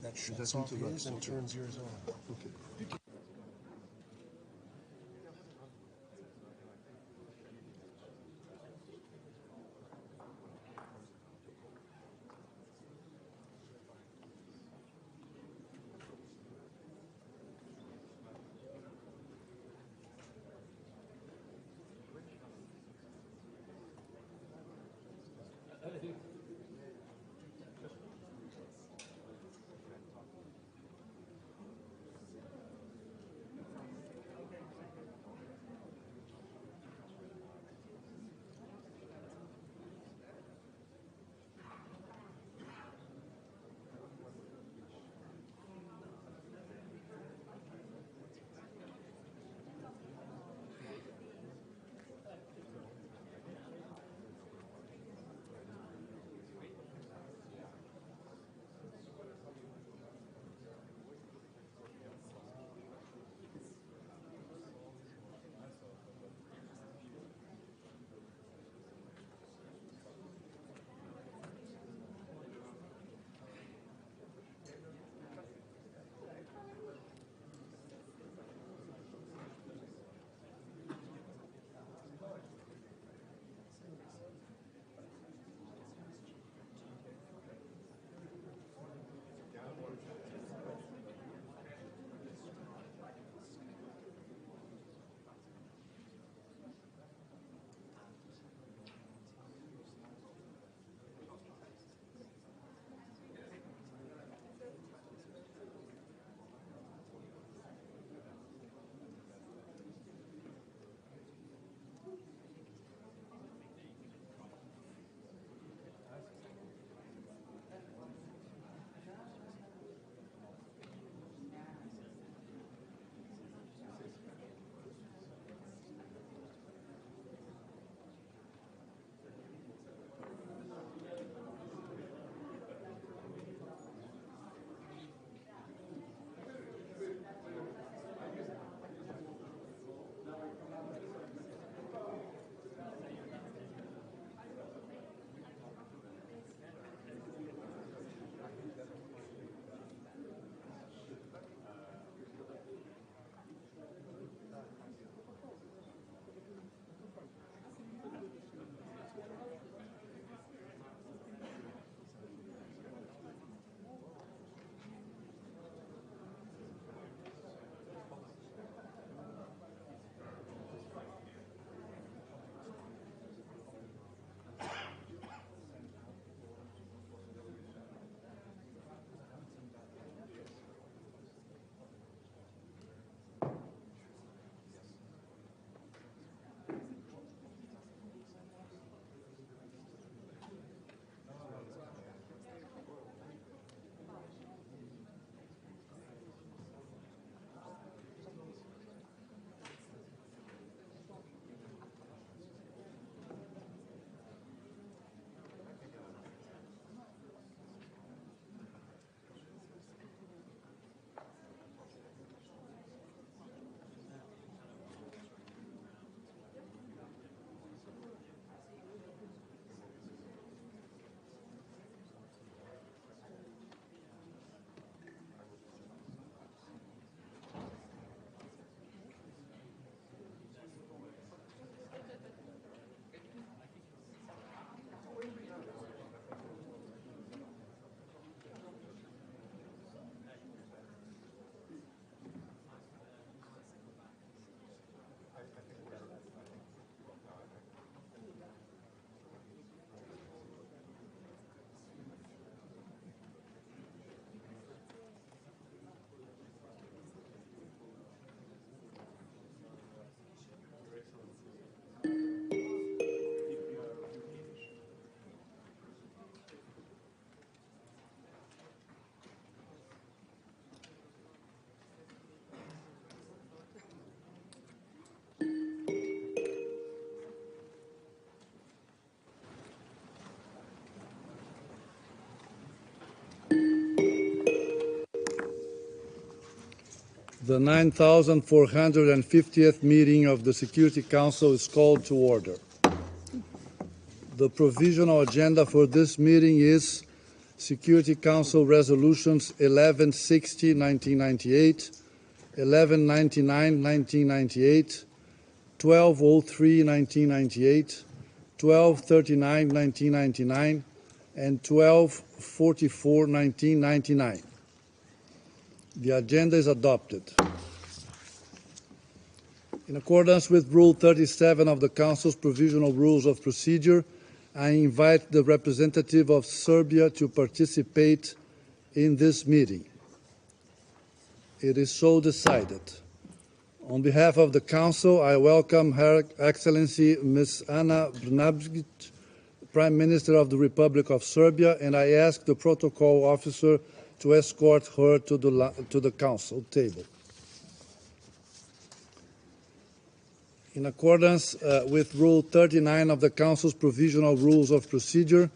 that shuts off his and turns yours on. Okay. The 9,450th meeting of the Security Council is called to order. The provisional agenda for this meeting is Security Council Resolutions 1160/1998, 1199/1998, 1203/1998, 1239/1999, and 1244/1999. The agenda is adopted. In accordance with Rule 37 of the Council's Provisional Rules of Procedure, I invite the representative of Serbia to participate in this meeting. It is so decided. On behalf of the Council, I welcome Her Excellency Ms. Ana Brnabić, Prime Minister of the Republic of Serbia, and I ask the protocol officer to escort her to the Council table. In accordance with Rule 39 of the Council's Provisional Rules of Procedure,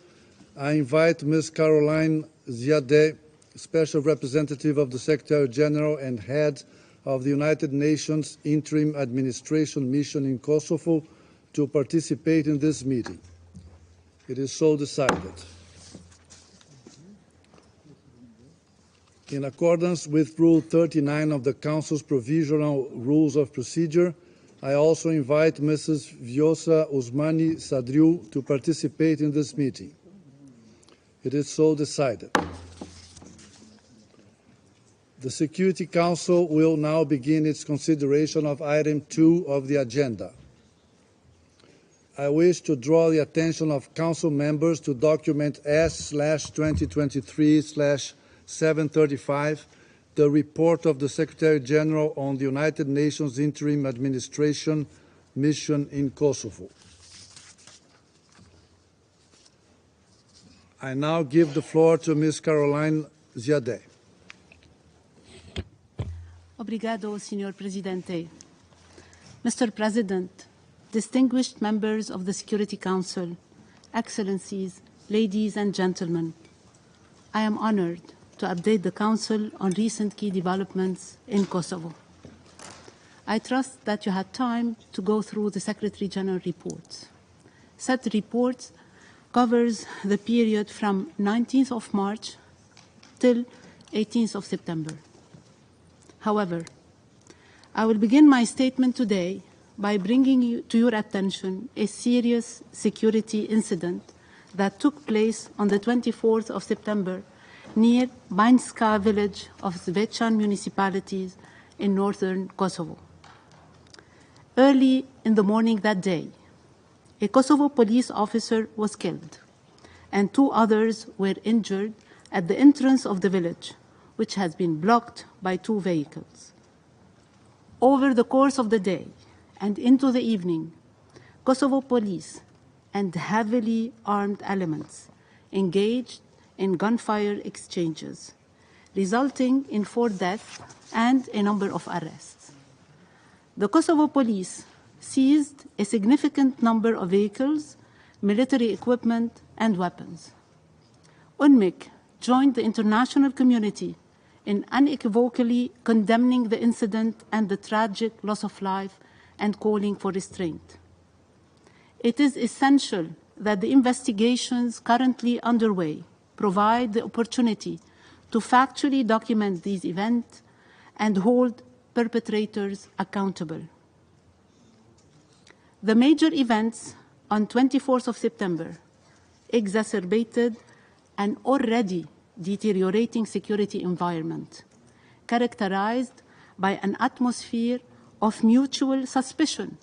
I invite Ms. Caroline Ziadeh, Special Representative of the Secretary General and Head of the United Nations Interim Administration Mission in Kosovo, to participate in this meeting. It is so decided. In accordance with Rule 39 of the Council's Provisional Rules of Procedure, I also invite Mrs. Vjosa Osmani Sadriu to participate in this meeting. It is so decided. The Security Council will now begin its consideration of item 2 of the agenda. I wish to draw the attention of Council members to document S/2023/735, the report of the Secretary General on the United Nations Interim Administration Mission in Kosovo. I now give the floor to Ms. Caroline Ziadeh. Obrigado, Senhor Presidente. Mr. President, distinguished members of the Security Council, Excellencies, ladies and gentlemen, I am honored to update the Council on recent key developments in Kosovo. I trust that you had time to go through the Secretary General reports. Said report covers the period from 19th of March till 18th of September. However, I will begin my statement today by bringing to your attention a serious security incident that took place on the 24th of September near Banjska village of Zvečan municipalities in northern Kosovo. Early in the morning that day, a Kosovo police officer was killed and 2 others were injured at the entrance of the village, which has been blocked by 2 vehicles. Over the course of the day and into the evening, Kosovo police and heavily armed elements engaged in gunfire exchanges, resulting in 4 deaths and a number of arrests. The Kosovo police seized a significant number of vehicles, military equipment, and weapons. UNMIK joined the international community in unequivocally condemning the incident and the tragic loss of life and calling for restraint. It is essential that the investigations currently underway provide the opportunity to factually document these events and hold perpetrators accountable. The major events on 24th of September exacerbated an already deteriorating security environment, characterized by an atmosphere of mutual suspicion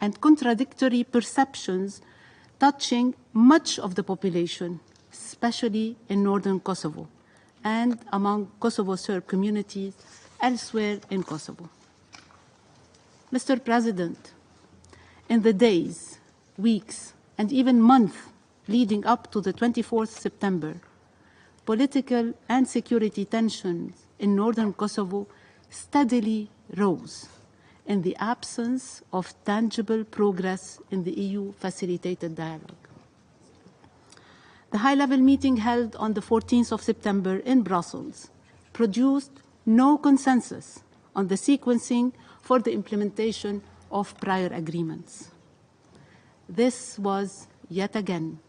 and contradictory perceptions touching much of the population, especially in northern Kosovo and among Kosovo Serb communities elsewhere in Kosovo. Mr. President, in the days, weeks, and even months leading up to the 24th September, political and security tensions in northern Kosovo steadily rose in the absence of tangible progress in the EU-facilitated dialogue. The high-level meeting held on the 14th of September in Brussels produced no consensus on the sequencing for the implementation of prior agreements. This was, yet again,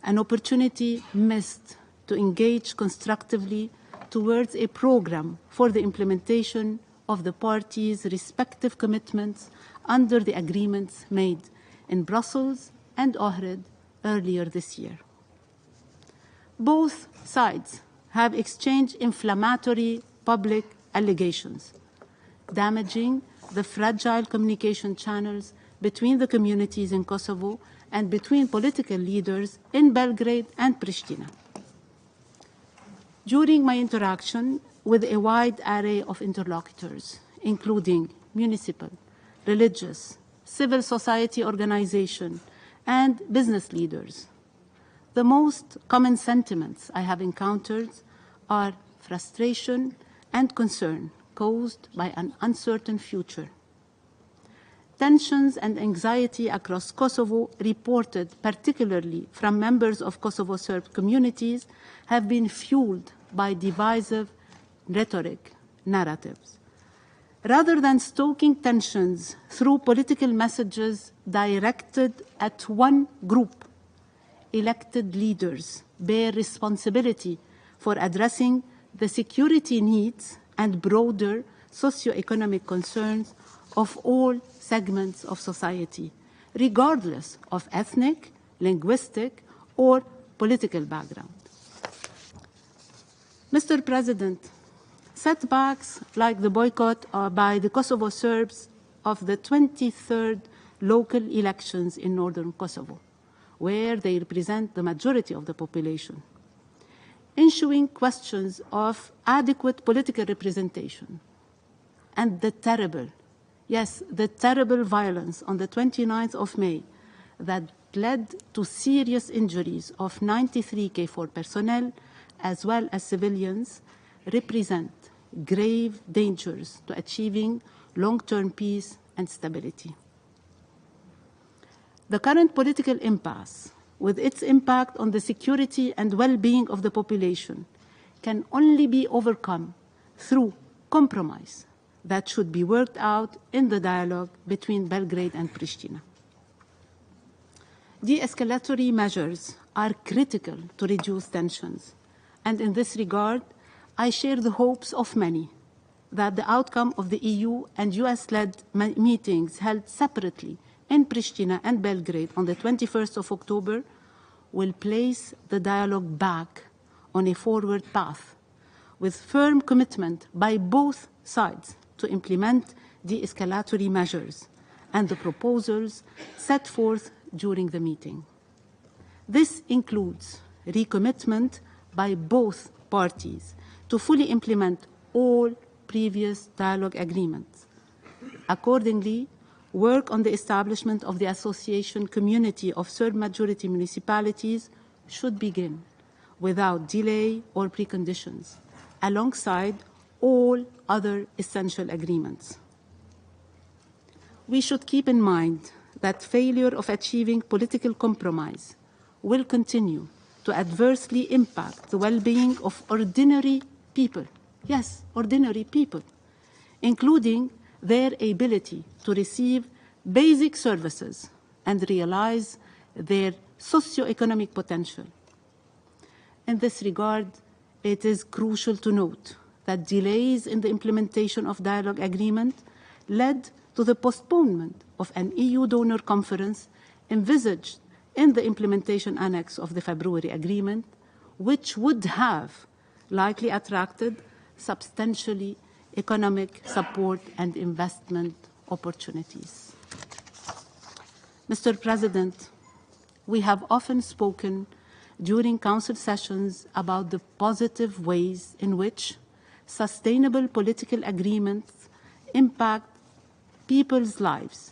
an opportunity missed to engage constructively towards a program for the implementation of the parties' respective commitments under the agreements made in Brussels and Ohrid earlier this year. Both sides have exchanged inflammatory public allegations, damaging the fragile communication channels between the communities in Kosovo and between political leaders in Belgrade and Pristina. During my interaction with a wide array of interlocutors, including municipal, religious, civil society organizations, and business leaders, the most common sentiments I have encountered are frustration and concern caused by an uncertain future. Tensions and anxiety across Kosovo, reported particularly from members of Kosovo Serb communities, have been fueled by divisive rhetoric narratives. Rather than stoking tensions through political messages directed at one group, elected leaders bear responsibility for addressing the security needs and broader socioeconomic concerns of all segments of society, regardless of ethnic, linguistic, or political background. Mr. President, setbacks like the boycott by the Kosovo Serbs of the 23rd local elections in northern Kosovo, where they represent the majority of the population, ensuing questions of adequate political representation, and the terrible violence on the 29th of May that led to serious injuries of 93 KFOR personnel as well as civilians represent grave dangers to achieving long-term peace and stability. The current political impasse, with its impact on the security and well-being of the population, can only be overcome through compromise that should be worked out in the dialogue between Belgrade and Pristina. De-escalatory measures are critical to reduce tensions, and in this regard, I share the hopes of many that the outcome of the EU and US-led meetings held separately in Pristina and Belgrade on the 21st of October will place the dialogue back on a forward path with firm commitment by both sides to implement de-escalatory measures and the proposals set forth during the meeting. This includes recommitment by both parties to fully implement all previous dialogue agreements. Accordingly, work on the establishment of the association community of Serb-majority municipalities should begin without delay or preconditions, alongside all other essential agreements. We should keep in mind that failure of achieving political compromise will continue to adversely impact the well-being of ordinary people, yes, ordinary people, including their ability to receive basic services and realize their socioeconomic potential. In this regard, it is crucial to note that delays in the implementation of dialogue agreement led to the postponement of an EU donor conference envisaged in the implementation annex of the February agreement, which would have likely attracted substantially economic support and investment opportunities. Mr. President, we have often spoken during Council sessions about the positive ways in which sustainable political agreements impact people's lives,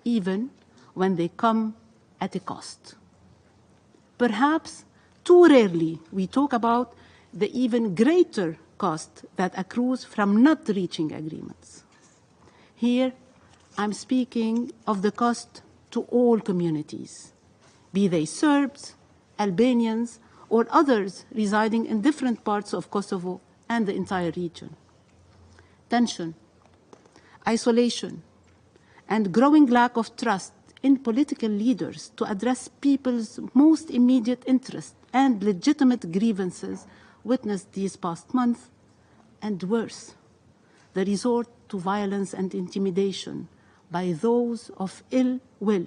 even when they come at a cost. Perhaps too rarely we talk about the even greater cost that accrues from not reaching agreements. Here, I'm speaking of the cost to all communities, be they Serbs, Albanians, or others residing in different parts of Kosovo and the entire region. Tension, isolation, and growing lack of trust in political leaders to address people's most immediate interests and legitimate grievances witnessed these past months, and worse, the resort to violence and intimidation by those of ill will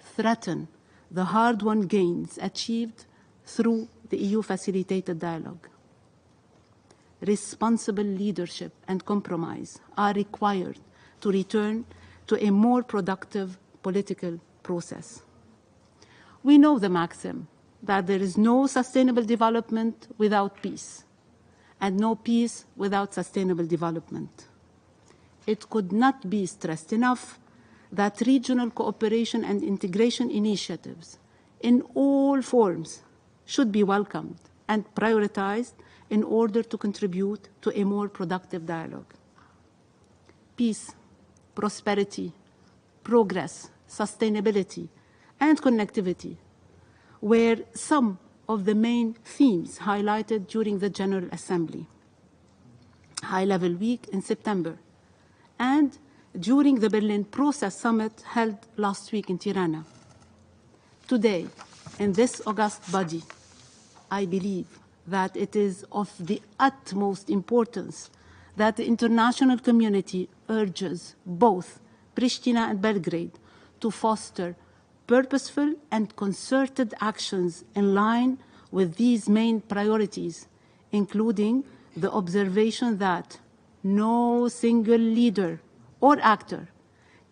threaten the hard-won gains achieved through the EU-facilitated dialogue. Responsible leadership and compromise are required to return to a more productive political process. We know the maxim that there is no sustainable development without peace, and no peace without sustainable development. It could not be stressed enough that regional cooperation and integration initiatives in all forms should be welcomed and prioritized in order to contribute to a more productive dialogue. Peace, prosperity, progress, sustainability, and connectivity were some of the main themes highlighted during the General Assembly, High-Level Week in September, and during the Berlin Process Summit held last week in Tirana. Today, in this august body, I believe that it is of the utmost importance that the international community urges both Pristina and Belgrade to foster purposeful and concerted actions in line with these main priorities, including the observation that no single leader or actor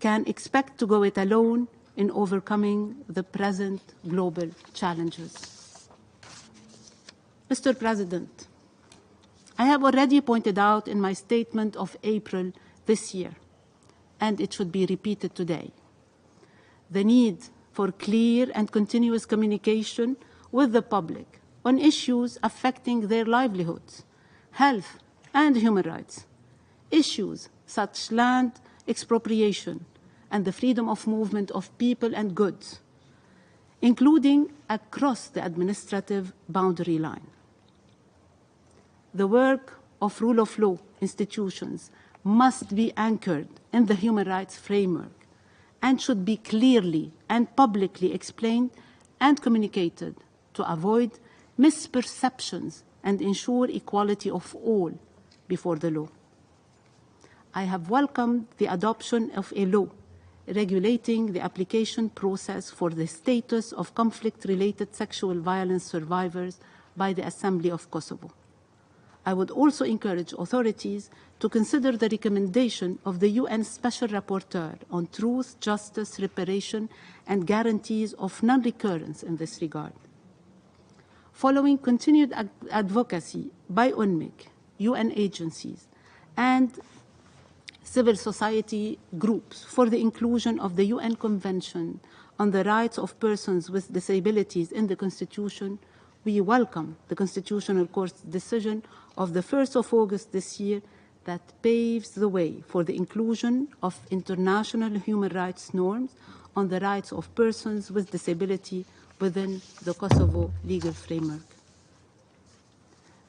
can expect to go it alone in overcoming the present global challenges. Mr. President, I have already pointed out in my statement of April this year, and it should be repeated today, the need for clear and continuous communication with the public on issues affecting their livelihoods, health, and human rights. Issues such as land expropriation and the freedom of movement of people and goods, including across the administrative boundary line. The work of rule of law institutions must be anchored in the human rights framework and should be clearly and publicly explained and communicated to avoid misperceptions and ensure equality of all before the law. I have welcomed the adoption of a law regulating the application process for the status of conflict-related sexual violence survivors by the Assembly of Kosovo. I would also encourage authorities to consider the recommendation of the UN Special Rapporteur on Truth, Justice, Reparation, and guarantees of non-recurrence in this regard. Following continued advocacy by UNMIC, UN agencies, and civil society groups for the inclusion of the UN Convention on the Rights of Persons with Disabilities in the Constitution, we welcome the Constitutional Court's decision of the 1st of August this year that paves the way for the inclusion of international human rights norms on the rights of persons with disability within the Kosovo legal framework.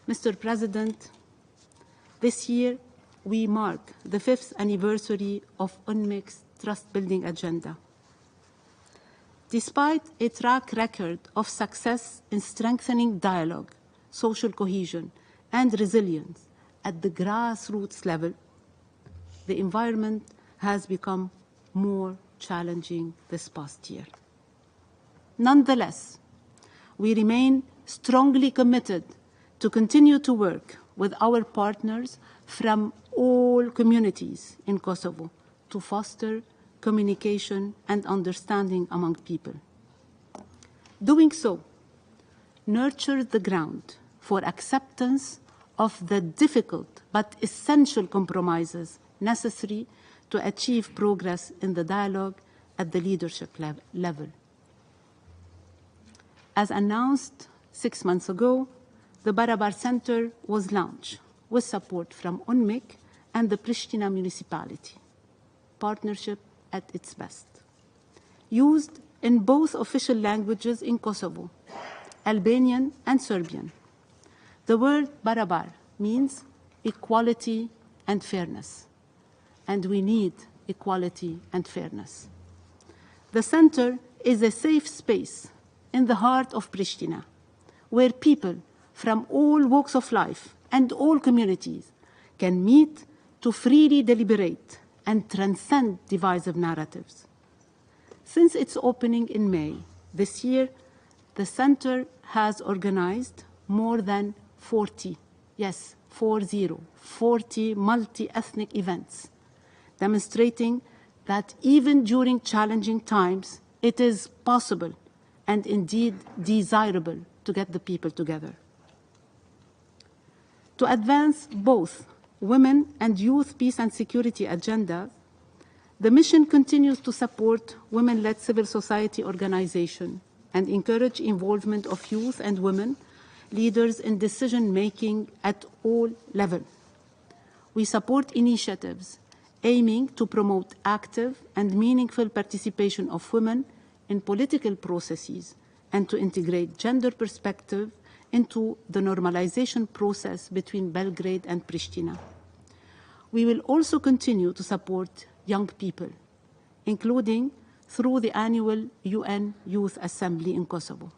Mr. President, this year we mark the 5th anniversary of UNMIC's trust-building agenda. Despite a track record of success in strengthening dialogue, social cohesion, and resilience at the grassroots level, the environment has become more challenging this past year. Nonetheless, we remain strongly committed to continue to work with our partners from all communities in Kosovo to foster communication and understanding among people. Doing so, nurture the ground for acceptance of the difficult but essential compromises necessary to achieve progress in the dialogue at the leadership level. As announced 6 months ago, the Barabar Center was launched with support from UNMIC and the Pristina municipality. Partnership at its best. Used in both official languages in Kosovo, Albanian and Serbian. The word Barabar means equality and fairness, and we need equality and fairness. The center is a safe space in the heart of Pristina where people from all walks of life and all communities can meet to freely deliberate and transcend divisive narratives. Since its opening in May this year, the Center has organized more than 40, yes, 40 multi-ethnic events, demonstrating that even during challenging times, it is possible and indeed desirable to get the people together. To advance both women and youth peace and security agenda, the mission continues to support women-led civil society organizations and encourage involvement of youth and women leaders in decision-making at all levels. We support initiatives aiming to promote active and meaningful participation of women in political processes and to integrate gender perspective into the normalization process between Belgrade and Pristina. We will also continue to support young people, including through the annual UN Youth Assembly in Kosovo.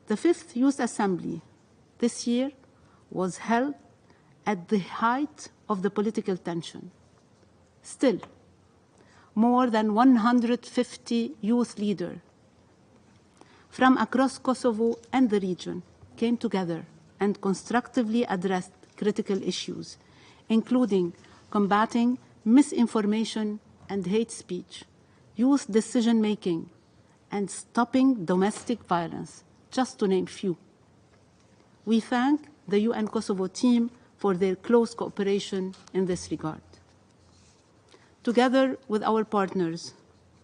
The 5th Youth Assembly this year was held at the height of the political tension. Still, more than 150 youth leaders from across Kosovo and the region came together and constructively addressed critical issues, including combating misinformation and hate speech, youth decision-making, and stopping domestic violence, just to name few. We thank the UN Kosovo team for their close cooperation in this regard. Together with our partners,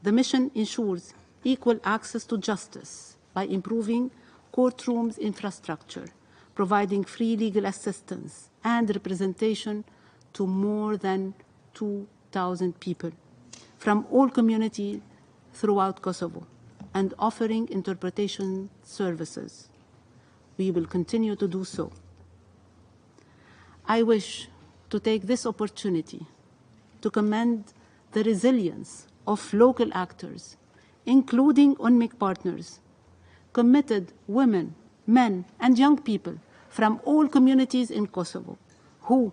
the mission ensures equal access to justice by improving courtrooms infrastructure, providing free legal assistance and representation to more than 2,000 people from all communities throughout Kosovo, and offering interpretation services. We will continue to do so. I wish to take this opportunity to commend the resilience of local actors, including UNMIC partners, committed women, men, and young people from all communities in Kosovo who,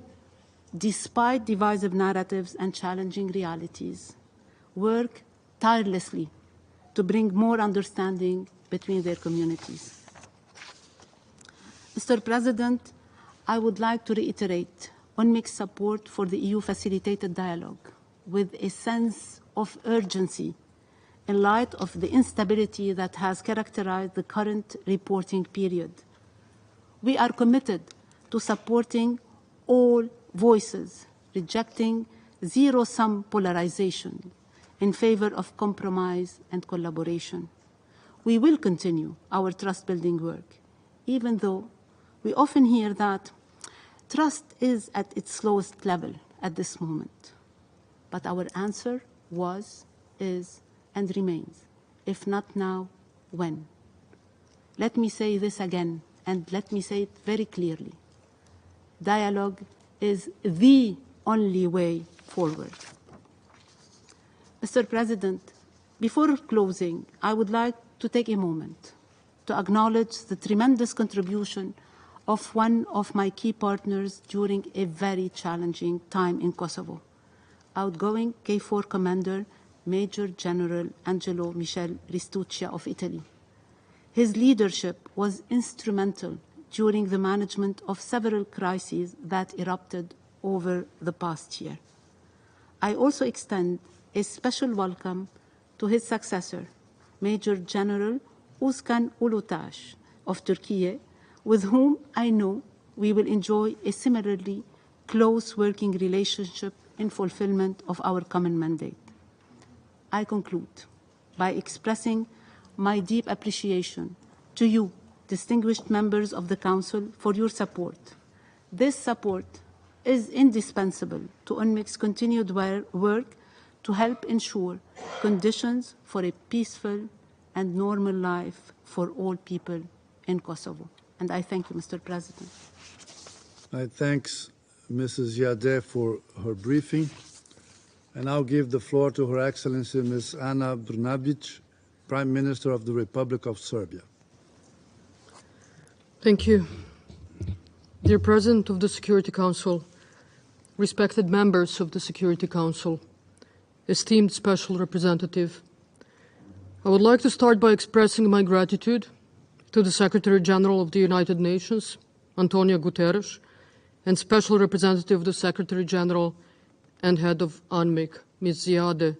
despite divisive narratives and challenging realities, work tirelessly to bring more understanding between their communities. Mr. President, I would like to reiterate UNMIC's support for the EU-facilitated dialogue with a sense of urgency in light of the instability that has characterized the current reporting period. We are committed to supporting all voices, rejecting zero-sum polarization in favor of compromise and collaboration. We will continue our trust-building work, even though we often hear that trust is at its lowest level at this moment. But our answer was, is, and remains, if not now, when? Let me say this again, and let me say it very clearly. Dialogue is the only way forward. Mr. President, before closing, I would like to take a moment to acknowledge the tremendous contribution of one of my key partners during a very challenging time in Kosovo, outgoing K4 Commander Major General Angelo Michel Ristuccia of Italy. His leadership was instrumental during the management of several crises that erupted over the past year. I also extend a special welcome to his successor, Major General Uzkan Ulutaş of Turkey, with whom I know we will enjoy a similarly close working relationship in fulfillment of our common mandate. I conclude by expressing my deep appreciation to you, distinguished members of the Council, for your support. This support is indispensable to UNMIC's continued work to help ensure conditions for a peaceful and normal life for all people in Kosovo. And I thank you, Mr. President. I thank Mrs. Yadeh for her briefing. I now give the floor to Her Excellency Ms. Ana Brnabić, Prime Minister of the Republic of Serbia. Thank you. Dear President of the Security Council, respected members of the Security Council, esteemed Special Representative, I would like to start by expressing my gratitude to the Secretary General of the United Nations, Antonio Guterres, and Special Representative of the Secretary General and Head of UNMIC, Ms. Ziade,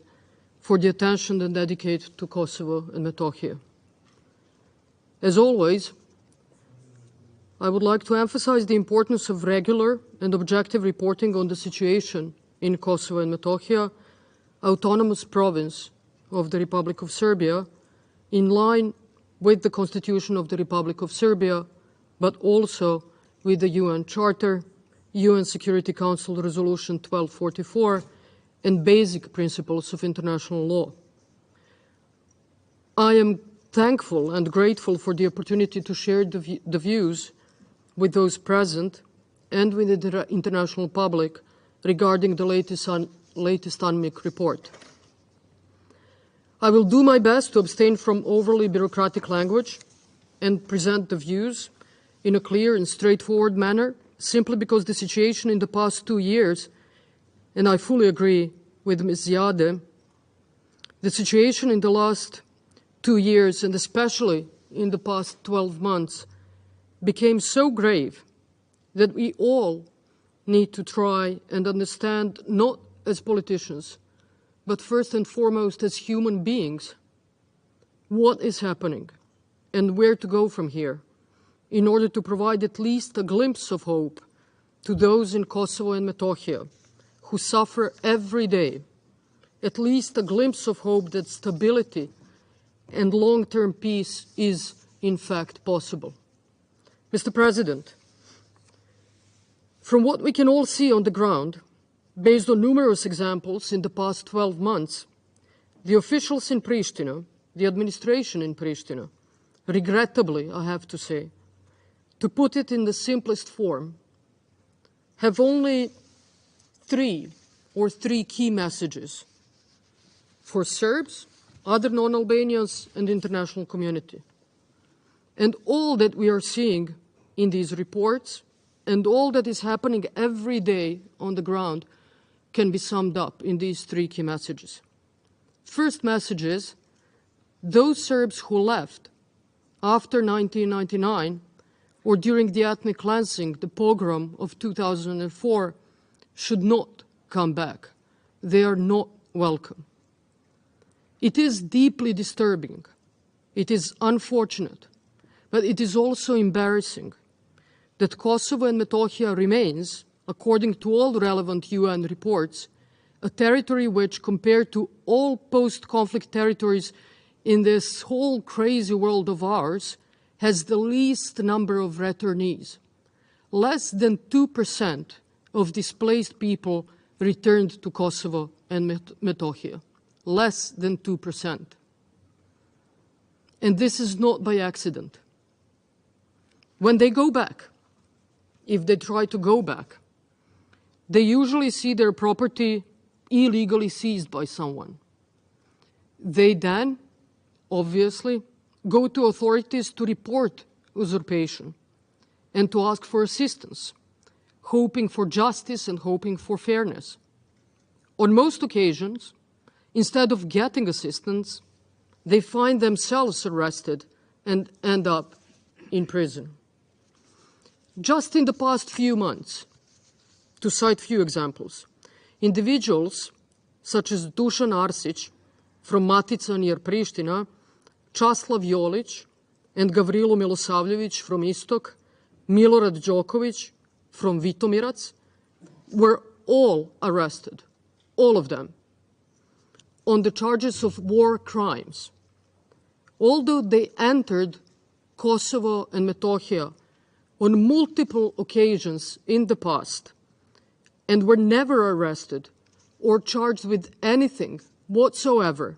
for the attention they dedicate to Kosovo and Metohija. As always, I would like to emphasize the importance of regular and objective reporting on the situation in Kosovo and Metohija, autonomous province of the Republic of Serbia, in line with the Constitution of the Republic of Serbia, but also with the UN Charter, UN Security Council Resolution 1244, and basic principles of international law. I am thankful and grateful for the opportunity to share the views with those present and with the international public regarding the latest UNMIC report. I will do my best to abstain from overly bureaucratic language and present the views in a clear and straightforward manner, simply because the situation in the past 2 years, and I fully agree with Ms. Ziade, the situation in the last 2 years, and especially in the past 12 months, became so grave that we all need to try and understand, not as politicians, but first and foremost as human beings, what is happening and where to go from here, in order to provide at least a glimpse of hope to those in Kosovo and Metohija who suffer every day, at least a glimpse of hope that stability and long-term peace is in fact possible. Mr. President, from what we can all see on the ground, based on numerous examples in the past 12 months, the officials in Pristina, the administration in Pristina, regrettably, I have to say, to put it in the simplest form, have only three key messages for Serbs, other non-Albanians, and the international community. And all that we are seeing in these reports and all that is happening every day on the ground can be summed up in these three key messages. First message is, those Serbs who left after 1999 or during the ethnic cleansing, the pogrom of 2004, should not come back. They are not welcome. It is deeply disturbing. It is unfortunate, but it is also embarrassing that Kosovo and Metohija remains, according to all relevant UN reports, a territory which, compared to all post-conflict territories in this whole crazy world of ours, has the least number of returnees. Less than 2% of displaced people returned to Kosovo and Metohija. Less than 2%. And this is not by accident. When they go back, if they try to go back, they usually see their property illegally seized by someone. They then, obviously, go to authorities to report usurpation and to ask for assistance, hoping for justice and hoping for fairness. On most occasions, instead of getting assistance, they find themselves arrested and end up in prison. Just in the past few months, to cite few examples, individuals such as Dušan Arsić from Matica near Pristina, Časlav Jolić and Gavrilo Milosavljević from Istok, Milorad Đoković from Vitomirac, were all arrested, all of them, on the charges of war crimes. Although they entered Kosovo and Metohija on multiple occasions in the past and were never arrested or charged with anything whatsoever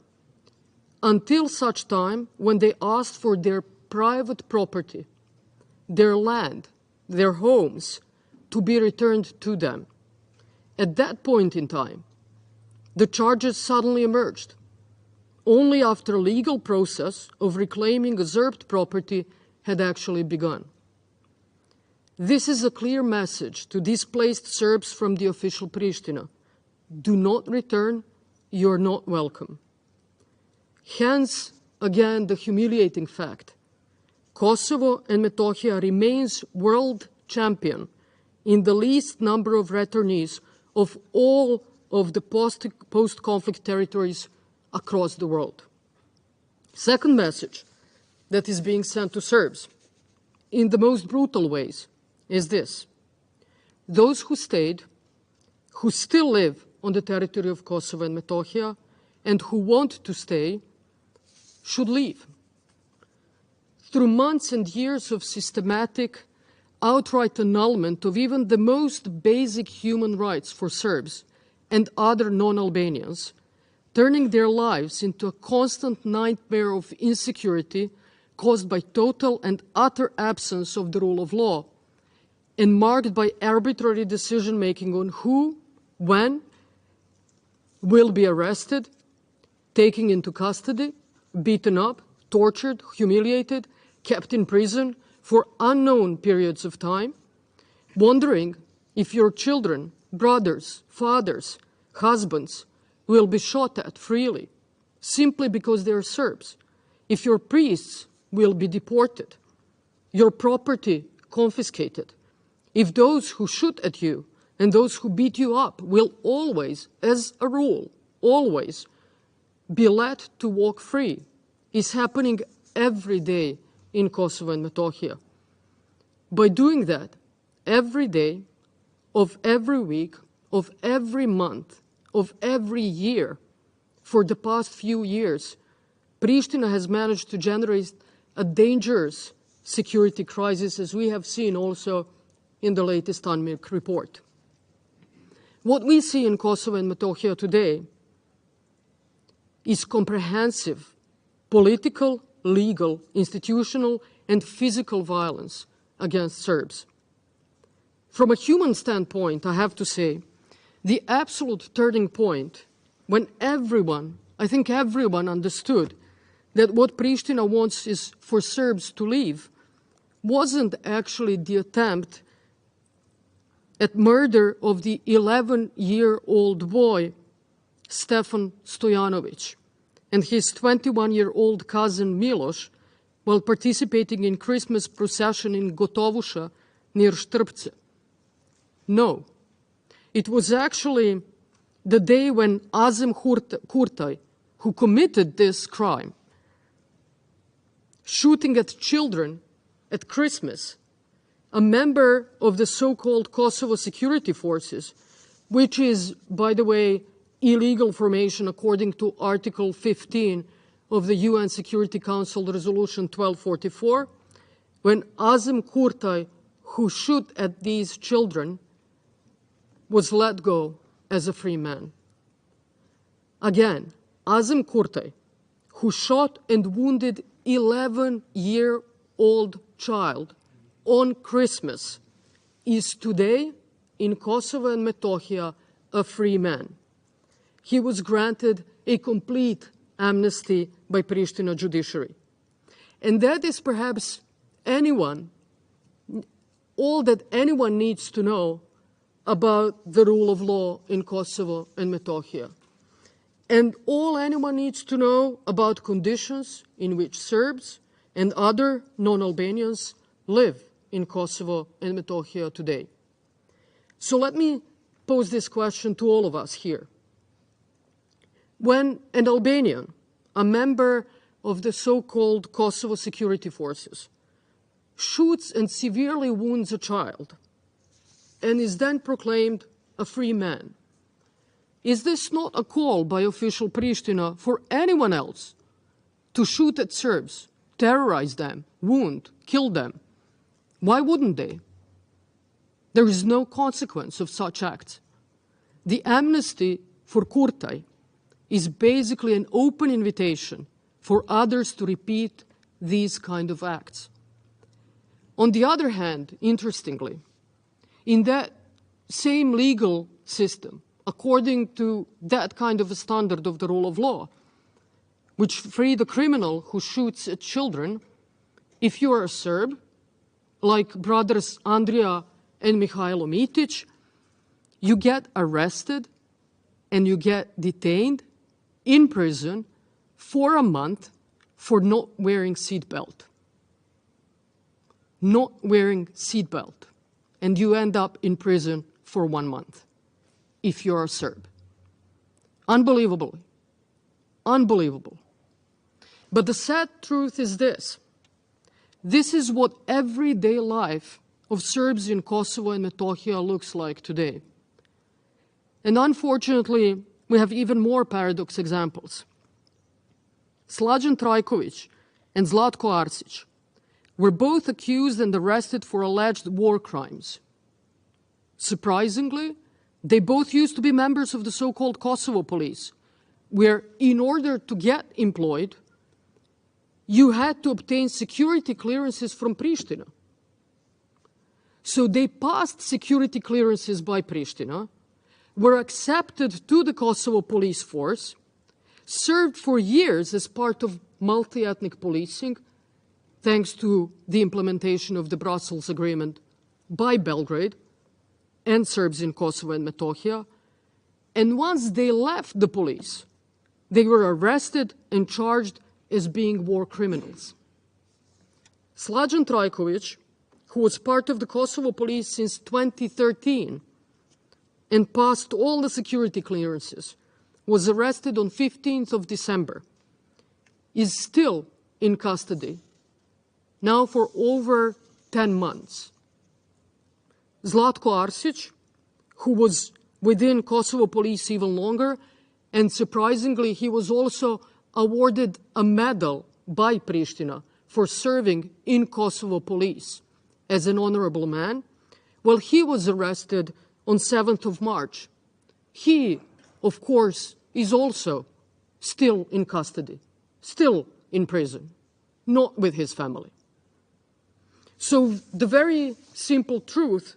until such time when they asked for their private property, their land, their homes, to be returned to them. At that point in time, the charges suddenly emerged, only after a legal process of reclaiming usurped property had actually begun. This is a clear message to displaced Serbs from the official Pristina. Do not return, you're not welcome. Hence, again, the humiliating fact. Kosovo and Metohija remains world champion in the least number of returnees of all of the post-conflict territories across the world. Second message that is being sent to Serbs in the most brutal ways is this. Those who stayed, who still live on the territory of Kosovo and Metohija, and who want to stay, should leave. Through months and years of systematic, outright annulment of even the most basic human rights for Serbs and other non-Albanians, turning their lives into a constant nightmare of insecurity caused by total and utter absence of the rule of law, and marked by arbitrary decision-making on who, when, will be arrested, taken into custody, beaten up, tortured, humiliated, kept in prison for unknown periods of time, wondering if your children, brothers, fathers, husbands will be shot at freely simply because they are Serbs, if your priests will be deported, your property confiscated, if those who shoot at you and those who beat you up will always, as a rule, always be let to walk free, is happening every day in Kosovo and Metohija. By doing that, every day of every week, of every month, of every year, for the past few years, Pristina has managed to generate a dangerous security crisis, as we have seen also in the latest UNMIK report. What we see in Kosovo and Metohija today is comprehensive political, legal, institutional, and physical violence against Serbs. From a human standpoint, I have to say, the absolute turning point when everyone, I think everyone understood that what Pristina wants is for Serbs to leave, wasn't actually the attempt at murder of the 11-year-old boy, Stefan Stojanovic, and his 21-year-old cousin Miloš, while participating in Christmas procession in Gotovuša near Štrpce. No, it was actually the day when Azem Kurtaj, who committed this crime, shooting at children at Christmas, a member of the so-called Kosovo security forces, which is, by the way, illegal formation according to Article 15 of the UN Security Council Resolution 1244, when Azem Kurtaj, who shot at these children, was let go as a free man. Again, Azem Kurtaj, who shot and wounded 11-year-old child on Christmas, is today in Kosovo and Metohija a free man. He was granted a complete amnesty by Pristina judiciary. And that is perhaps all that anyone needs to know about the rule of law in Kosovo and Metohija. And all anyone needs to know about conditions in which Serbs and other non-Albanians live in Kosovo and Metohija today. So let me pose this question to all of us here. When an Albanian, a member of the so-called Kosovo security forces, shoots and severely wounds a child and is then proclaimed a free man, is this not a call by official Pristina for anyone else to shoot at Serbs, terrorize them, wound, kill them? Why wouldn't they? There is no consequence of such acts. The amnesty for Kurtaj is basically an open invitation for others to repeat these kind of acts. On the other hand, interestingly, in that same legal system, according to that kind of a standard of the rule of law, which free the criminal who shoots at children, if you are a Serb, like brothers Andrija and Mihailo Mitic, you get arrested and you get detained in prison for a month for not wearing seatbelt. Not wearing seatbelt. And you end up in prison for 1 month if you're a Serb. Unbelievable. Unbelievable. But the sad truth is this. This is what everyday life of Serbs in Kosovo and Metohija looks like today. And unfortunately, we have even more paradox examples. Slađan Trajković and Zlatko Arsić were both accused and arrested for alleged war crimes. Surprisingly, they both used to be members of the so-called Kosovo police, where in order to get employed, you had to obtain security clearances from Pristina. So they passed security clearances by Pristina, were accepted to the Kosovo police force, served for years as part of multi-ethnic policing, thanks to the implementation of the Brussels Agreement by Belgrade and Serbs in Kosovo and Metohija. And once they left the police, they were arrested and charged as being war criminals. Slađan Trajković, who was part of the Kosovo police since 2013 and passed all the security clearances, was arrested on 15th of December, is still in custody, now for over 10 months. Zlatko Arsić, who was within Kosovo police even longer, and surprisingly, he was also awarded a medal by Pristina for serving in Kosovo police as an honorable man. Well, he was arrested on 7th of March. He, of course, is also still in custody, still in prison, not with his family. So the very simple truth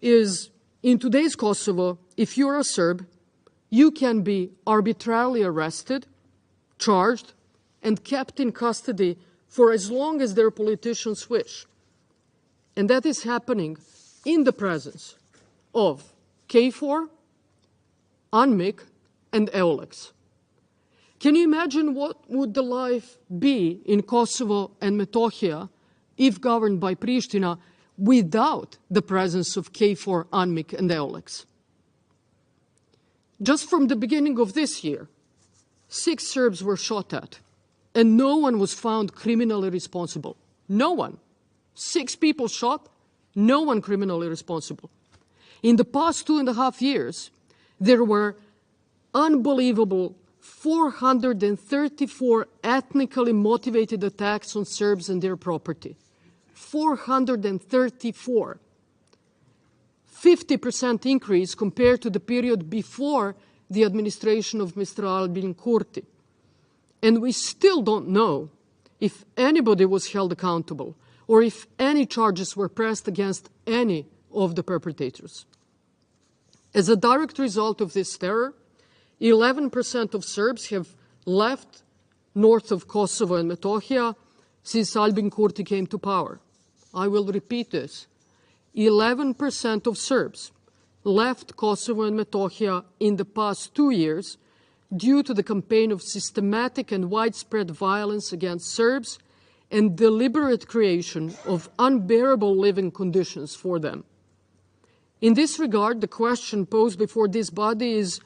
is, in today's Kosovo, if you're a Serb, you can be arbitrarily arrested, charged, and kept in custody for as long as their politicians wish. And that is happening in the presence of KFOR, UNMIK, and EULEX. Can you imagine what would the life be in Kosovo and Metohija if governed by Pristina without the presence of KFOR, UNMIK, and EULEX? Just from the beginning of this year, 6 Serbs were shot at, and no one was found criminally responsible. No one. 6 people shot, no one criminally responsible. In the past 2.5 years, there were unbelievable 434 ethnically motivated attacks on Serbs and their property. 434. 50% increase compared to the period before the administration of Mr. Albin Kurti. And we still don't know if anybody was held accountable or if any charges were pressed against any of the perpetrators. As a direct result of this terror, 11% of Serbs have left north of Kosovo and Metohija since Albin Kurti came to power. I will repeat this. 11% of Serbs left Kosovo and Metohija in the past 2 years due to the campaign of systematic and widespread violence against Serbs and deliberate creation of unbearable living conditions for them. In this regard, the question posed before this body is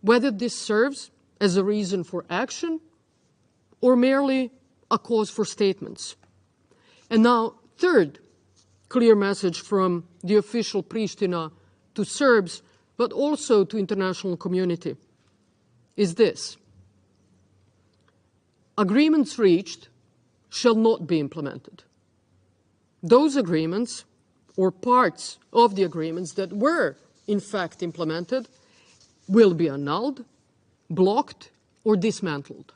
whether this serves as a reason for action or merely a cause for statements. And now, third clear message from the official Pristina to Serbs, but also to international community, is this. Agreements reached shall not be implemented. Those agreements, or parts of the agreements that were in fact implemented, will be annulled, blocked, or dismantled.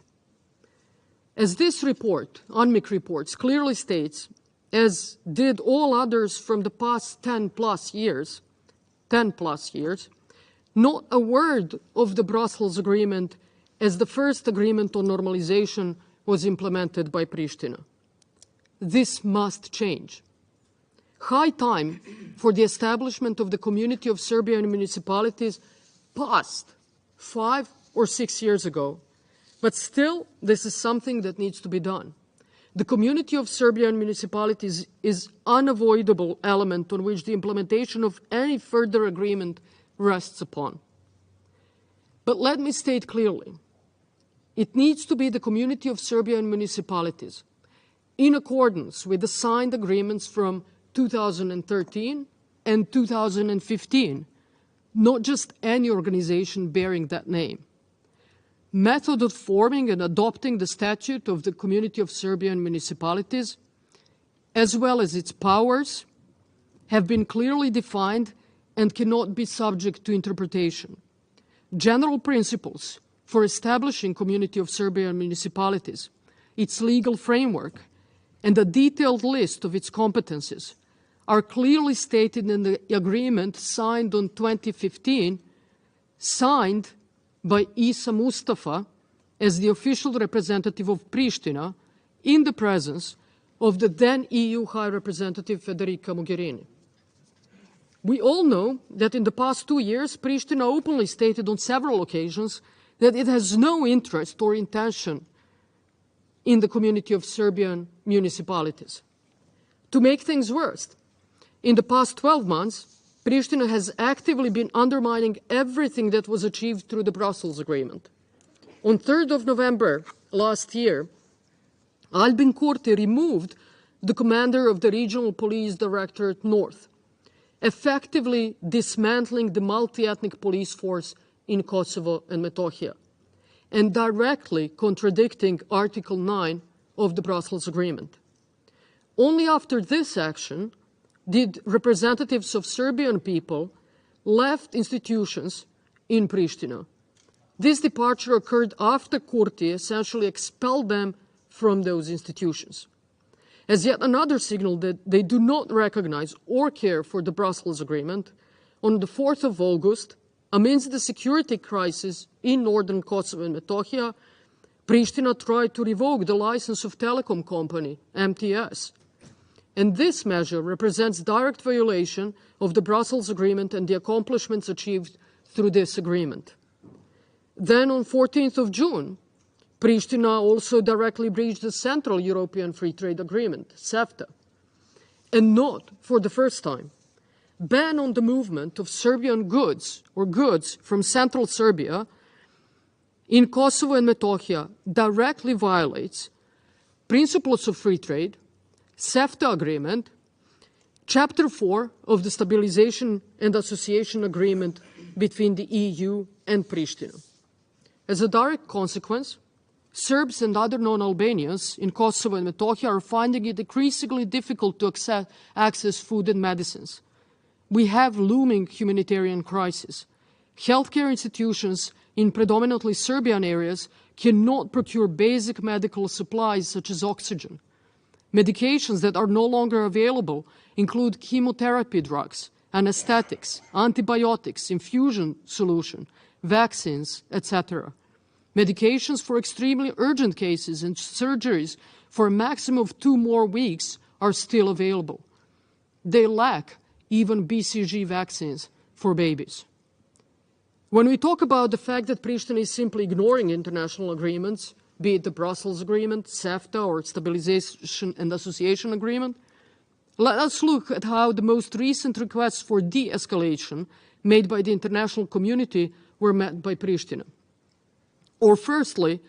As this report, UNMIK reports, clearly states, as did all others from the past 10 plus years, not a word of the Brussels Agreement as the first agreement on normalization was implemented by Pristina. this must change. High time for the establishment of the Community of Serbian Municipalities passed 5 or 6 years ago, but still this is something that needs to be done. The Community of Serbian Municipalities is an unavoidable element on which the implementation of any further agreement rests upon. But let me state clearly, it needs to be the Community of Serbian Municipalities in accordance with the signed agreements from 2013 and 2015, not just any organization bearing that name. Method of forming and adopting the statute of the Community of Serbian Municipalities, as well as its powers, have been clearly defined and cannot be subject to interpretation. General principles for establishing Community of Serbian Municipalities, its legal framework, and a detailed list of its competences are clearly stated in the agreement signed in 2015, signed by Isa Mustafa as the official representative of Pristina in the presence of the then EU High Representative Federica Mogherini. We all know that in the past 2 years, Pristina openly stated on several occasions that it has no interest or intention in the Community of Serbian Municipalities. To make things worse, in the past 12 months, Pristina has actively been undermining everything that was achieved through the Brussels Agreement. On 3rd of November last year, Albin Kurti removed the commander of the Regional Police Directorate North, effectively dismantling the multi-ethnic police force in Kosovo and Metohija, and directly contradicting Article 9 of the Brussels Agreement. Only after this action did representatives of Serbian people left institutions in Pristina. This departure occurred after Kurti essentially expelled them from those institutions. As yet another signal that they do not recognize or care for the Brussels Agreement, on the 4th of August, amidst the security crisis in northern Kosovo and Metohija, Pristina tried to revoke the license of telecom company, MTS. And this measure represents direct violation of the Brussels Agreement and the accomplishments achieved through this agreement. Then on 14th of June, Pristina also directly breached the Central European Free Trade Agreement, CEFTA. And not for the first time, ban on the movement of Serbian goods or goods from Central Serbia in Kosovo and Metohija directly violates principles of free trade, CEFTA agreement, Chapter 4 of the Stabilization and Association Agreement between the EU and Pristina. As a direct consequence, Serbs and other non-Albanians in Kosovo and Metohija are finding it increasingly difficult to access food and medicines. We have looming humanitarian crisis. Healthcare institutions in predominantly Serbian areas cannot procure basic medical supplies such as oxygen. Medications that are no longer available include chemotherapy drugs, anesthetics, antibiotics, infusion solution, vaccines, etc. Medications for extremely urgent cases and surgeries for a maximum of 2 more weeks are still available. They lack even BCG vaccines for babies. When we talk about the fact that Pristina is simply ignoring international agreements, be it the Brussels Agreement, CEFTA, or Stabilization and Association Agreement, let us look at how the most recent requests for de-escalation made by the international community were met by Pristina. Or firstly,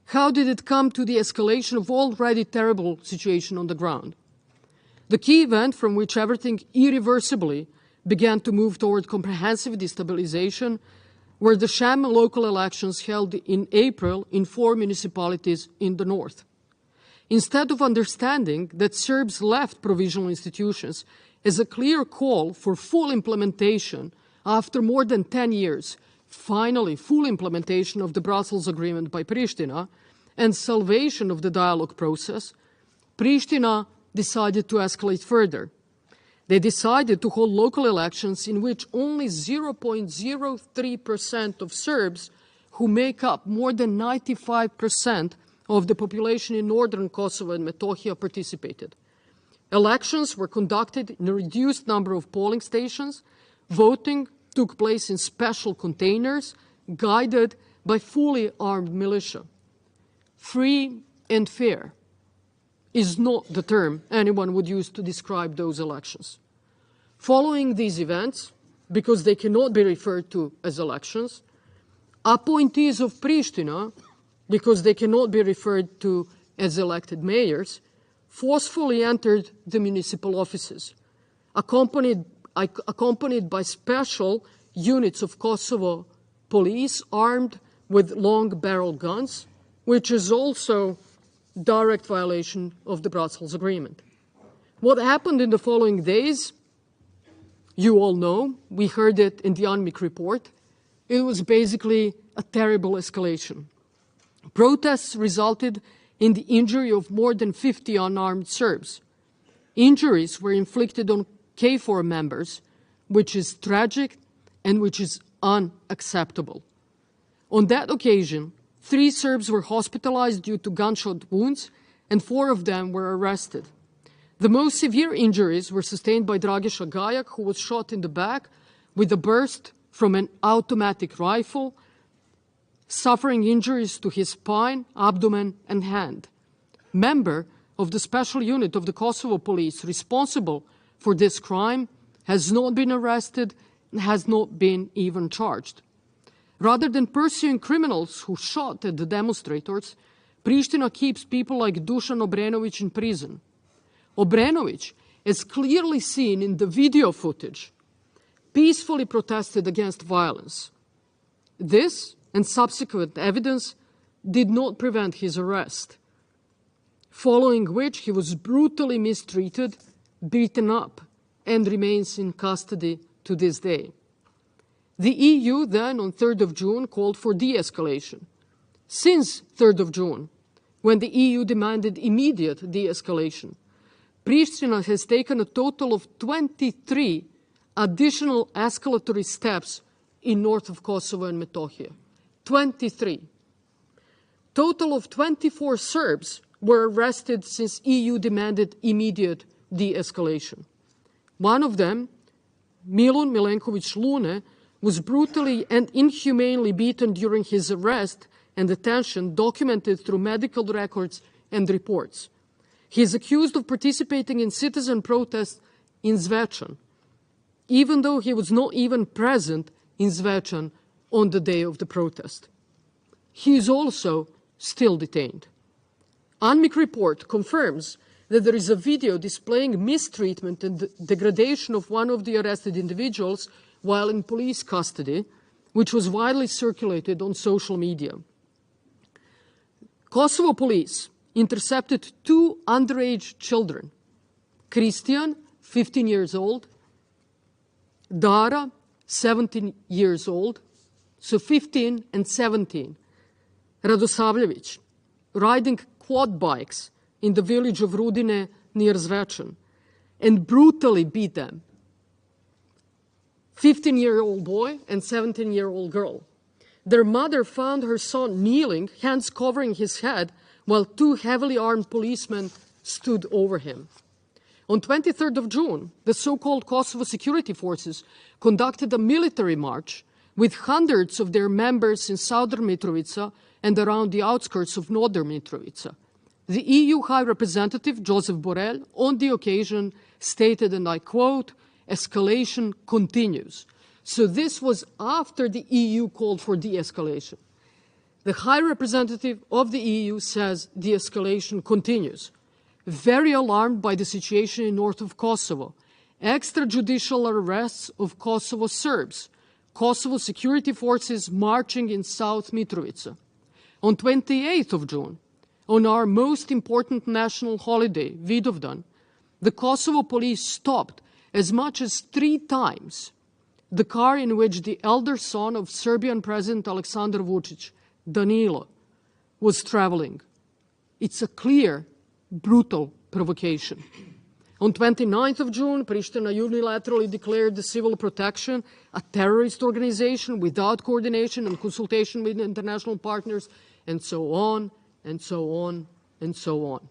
how did it come to the escalation of already terrible situation on the ground? The key event from which everything irreversibly began to move toward comprehensive destabilization were the sham local elections held in April in 4 municipalities in the north. Instead of understanding that Serbs left provisional institutions as a clear call for full implementation after more than 10 years, finally full implementation of the Brussels Agreement by Pristina and salvation of the dialogue process, Pristina decided to escalate further. They decided to hold local elections in which only 0.03% of Serbs, who make up more than 95% of the population in northern Kosovo and Metohija participated. Elections were conducted in a reduced number of polling stations. Voting took place in special containers, guided by fully armed militia. Free and fair is not the term anyone would use to describe those elections. Following these events, because they cannot be referred to as elections, appointees of Pristina, because they cannot be referred to as elected mayors, forcefully entered the municipal offices, accompanied by special units of Kosovo police armed with long-barreled guns, which is also direct violation of the Brussels Agreement. What happened in the following days, you all know. We heard it in the UNMIC report. It was basically a terrible escalation. Protests resulted in the injury of more than 50 unarmed Serbs. Injuries were inflicted on KFOR members, which is tragic and which is unacceptable. On that occasion, 3 Serbs were hospitalized due to gunshot wounds, and 4 of them were arrested. The most severe injuries were sustained by Dragiša Gajak, who was shot in the back with a burst from an automatic rifle, suffering injuries to his spine, abdomen, and hand. Member of the special unit of the Kosovo police responsible for this crime has not been arrested and has not been even charged. Rather than pursuing criminals who shot at the demonstrators, Pristina keeps people like Dusan Obrenović in prison. Obrenović, as clearly seen in the video footage, peacefully protested against violence. This and subsequent evidence did not prevent his arrest, following which he was brutally mistreated, beaten up, and remains in custody to this day. The EU then, on 3rd of June, called for de-escalation. Since 3rd of June, when the EU demanded immediate de-escalation, Pristina has taken a total of 23 additional escalatory steps in north of Kosovo and Metohija. 23. Total of 24 Serbs were arrested since EU demanded immediate de-escalation. One of them, Milun Milenković Lune, was brutally and inhumanely beaten during his arrest and detention, documented through medical records and reports. He is accused of participating in citizen protests in Zvečan, even though he was not even present in Zvečan on the day of the protest. He is also still detained. UNMIC report confirms that there is a video displaying mistreatment and degradation of one of the arrested individuals while in police custody, which was widely circulated on social media. Kosovo police intercepted 2 underage children, Christian, 15 years old, Dara, 17 years old, so 15 and 17, Radosavljević, riding quad bikes in the village of Rudine near Zvečan, and brutally beat them. 15-year-old boy and 17-year-old girl. Their mother found her son kneeling, hands covering his head, while 2 heavily armed policemen stood over him. On 23rd of June, the so-called Kosovo security forces conducted a military march with hundreds of their members in southern Mitrovica and around the outskirts of northern Mitrovica. The EU High Representative, Joseph Borrell, on the occasion stated, and I quote, "Escalation continues." So this was after the EU called for de-escalation. The High Representative of the EU says de-escalation continues. Very alarmed by the situation in north of Kosovo, extrajudicial arrests of Kosovo Serbs, Kosovo security forces marching in South Mitrovica. On 28th of June, on our most important national holiday, Vidovdan, the Kosovo police stopped as much as 3 times the car in which the elder son of Serbian President Aleksandar Vučić, Danilo, was traveling. It's a clear, brutal provocation. On 29th of June, Pristina unilaterally declared the Civil Protection a terrorist organization without coordination and consultation with international partners, and so on and so on and so on.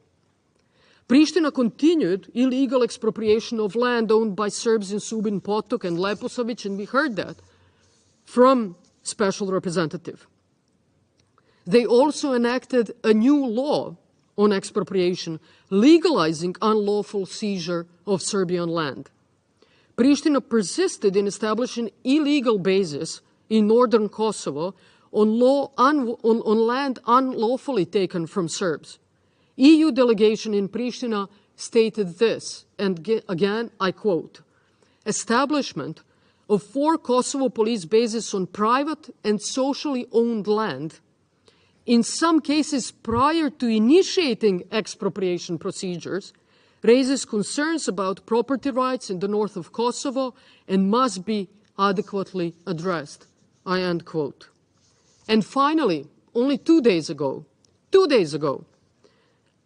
Priština continued illegal expropriation of land owned by Serbs in Subin Potok and Leposavić, and we heard that from Special Representative. They also enacted a new law on expropriation, legalizing unlawful seizure of Serbian land. Priština persisted in establishing illegal bases in northern Kosovo on land unlawfully taken from Serbs. EU delegation in Priština stated this, and again I quote, "Establishment of 4 Kosovo police bases on private and socially owned land, in some cases prior to initiating expropriation procedures, raises concerns about property rights in the north of Kosovo and must be adequately addressed." I end quote. And finally, only 2 days ago,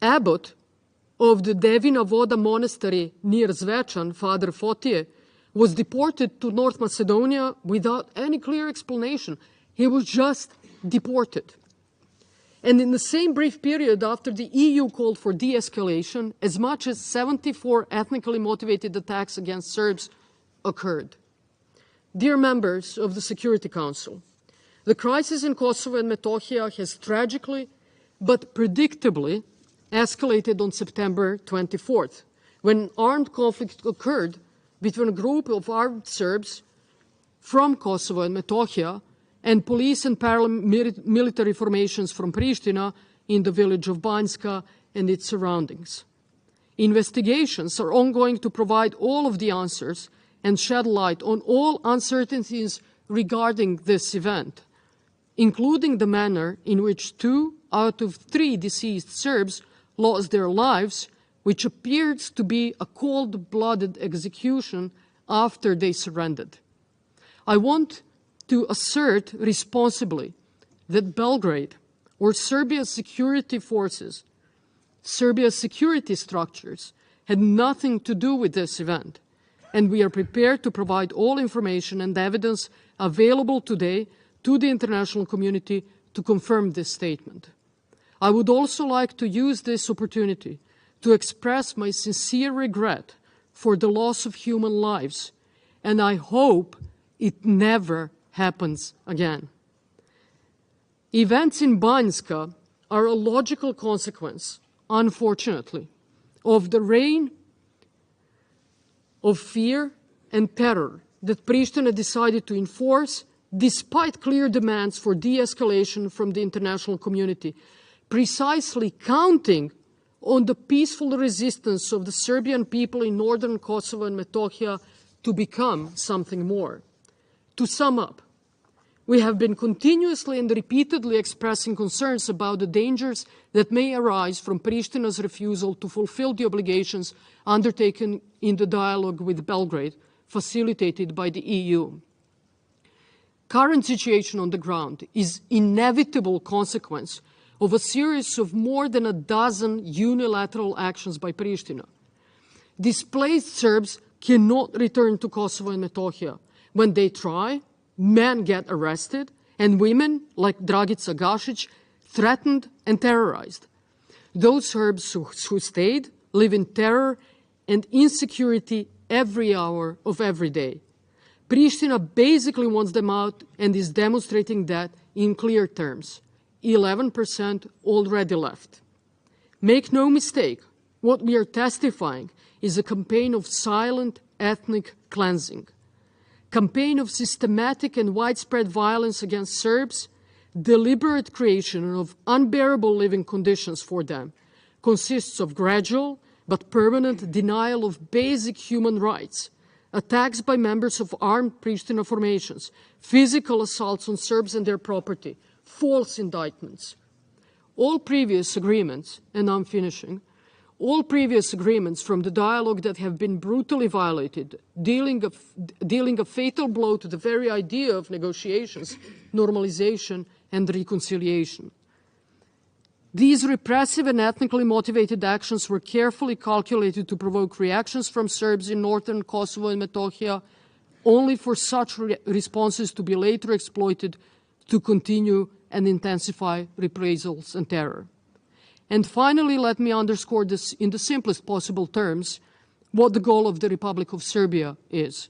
abbot of the Devina Voda monastery near Zvečan, Father Fotije, was deported to North Macedonia without any clear explanation. He was just deported. And in the same brief period after the EU called for de-escalation, as much as 74 ethnically motivated attacks against Serbs occurred. Dear members of the Security Council, the crisis in Kosovo and Metohija has tragically but predictably escalated on September 24th, when armed conflict occurred between a group of armed Serbs from Kosovo and Metohija and police and paramilitary formations from Priština in the village of Banjska and its surroundings. Investigations are ongoing to provide all of the answers and shed light on all uncertainties regarding this event, including the manner in which 2 out of 3 deceased Serbs lost their lives, which appears to be a cold-blooded execution after they surrendered. I want to assert responsibly that Belgrade or Serbia's security forces, Serbia's security structures, had nothing to do with this event, and we are prepared to provide all information and evidence available today to the international community to confirm this statement. I would also like to use this opportunity to express my sincere regret for the loss of human lives, and I hope it never happens again. Events in Banjska are a logical consequence, unfortunately, of the reign of fear and terror that Priština decided to enforce despite clear demands for de-escalation from the international community, precisely counting on the peaceful resistance of the Serbian people in northern Kosovo and Metohija to become something more. To sum up, we have been continuously and repeatedly expressing concerns about the dangers that may arise from Priština's refusal to fulfill the obligations undertaken in the dialogue with Belgrade, facilitated by the EU. Current situation on the ground is inevitable consequence of a series of more than a dozen unilateral actions by Priština. Displaced Serbs cannot return to Kosovo and Metohija. When they try, men get arrested, and women, like Dragica Gašić, threatened and terrorized. Those Serbs who stayed live in terror and insecurity every hour of every day. Priština basically wants them out and is demonstrating that in clear terms. 11% already left. Make no mistake, what we are testifying is a campaign of silent ethnic cleansing, campaign of systematic and widespread violence against Serbs, deliberate creation of unbearable living conditions for them, consists of gradual but permanent denial of basic human rights, attacks by members of armed Priština formations, physical assaults on Serbs and their property, false indictments. All previous agreements, and I'm finishing, all previous agreements from the dialogue that have been brutally violated, dealing a fatal blow to the very idea of negotiations, normalization, and reconciliation. These repressive and ethnically motivated actions were carefully calculated to provoke reactions from Serbs in northern Kosovo and Metohija, only for such responses to be later exploited to continue and intensify reprisals and terror. And finally, let me underscore this in the simplest possible terms, what the goal of the Republic of Serbia is.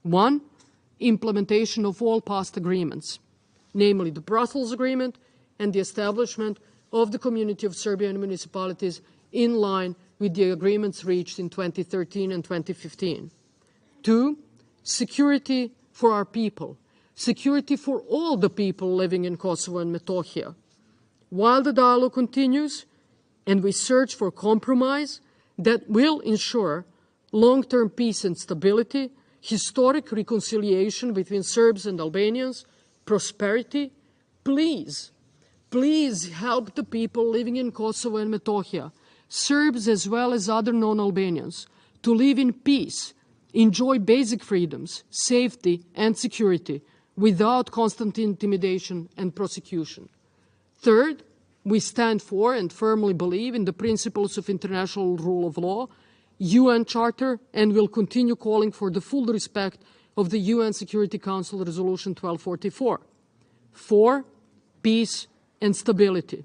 1, implementation of all past agreements, namely the Brussels Agreement and the establishment of the Community of Serbian Municipalities in line with the agreements reached in 2013 and 2015. 2, security for our people, security for all the people living in Kosovo and Metohija. While the dialogue continues and we search for compromise that will ensure long-term peace and stability, historic reconciliation between Serbs and Albanians, prosperity, please help the people living in Kosovo and Metohija, Serbs as well as other non-Albanians, to live in peace, enjoy basic freedoms, safety and security without constant intimidation and prosecution. Third, we stand for and firmly believe in the principles of international rule of law, UN Charter, and will continue calling for the full respect of the UN Security Council Resolution 1244. 4, peace and stability.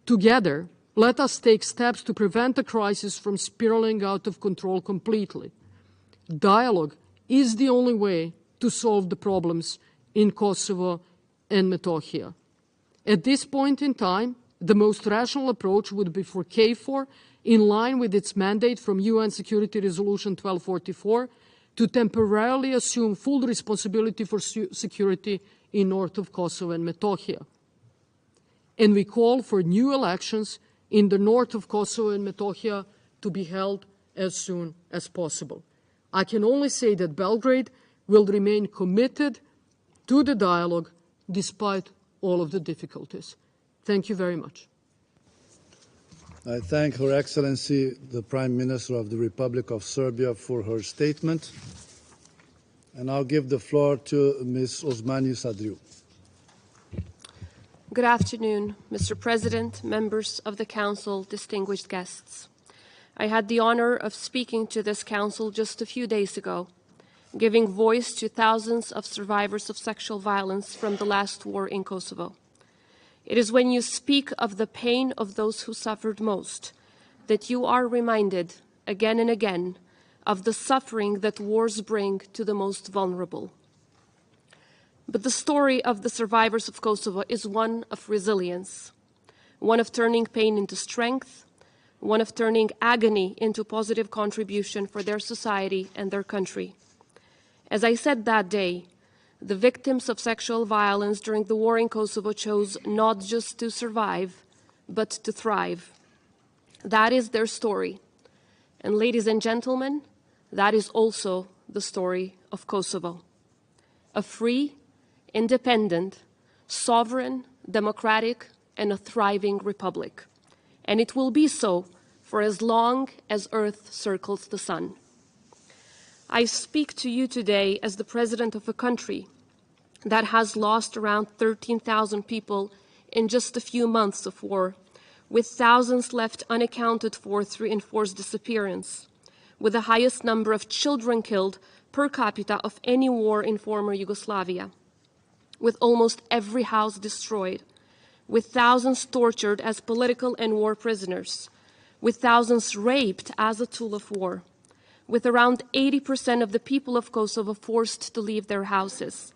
Together, let us take steps to prevent the crisis from spiraling out of control completely. Dialogue is the only way to solve the problems in Kosovo and Metohija. At this point in time, the most rational approach would be for KFOR, in line with its mandate from UN Security Resolution 1244, to temporarily assume full responsibility for security in north of Kosovo and Metohija. And we call for new elections in the north of Kosovo and Metohija to be held as soon as possible. I can only say that Belgrade will remain committed to the dialogue despite all of the difficulties. Thank you very much. I thank Her Excellency, the Prime Minister of the Republic of Serbia, for her statement. And I'll give the floor to Ms. Osmani Sadriou. Good afternoon, Mr. President, members of the Council, distinguished guests. I had the honor of speaking to this Council just a few days ago, giving voice to thousands of survivors of sexual violence from the last war in Kosovo. It is when you speak of the pain of those who suffered most that you are reminded again and again of the suffering that wars bring to the most vulnerable. But the story of the survivors of Kosovo is one of resilience, one of turning pain into strength, one of turning agony into positive contribution for their society and their country. As I said that day, the victims of sexual violence during the war in Kosovo chose not just to survive, but to thrive. That is their story. And ladies and gentlemen, that is also the story of Kosovo. A free, independent, sovereign, democratic, and a thriving republic. And it will be so for as long as Earth circles the sun. I speak to you today as the president of a country that has lost around 13,000 people in just a few months of war, with thousands left unaccounted for through enforced disappearance, with the highest number of children killed per capita of any war in former Yugoslavia, with almost every house destroyed, with thousands tortured as political and war prisoners, with thousands raped as a tool of war, with around 80% of the people of Kosovo forced to leave their houses,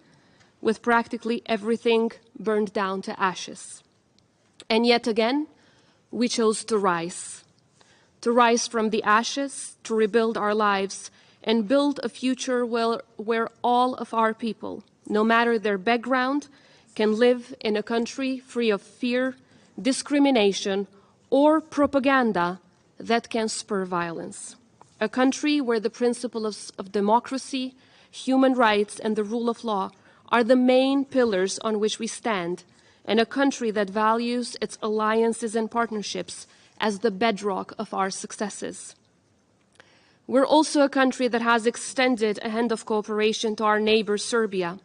with practically everything burned down to ashes. And yet again, we chose to rise from the ashes, to rebuild our lives, and build a future where all of our people, no matter their background, can live in a country free of fear, discrimination, or propaganda that can spur violence. A country where the principles of democracy, human rights, and the rule of law are the main pillars on which we stand, and a country that values its alliances and partnerships as the bedrock of our successes. We're also a country that has extended a hand of cooperation to our neighbor Serbia,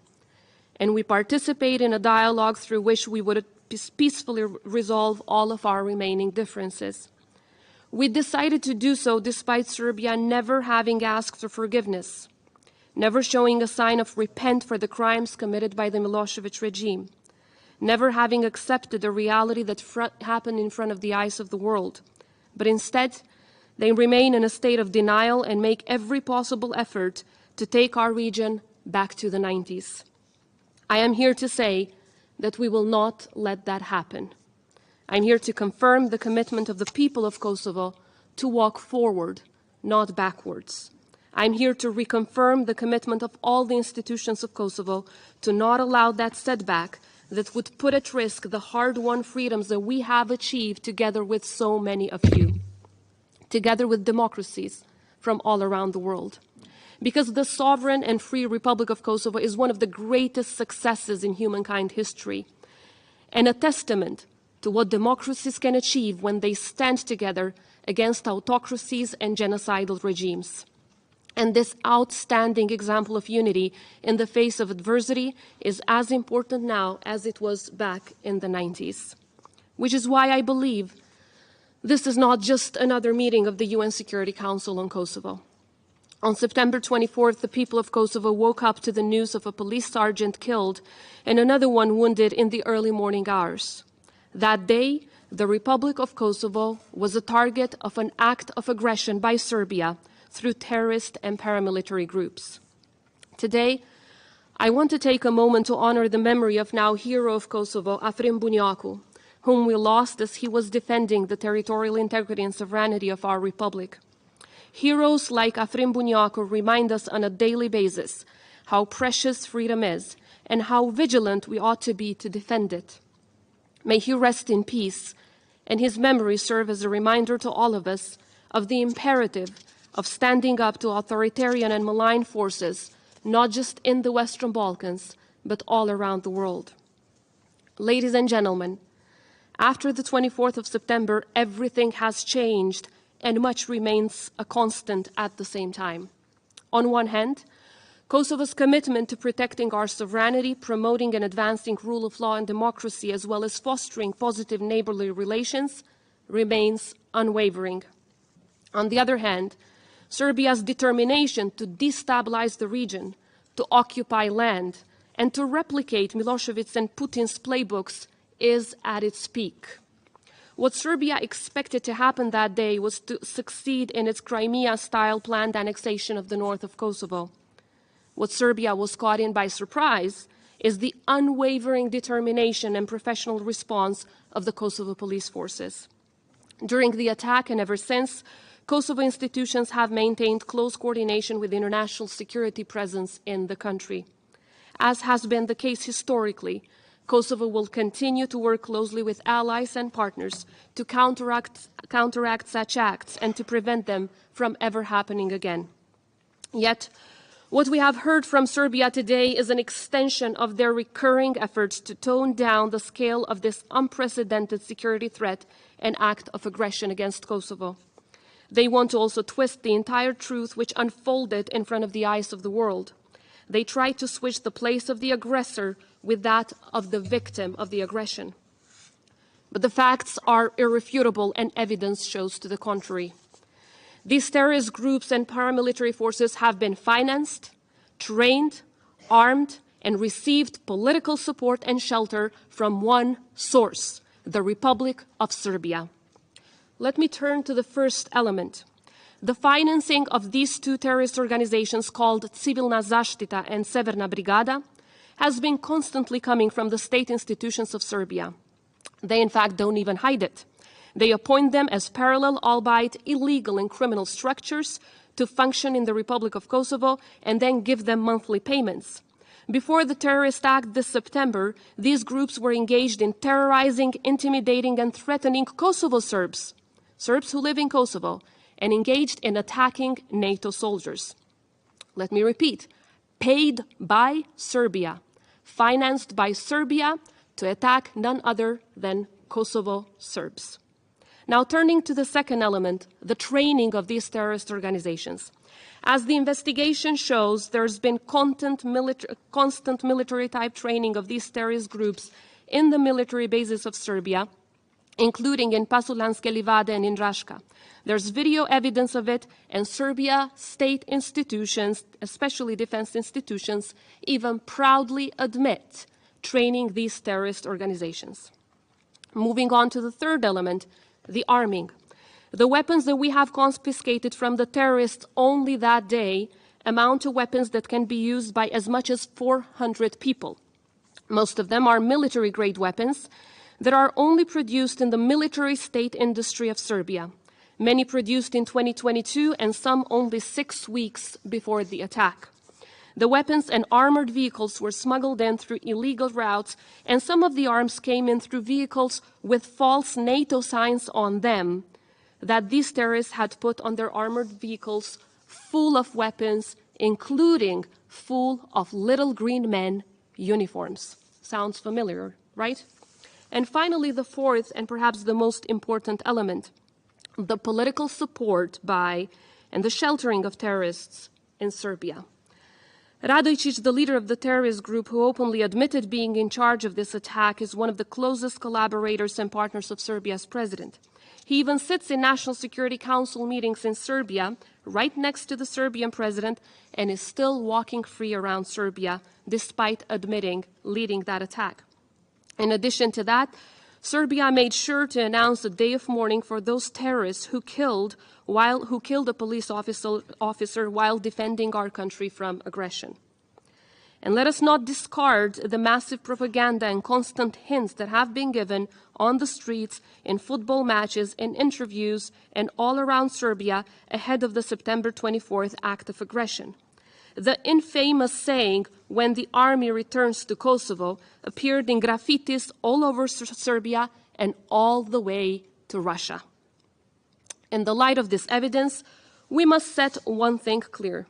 and we participate in a dialogue through which we would peacefully resolve all of our remaining differences. We decided to do so despite Serbia never having asked for forgiveness, never showing a sign of repent for the crimes committed by the Milosevic regime, never having accepted the reality that happened in front of the eyes of the world. But instead, they remain in a state of denial and make every possible effort to take our region back to the 90s. I am here to say that we will not let that happen. I'm here to confirm the commitment of the people of Kosovo to walk forward, not backwards. I'm here to reconfirm the commitment of all the institutions of Kosovo to not allow that setback that would put at risk the hard-won freedoms that we have achieved together with so many of you, together with democracies from all around the world. Because the sovereign and free Republic of Kosovo is one of the greatest successes in humankind history, and a testament to what democracies can achieve when they stand together against autocracies and genocidal regimes. And this outstanding example of unity in the face of adversity is as important now as it was back in the 90s. Which is why I believe this is not just another meeting of the UN Security Council on Kosovo. On September 24th, the people of Kosovo woke up to the news of a police sergeant killed and another one wounded in the early morning hours. That day, the Republic of Kosovo was a target of an act of aggression by Serbia through terrorist and paramilitary groups. Today, I want to take a moment to honor the memory of now hero of Kosovo, Afrim Bunyaku, whom we lost as he was defending the territorial integrity and sovereignty of our republic. Heroes like Afrim Bunyaku remind us on a daily basis how precious freedom is and how vigilant we ought to be to defend it. May he rest in peace, and his memory serve as a reminder to all of us of the imperative of standing up to authoritarian and malign forces, not just in the Western Balkans, but all around the world. Ladies and gentlemen, after the 24th of September, everything has changed and much remains a constant at the same time. On one hand, Kosovo's commitment to protecting our sovereignty, promoting and advancing rule of law and democracy, as well as fostering positive neighborly relations, remains unwavering. On the other hand, Serbia's determination to destabilize the region, to occupy land, and to replicate Milošević and Putin's playbooks is at its peak. What Serbia expected to happen that day was to succeed in its Crimea-style planned annexation of the north of Kosovo. What Serbia was caught in by surprise is the unwavering determination and professional response of the Kosovo police forces. During the attack and ever since, Kosovo institutions have maintained close coordination with international security presence in the country. As has been the case historically, Kosovo will continue to work closely with allies and partners to counteract such acts and to prevent them from ever happening again. Yet, what we have heard from Serbia today is an extension of their recurring efforts to tone down the scale of this unprecedented security threat and act of aggression against Kosovo. They want to also twist the entire truth which unfolded in front of the eyes of the world. They try to switch the place of the aggressor with that of the victim of the aggression. But the facts are irrefutable and evidence shows to the contrary. These terrorist groups and paramilitary forces have been financed, trained, armed, and received political support and shelter from one source, the Republic of Serbia. Let me turn to the first element. The financing of these two terrorist organizations called Civilna Zaštita and Severna Brigada has been constantly coming from the state institutions of Serbia. They, in fact, don't even hide it. They appoint them as parallel, albeit illegal and criminal structures to function in the Republic of Kosovo and then give them monthly payments. Before the terrorist act this September, these groups were engaged in terrorizing, intimidating, and threatening Kosovo Serbs who live in Kosovo, and engaged in attacking NATO soldiers. Let me repeat, paid by Serbia, financed by Serbia to attack none other than Kosovo Serbs. Now turning to the second element, the training of these terrorist organizations. As the investigation shows, there's been constant military type training of these terrorist groups in the military bases of Serbia, including in Pasulanske Livade and in Raška. There's video evidence of it, and Serbia state institutions, especially defense institutions, even proudly admit training these terrorist organizations. Moving on to the third element, the arming. The weapons that we have confiscated from the terrorists only that day amount to weapons that can be used by as much as 400 people. Most of them are military-grade weapons that are only produced in the military state industry of Serbia, many produced in 2022 and some only 6 weeks before the attack. The weapons and armored vehicles were smuggled in through illegal routes, and some of the arms came in through vehicles with false NATO signs on them that these terrorists had put on their armored vehicles full of weapons, including full of little green men uniforms. Sounds familiar, right? And finally, the fourth and perhaps the most important element, the political support by and the sheltering of terrorists in Serbia. Radojcic, the leader of the terrorist group who openly admitted being in charge of this attack, is one of the closest collaborators and partners of Serbia's president. He even sits in National Security Council meetings in Serbia, right next to the Serbian president, and is still walking free around Serbia, despite admitting leading that attack. In addition to that, Serbia made sure to announce a day of mourning for those terrorists who killed a police officer while defending our country from aggression. And let us not discard the massive propaganda and constant hints that have been given on the streets, in football matches, in interviews, and all around Serbia ahead of the September 24th act of aggression. The infamous saying, "When the army returns to Kosovo," appeared in graffitis all over Serbia and all the way to Russia. In the light of this evidence, we must set one thing clear.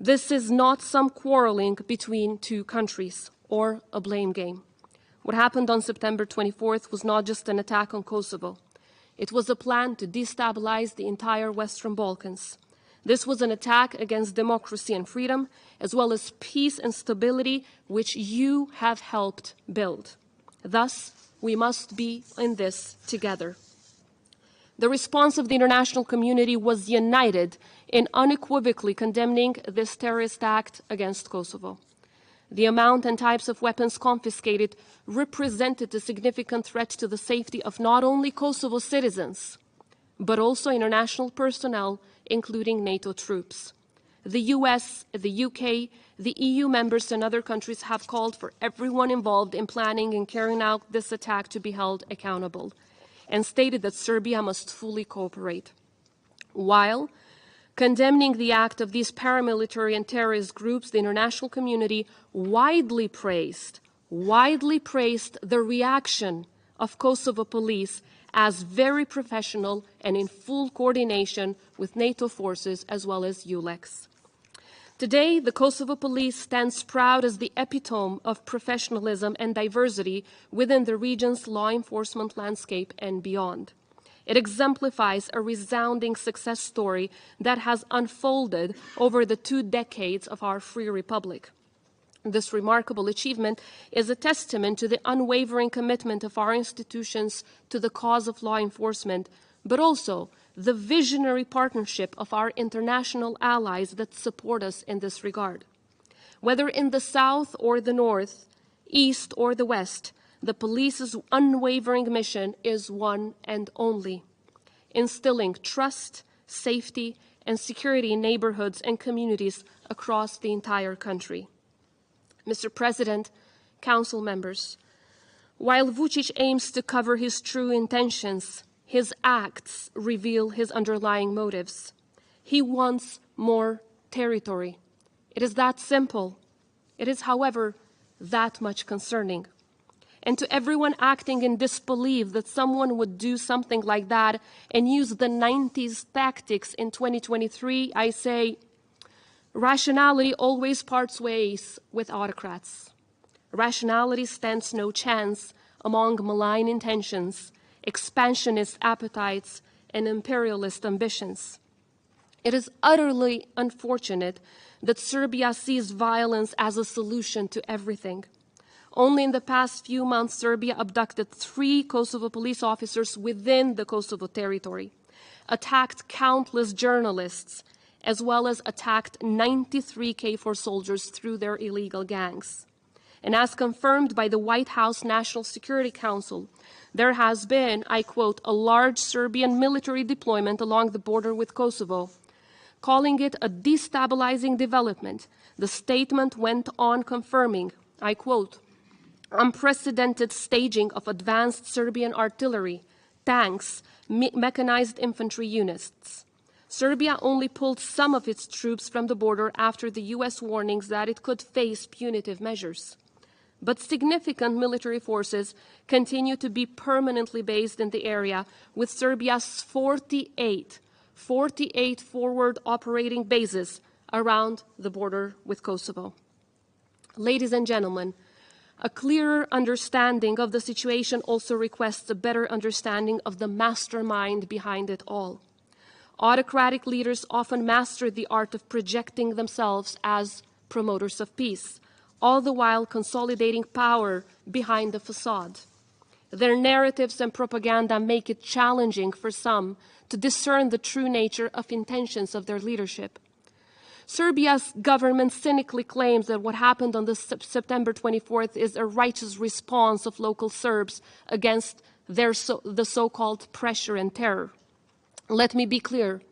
This is not some quarreling between two countries or a blame game. What happened on September 24th was not just an attack on Kosovo. It was a plan to destabilize the entire Western Balkans. This was an attack against democracy and freedom, as well as peace and stability, which you have helped build. Thus, we must be in this together. The response of the international community was united in unequivocally condemning this terrorist act against Kosovo. The amount and types of weapons confiscated represented a significant threat to the safety of not only Kosovo citizens, but also international personnel, including NATO troops. The US, the UK, the EU members and other countries have called for everyone involved in planning and carrying out this attack to be held accountable, and stated that Serbia must fully cooperate. While condemning the act of these paramilitary and terrorist groups, the international community widely praised the reaction of Kosovo police as very professional and in full coordination with NATO forces as well as ULEX. Today, the Kosovo police stands proud as the epitome of professionalism and diversity within the region's law enforcement landscape and beyond. It exemplifies a resounding success story that has unfolded over the 2 decades of our free republic. This remarkable achievement is a testament to the unwavering commitment of our institutions to the cause of law enforcement, but also the visionary partnership of our international allies that support us in this regard. Whether in the south or the north, east or the west, the police's unwavering mission is one and only: instilling trust, safety, and security in neighborhoods and communities across the entire country. Mr. President, Council members, while Vučić aims to cover his true intentions, his acts reveal his underlying motives. He wants more territory. It is that simple. It is, however, that much concerning. And to everyone acting in disbelief that someone would do something like that and use the 90s tactics in 2023, I say, rationality always parts ways with autocrats. Rationality stands no chance among malign intentions, expansionist appetites, and imperialist ambitions. It is utterly unfortunate that Serbia sees violence as a solution to everything. Only in the past few months, Serbia abducted 3 Kosovo police officers within the Kosovo territory, attacked countless journalists, as well as attacked 93 KFOR soldiers through their illegal gangs. And as confirmed by the White House National Security Council, there has been, I quote, a large Serbian military deployment along the border with Kosovo. Calling it a destabilizing development, the statement went on confirming, I quote, unprecedented staging of advanced Serbian artillery, tanks, mechanized infantry units. Serbia only pulled some of its troops from the border after the U.S. warnings that it could face punitive measures. But significant military forces continue to be permanently based in the area, with Serbia's 48 forward operating bases around the border with Kosovo. Ladies and gentlemen, a clearer understanding of the situation also requests a better understanding of the mastermind behind it all. Autocratic leaders often master the art of projecting themselves as promoters of peace, all the while consolidating power behind the facade. Their narratives and propaganda make it challenging for some to discern the true nature of intentions of their leadership. Serbia's government cynically claims that what happened on September 24th is a righteous response of local Serbs against the so-called pressure and terror. Let me be clear.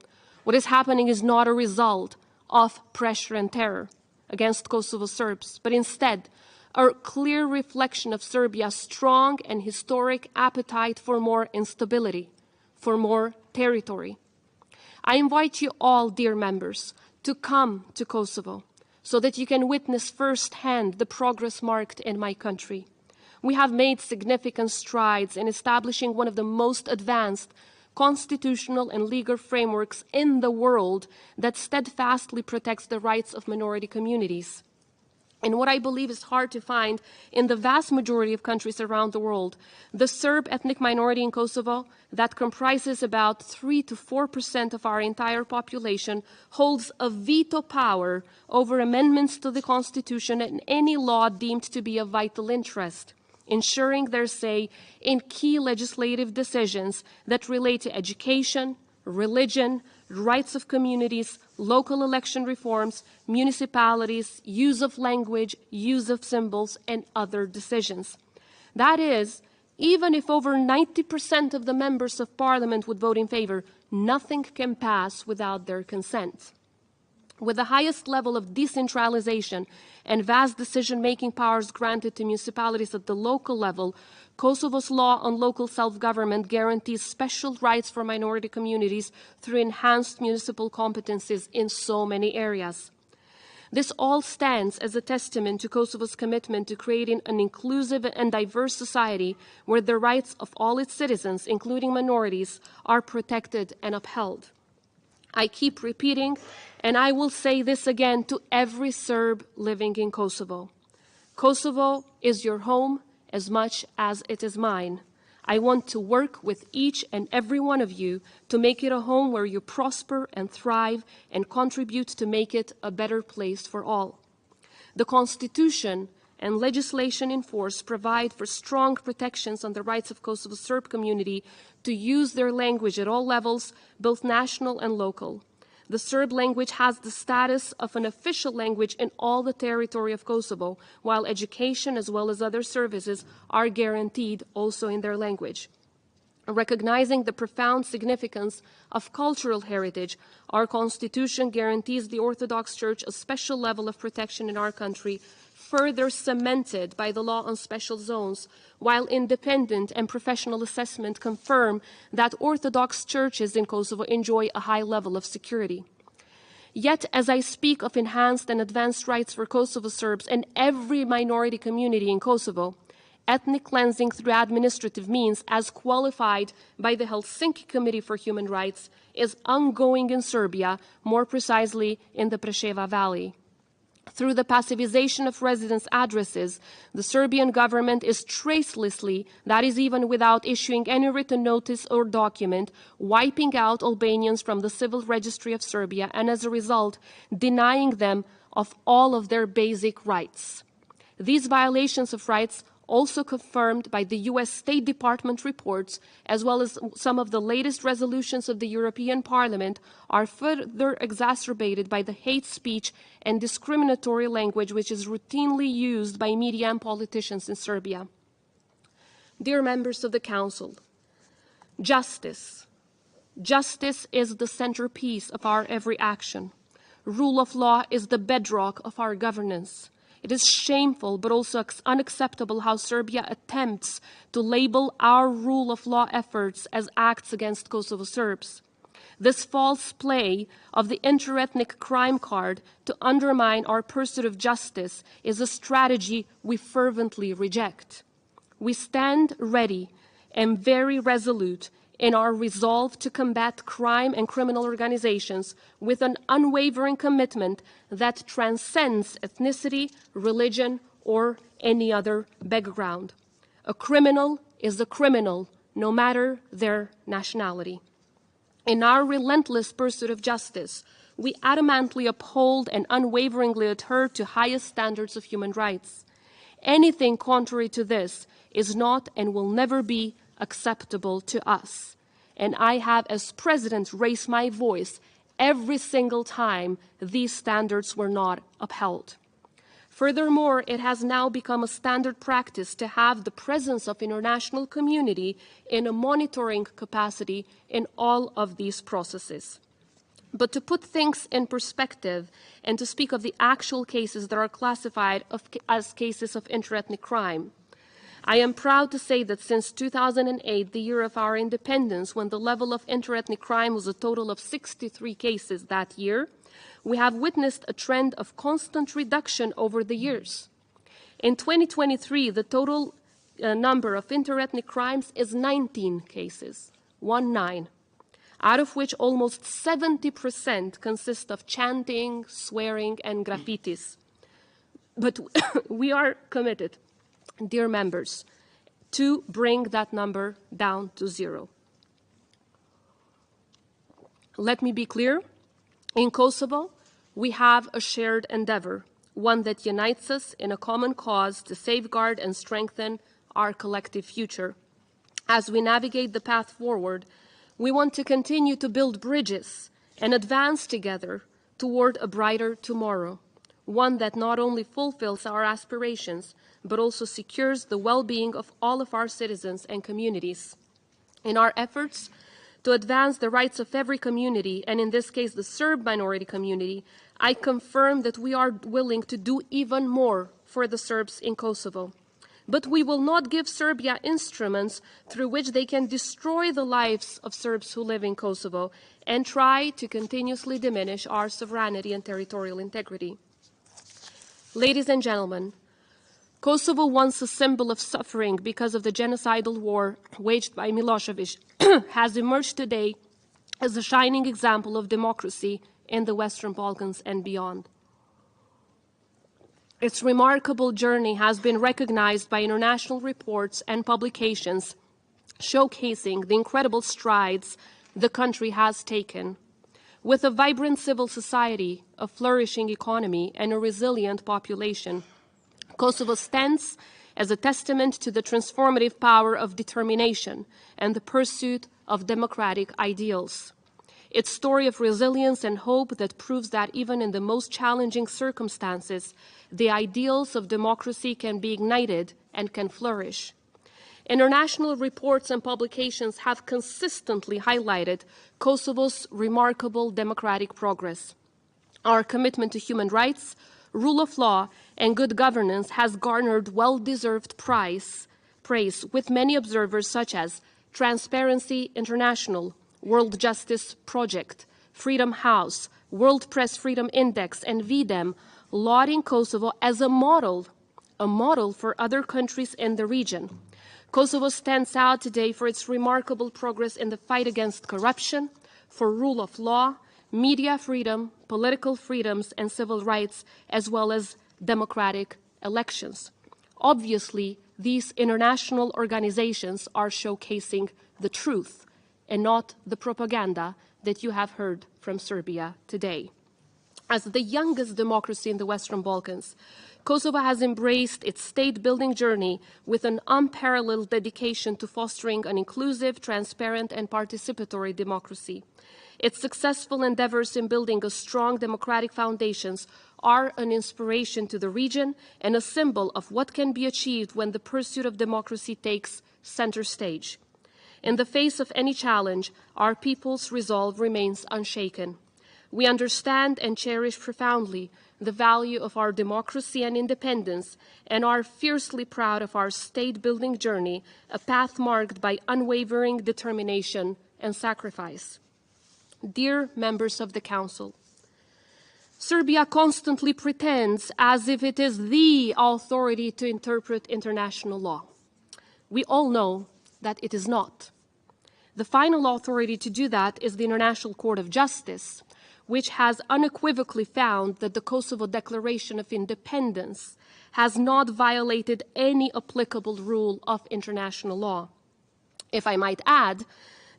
What is happening is not a result of pressure and terror against Kosovo Serbs, but instead a clear reflection of Serbia's strong and historic appetite for more instability, for more territory. I invite you all, dear members, to come to Kosovo so that you can witness firsthand the progress marked in my country. We have made significant strides in establishing one of the most advanced constitutional and legal frameworks in the world that steadfastly protects the rights of minority communities. And what I believe is hard to find in the vast majority of countries around the world, the Serb ethnic minority in Kosovo, that comprises about 3 to 4% of our entire population, holds a veto power over amendments to the Constitution and any law deemed to be of vital interest, ensuring their say in key legislative decisions that relate to education, religion, rights of communities, local election reforms, municipalities, use of language, use of symbols, and other decisions. That is, even if over 90% of the members of parliament would vote in favor, nothing can pass without their consent. With the highest level of decentralization and vast decision-making powers granted to municipalities at the local level, Kosovo's law on local self-government guarantees special rights for minority communities through enhanced municipal competencies in so many areas. This all stands as a testament to Kosovo's commitment to creating an inclusive and diverse society where the rights of all its citizens, including minorities, are protected and upheld. I keep repeating, and I will say this again to every Serb living in Kosovo. Kosovo is your home as much as it is mine. I want to work with each and every one of you to make it a home where you prosper and thrive and contribute to make it a better place for all. The Constitution and legislation in force provide for strong protections on the rights of Kosovo's Serb community to use their language at all levels, both national and local. The Serb language has the status of an official language in all the territory of Kosovo, while education as well as other services are guaranteed also in their language. Recognizing the profound significance of cultural heritage, our Constitution guarantees the Orthodox Church a special level of protection in our country, further cemented by the law on special zones, while independent and professional assessment confirm that Orthodox churches in Kosovo enjoy a high level of security. Yet, as I speak of enhanced and advanced rights for Kosovo Serbs and every minority community in Kosovo, ethnic cleansing through administrative means, as qualified by the Helsinki Committee for Human Rights, is ongoing in Serbia, more precisely in the Preševa Valley. Through the passivization of residence addresses, the Serbian government is tracelessly, that is even without issuing any written notice or document, wiping out Albanians from the civil registry of Serbia and as a result, denying them of all of their basic rights. These violations of rights also confirmed by the US State Department reports, as well as some of the latest resolutions of the European Parliament, are further exacerbated by the hate speech and discriminatory language which is routinely used by media and politicians in Serbia. Dear members of the Council, justice. Justice is the centerpiece of our every action. Rule of law is the bedrock of our governance. It is shameful but also unacceptable how Serbia attempts to label our rule of law efforts as acts against Kosovo Serbs. This false play of the interethnic crime card to undermine our pursuit of justice is a strategy we fervently reject. We stand ready and very resolute in our resolve to combat crime and criminal organizations with an unwavering commitment that transcends ethnicity, religion, or any other background. A criminal is a criminal, no matter their nationality. In our relentless pursuit of justice, we adamantly uphold and unwaveringly adhere to highest standards of human rights. Anything contrary to this is not and will never be acceptable to us. And I have, as President, raised my voice every single time these standards were not upheld. Furthermore, it has now become a standard practice to have the presence of international community in a monitoring capacity in all of these processes. But to put things in perspective and to speak of the actual cases that are classified as cases of interethnic crime, I am proud to say that since 2008, the year of our independence, when the level of interethnic crime was a total of 63 cases that year, we have witnessed a trend of constant reduction over the years. In 2023, the total number of interethnic crimes is 19 cases, 19, out of which almost 70% consist of chanting, swearing, and graffitis. But we are committed, dear members, to bring that number down to zero. Let me be clear. In Kosovo, we have a shared endeavor, one that unites us in a common cause to safeguard and strengthen our collective future. As we navigate the path forward, we want to continue to build bridges and advance together toward a brighter tomorrow, one that not only fulfills our aspirations, but also secures the well-being of all of our citizens and communities. In our efforts to advance the rights of every community, and in this case the Serb minority community, I confirm that we are willing to do even more for the Serbs in Kosovo. But we will not give Serbia instruments through which they can destroy the lives of Serbs who live in Kosovo and try to continuously diminish our sovereignty and territorial integrity. Ladies and gentlemen, Kosovo, once a symbol of suffering because of the genocidal war waged by Milosevic, has emerged today as a shining example of democracy in the Western Balkans and beyond. Its remarkable journey has been recognized by international reports and publications showcasing the incredible strides the country has taken. With a vibrant civil society, a flourishing economy, and a resilient population, Kosovo stands as a testament to the transformative power of determination and the pursuit of democratic ideals. Its story of resilience and hope that proves that even in the most challenging circumstances, the ideals of democracy can be ignited and can flourish. International reports and publications have consistently highlighted Kosovo's remarkable democratic progress. Our commitment to human rights, rule of law, and good governance has garnered well-deserved praise with many observers such as Transparency International, World Justice Project, Freedom House, World Press Freedom Index, and VDEM lauding Kosovo as a model for other countries in the region. Kosovo stands out today for its remarkable progress in the fight against corruption, for rule of law, media freedom, political freedoms, and civil rights, as well as democratic elections. Obviously, these international organizations are showcasing the truth and not the propaganda that you have heard from Serbia today. As the youngest democracy in the Western Balkans, Kosovo has embraced its state-building journey with an unparalleled dedication to fostering an inclusive, transparent, and participatory democracy. Its successful endeavors in building a strong democratic foundations are an inspiration to the region and a symbol of what can be achieved when the pursuit of democracy takes center stage. In the face of any challenge, our people's resolve remains unshaken. We understand and cherish profoundly the value of our democracy and independence, and are fiercely proud of our state-building journey, a path marked by unwavering determination and sacrifice. Dear members of the Council, Serbia constantly pretends as if it is the authority to interpret international law. We all know that it is not. The final authority to do that is the International Court of Justice, which has unequivocally found that the Kosovo Declaration of Independence has not violated any applicable rule of international law. If I might add,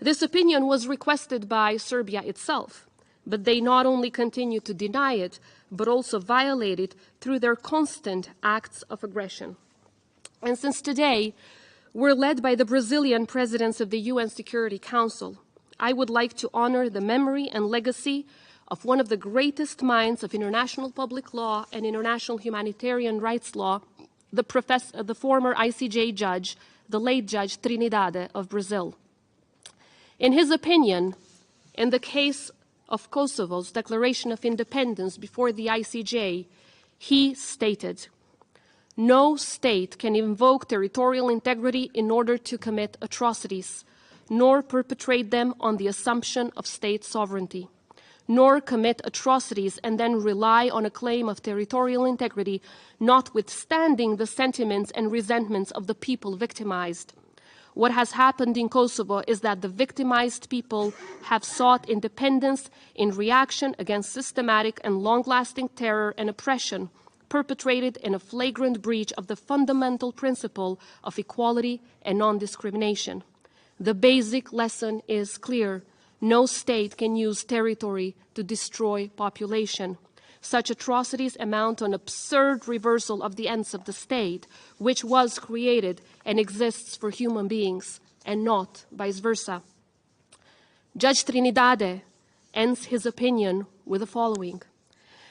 this opinion was requested by Serbia itself, but they not only continue to deny it, but also violate it through their constant acts of aggression. And since today, we're led by the Brazilian presidents of the UN Security Council, I would like to honor the memory and legacy of one of the greatest minds of international public law and international humanitarian rights law, the former ICJ judge, the late Judge Trinidade of Brazil. In his opinion, in the case of Kosovo's declaration of independence before the ICJ, he stated, "No state can invoke territorial integrity in order to commit atrocities, nor perpetrate them on the assumption of state sovereignty, nor commit atrocities and then rely on a claim of territorial integrity, notwithstanding the sentiments and resentments of the people victimized. What has happened in Kosovo is that the victimized people have sought independence in reaction against systematic and long-lasting terror and oppression perpetrated in a flagrant breach of the fundamental principle of equality and non-discrimination. The basic lesson is clear. No state can use territory to destroy population. Such atrocities amount to an absurd reversal of the ends of the state, which was created and exists for human beings, and not vice versa." Judge Trinidade ends his opinion with the following: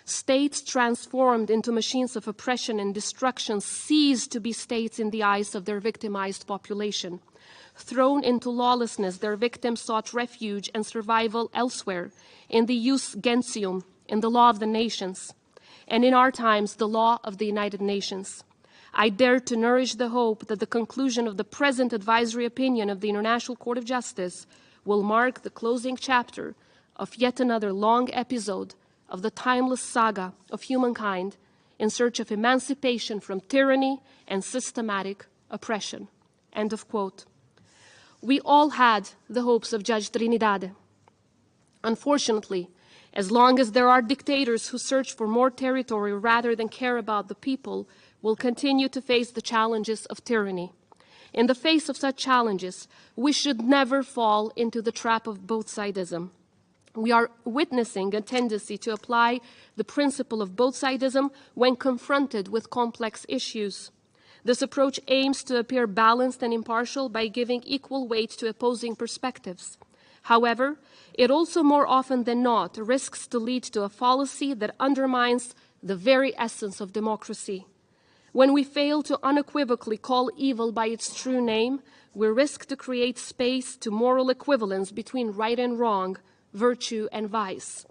"States transformed into machines of oppression and destruction cease to be states in the eyes of their victimized population. Thrown into lawlessness, their victims sought refuge and survival elsewhere, in the jus gentium, in the law of the nations, and in our times, the law of the United Nations. I dare to nourish the hope that the conclusion of the present advisory opinion of the International Court of Justice will mark the closing chapter of yet another long episode of the timeless saga of humankind in search of emancipation from tyranny and systematic oppression." End of quote. We all had the hopes of Judge Trinidade. Unfortunately, as long as there are dictators who search for more territory rather than care about the people, we'll continue to face the challenges of tyranny. In the face of such challenges, we should never fall into the trap of both-sidism. We are witnessing a tendency to apply the principle of both-sidism when confronted with complex issues. This approach aims to appear balanced and impartial by giving equal weight to opposing perspectives. However, it also more often than not risks to lead to a fallacy that undermines the very essence of democracy. When we fail to unequivocally call evil by its true name, we risk to create space to moral equivalence between right and wrong, virtue and vice.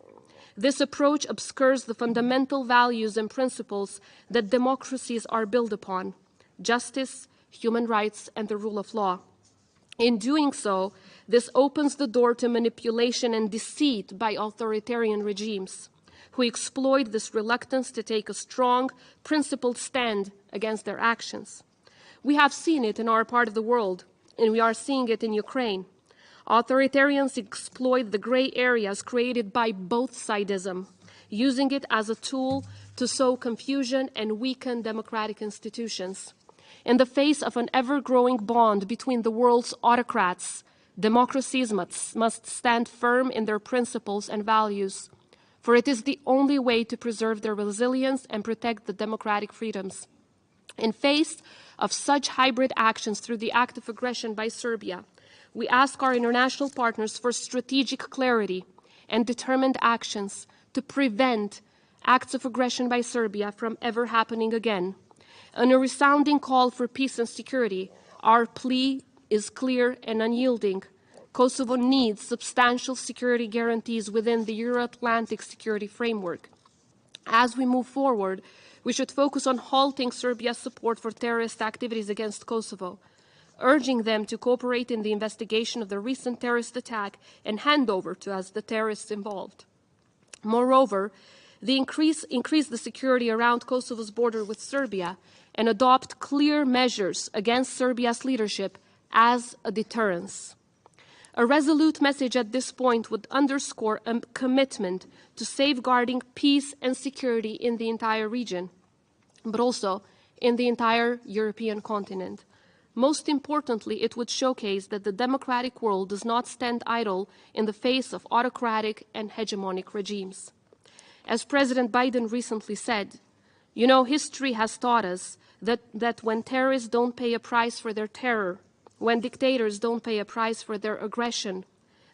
This approach obscures the fundamental values and principles that democracies are built upon: justice, human rights, and the rule of law. In doing so, this opens the door to manipulation and deceit by authoritarian regimes, who exploit this reluctance to take a strong, principled stand against their actions. We have seen it in our part of the world, and we are seeing it in Ukraine. Authoritarians exploit the gray areas created by both-sidism, using it as a tool to sow confusion and weaken democratic institutions. In the face of an ever-growing bond between the world's autocrats, democracies must stand firm in their principles and values. for it is the only way to preserve their resilience and protect the democratic freedoms. In face of such hybrid actions through the act of aggression by Serbia, we ask our international partners for strategic clarity and determined actions to prevent acts of aggression by Serbia from ever happening again. In a resounding call for peace and security, our plea is clear and unyielding. Kosovo needs substantial security guarantees within the Euro-Atlantic security framework. As we move forward, we should focus on halting Serbia's support for terrorist activities against Kosovo, urging them to cooperate in the investigation of the recent terrorist attack and hand over to us the terrorists involved. Moreover, increase the security around Kosovo's border with Serbia and adopt clear measures against Serbia's leadership as a deterrence. A resolute message at this point would underscore a commitment to safeguarding peace and security in the entire region, but also in the entire European continent. Most importantly, it would showcase that the democratic world does not stand idle in the face of autocratic and hegemonic regimes. As President Biden recently said, you know, history has taught us that when terrorists don't pay a price for their terror, when dictators don't pay a price for their aggression,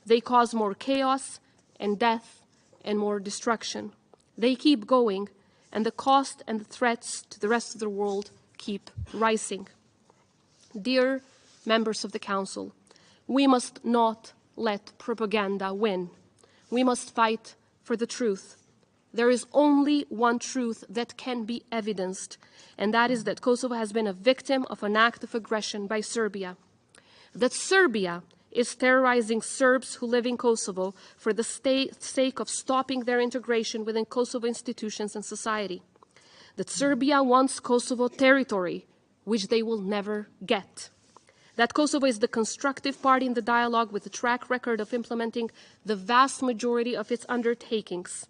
they cause more chaos and death and more destruction. They keep going, and the cost and the threats to the rest of the world keep rising. Dear members of the Council, we must not let propaganda win. We must fight for the truth. There is only one truth that can be evidenced, and that is that Kosovo has been a victim of an act of aggression by Serbia. That Serbia is terrorizing Serbs who live in Kosovo for the sake of stopping their integration within Kosovo institutions and society. That Serbia wants Kosovo territory, which they will never get. That Kosovo is the constructive party in the dialogue with a track record of implementing the vast majority of its undertakings.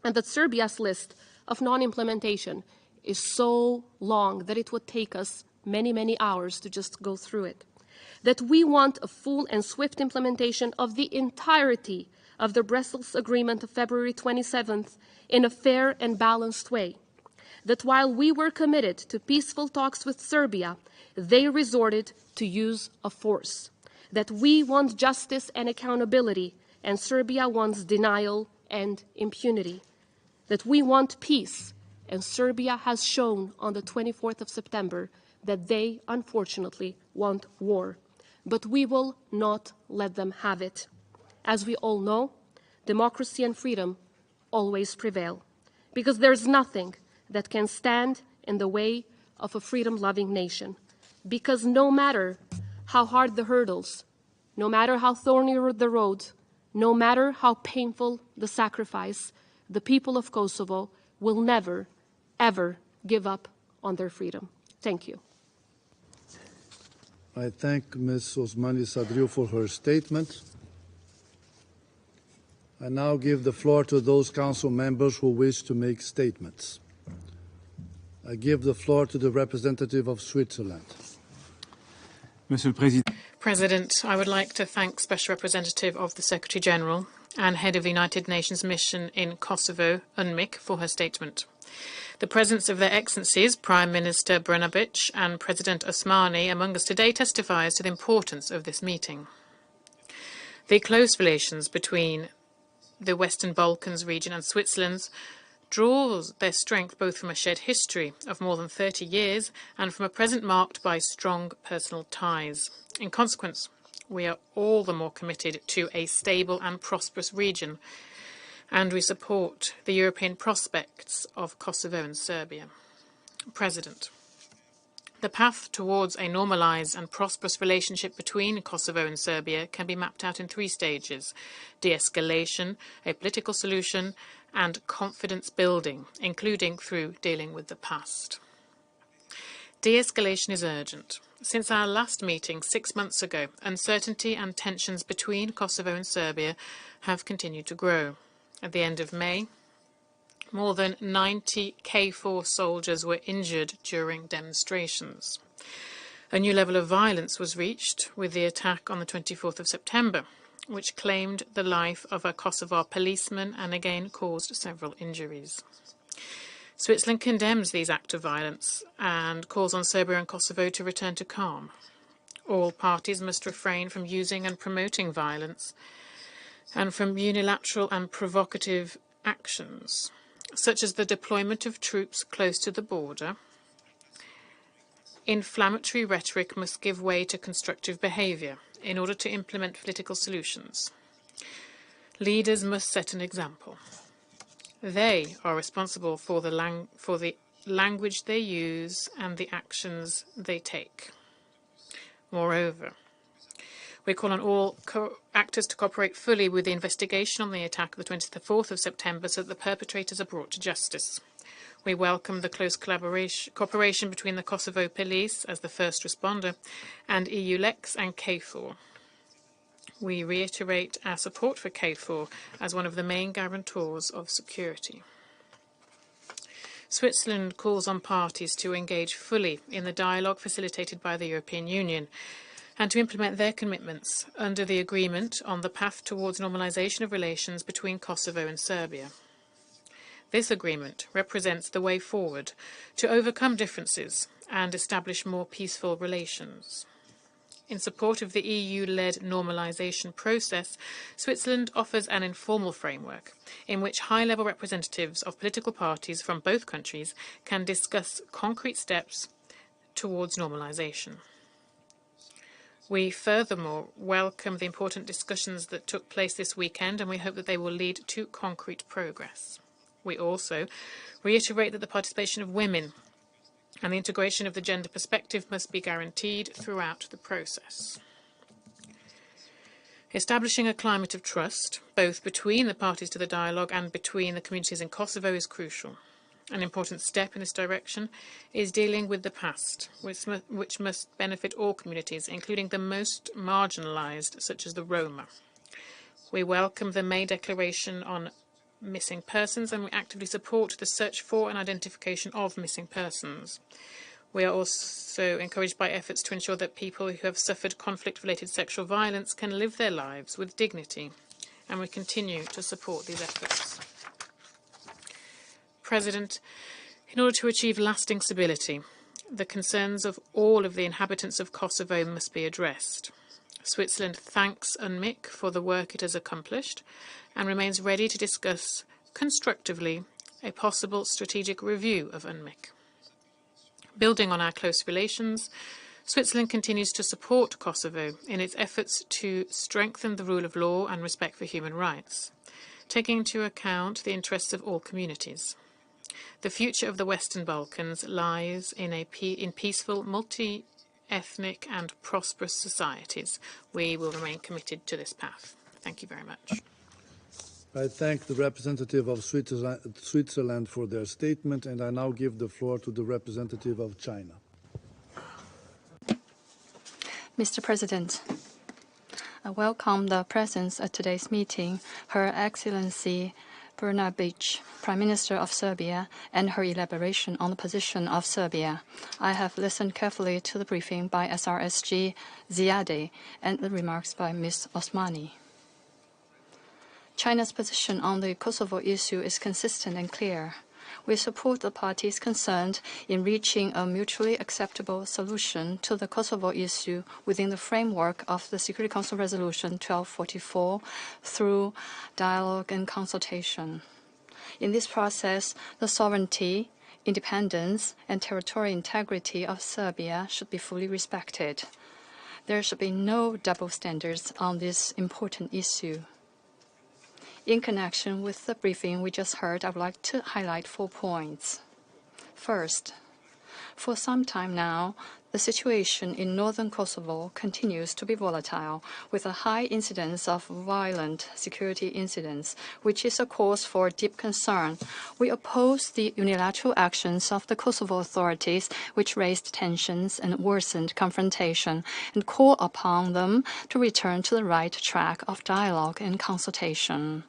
And that Serbia's list of non-implementation is so long that it would take us many, many hours to just go through it. That we want a full and swift implementation of the entirety of the Brussels Agreement of February 27th in a fair and balanced way. That while we were committed to peaceful talks with Serbia, they resorted to use of force. That we want justice and accountability, and Serbia wants denial and impunity. That we want peace, and Serbia has shown on the 24th of September that they, unfortunately, want war. But we will not let them have it. As we all know, democracy and freedom always prevail, because there's nothing that can stand in the way of a freedom-loving nation. Because no matter how hard the hurdles, no matter how thorny the road, no matter how painful the sacrifice, the people of Kosovo will never, ever give up on their freedom. Thank you. I thank Ms. Osmani Sadriou for her statement. I now give the floor to those council members who wish to make statements. I give the floor to the representative of Switzerland. Monsieur le Président. President, I would like to thank Special Representative of the Secretary General and Head of the United Nations Mission in Kosovo, UNMIK, for her statement. The presence of their Excellencies, Prime Minister Brnabić and President Osmani among us today testifies to the importance of this meeting. The close relations between the Western Balkans region and Switzerland draws their strength both from a shared history of more than 30 years and from a present marked by strong personal ties. In consequence, we are all the more committed to a stable and prosperous region, and we support the European prospects of Kosovo and Serbia. President, the path towards a normalised and prosperous relationship between Kosovo and Serbia can be mapped out in 3 stages: de-escalation, a political solution, and confidence building, including through dealing with the past. De-escalation is urgent. Since our last meeting 6 months ago, uncertainty and tensions between Kosovo and Serbia have continued to grow. At the end of May, more than 90 KFOR soldiers were injured during demonstrations. A new level of violence was reached with the attack on the 24th of September, which claimed the life of a Kosovar policeman and again caused several injuries. Switzerland condemns these acts of violence and calls on Serbia and Kosovo to return to calm. All parties must refrain from using and promoting violence and from unilateral and provocative actions, such as the deployment of troops close to the border. Inflammatory rhetoric must give way to constructive behaviour in order to implement political solutions. Leaders must set an example. They are responsible for the language they use and the actions they take. Moreover, we call on all actors to cooperate fully with the investigation on the attack of the 24th of September so that the perpetrators are brought to justice. We welcome the close cooperation between the Kosovo police as the first responder and EULEX and KFOR. We reiterate our support for KFOR as one of the main guarantors of security. Switzerland calls on parties to engage fully in the dialogue facilitated by the European Union and to implement their commitments under the agreement on the path towards normalisation of relations between Kosovo and Serbia. This agreement represents the way forward to overcome differences and establish more peaceful relations. In support of the EU-led normalisation process, Switzerland offers an informal framework in which high-level representatives of political parties from both countries can discuss concrete steps towards normalisation. We furthermore welcome the important discussions that took place this weekend, and we hope that they will lead to concrete progress. We also reiterate that the participation of women and the integration of the gender perspective must be guaranteed throughout the process. Establishing a climate of trust, both between the parties to the dialogue and between the communities in Kosovo, is crucial. An important step in this direction is dealing with the past, which must benefit all communities, including the most marginalised, such as the Roma. We welcome the May Declaration on missing persons, and we actively support the search for and identification of missing persons. We are also encouraged by efforts to ensure that people who have suffered conflict-related sexual violence can live their lives with dignity, and we continue to support these efforts. President, in order to achieve lasting stability, the concerns of all of the inhabitants of Kosovo must be addressed. Switzerland thanks UNMIK for the work it has accomplished and remains ready to discuss constructively a possible strategic review of UNMIK. Building on our close relations, Switzerland continues to support Kosovo in its efforts to strengthen the rule of law and respect for human rights, taking into account the interests of all communities. The future of the Western Balkans lies in peaceful, multi-ethnic and prosperous societies. We will remain committed to this path. Thank you very much. I thank the representative of Switzerland for their statement, and I now give the floor to the representative of China. Mr. President, I welcome the presence at today's meeting, Her Excellency Brnabić, Prime Minister of Serbia, and her elaboration on the position of Serbia. I have listened carefully to the briefing by SRSG Ziadeh and the remarks by Ms. Osmani. China's position on the Kosovo issue is consistent and clear. We support the parties concerned in reaching a mutually acceptable solution to the Kosovo issue within the framework of the Security Council Resolution 1244 through dialogue and consultation. In this process, the sovereignty, independence, and territorial integrity of Serbia should be fully respected. There should be no double standards on this important issue. In connection with the briefing we just heard, I would like to highlight 4 points. First, for some time now, the situation in northern Kosovo continues to be volatile, with a high incidence of violent security incidents, which is a cause for deep concern. We oppose the unilateral actions of the Kosovo authorities, which raised tensions and worsened confrontation, and call upon them to return to the right track of dialogue and consultation.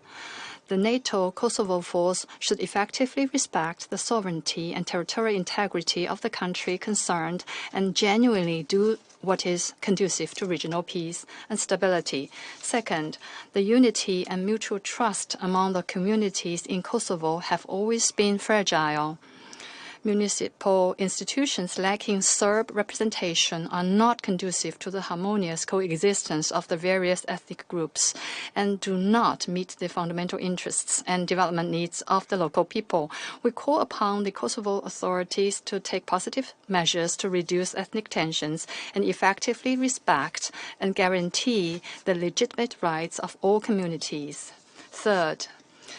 The NATO Kosovo force should effectively respect the sovereignty and territorial integrity of the country concerned and genuinely do what is conducive to regional peace and stability. Second, the unity and mutual trust among the communities in Kosovo have always been fragile. Municipal institutions lacking Serb representation are not conducive to the harmonious coexistence of the various ethnic groups and do not meet the fundamental interests and development needs of the local people. We call upon the Kosovo authorities to take positive measures to reduce ethnic tensions and effectively respect and guarantee the legitimate rights of all communities. Third,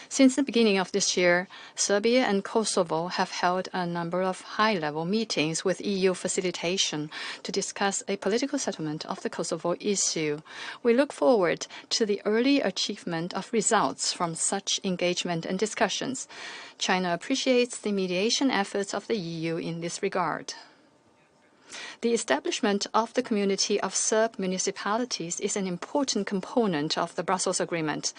since the beginning of this year, Serbia and Kosovo have held a number of high-level meetings with EU facilitation to discuss a political settlement of the Kosovo issue. We look forward to the early achievement of results from such engagement and discussions. China appreciates the mediation efforts of the EU in this regard. The establishment of the community of Serb municipalities is an important component of the Brussels Agreement.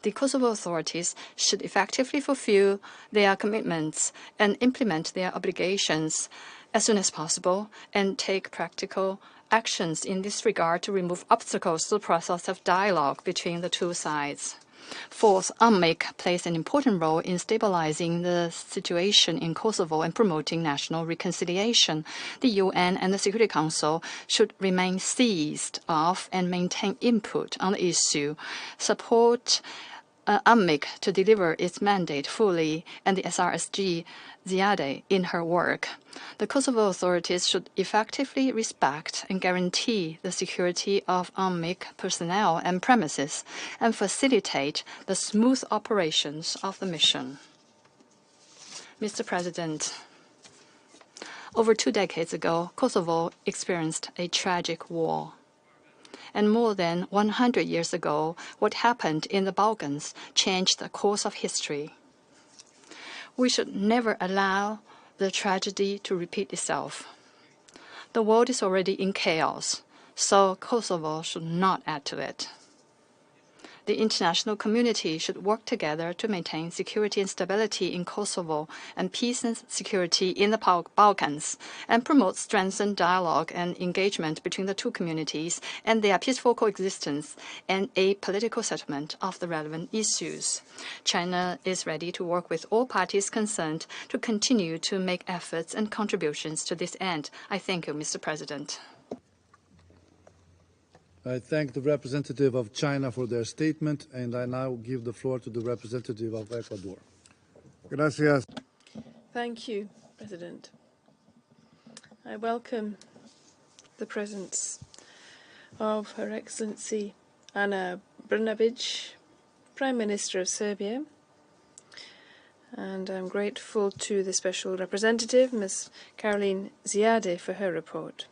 The Kosovo authorities should effectively fulfill their commitments and implement their obligations as soon as possible and take practical actions in this regard to remove obstacles to the process of dialogue between the two sides. Fourth, UNMIK plays an important role in stabilizing the situation in Kosovo and promoting national reconciliation. The UN and the Security Council should remain seized of and maintain input on the issue, support UNMIK to deliver its mandate fully, and the SRSG Ziade in her work. The Kosovo authorities should effectively respect and guarantee the security of UNMIK personnel and premises and facilitate the smooth operations of the mission. Mr. President, over 2 decades ago, Kosovo experienced a tragic war. And more than 100 years ago, what happened in the Balkans changed the course of history. We should never allow the tragedy to repeat itself. The world is already in chaos, so Kosovo should not add to it. The international community should work together to maintain security and stability in Kosovo and peace and security in the Balkans and promote strengthened dialogue and engagement between the two communities and their peaceful coexistence and a political settlement of the relevant issues. China is ready to work with all parties concerned to continue to make efforts and contributions to this end. I thank you, Mr. President. I thank the representative of China for their statement, and I now give the floor to the representative of Ecuador. Gracias. Thank you, President. I welcome the presence of Her Excellency Ana Brnabić, Prime Minister of Serbia, and I'm grateful to the Special Representative, Ms. Caroline Ziade, for her report.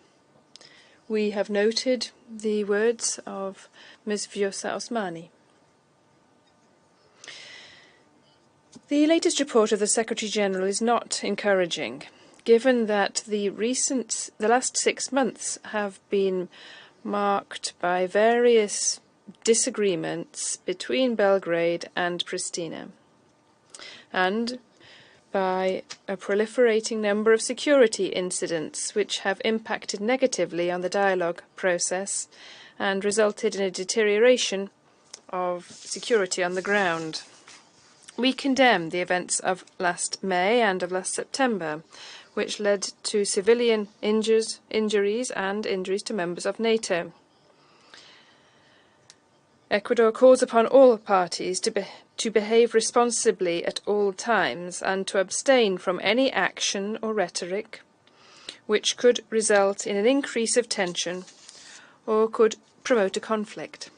We have noted the words of Ms. Vjosa Osmani. The latest report of the Secretary-General is not encouraging, given that the last 6 months have been marked by various disagreements between Belgrade and Pristina, and by a proliferating number of security incidents which have impacted negatively on the dialogue process and resulted in a deterioration of security on the ground. We condemn the events of last May and of last September, which led to civilian injuries and injuries to members of NATO. Ecuador calls upon all parties to behave responsibly at all times and to abstain from any action or rhetoric which could result in an increase of tension or could promote a conflict.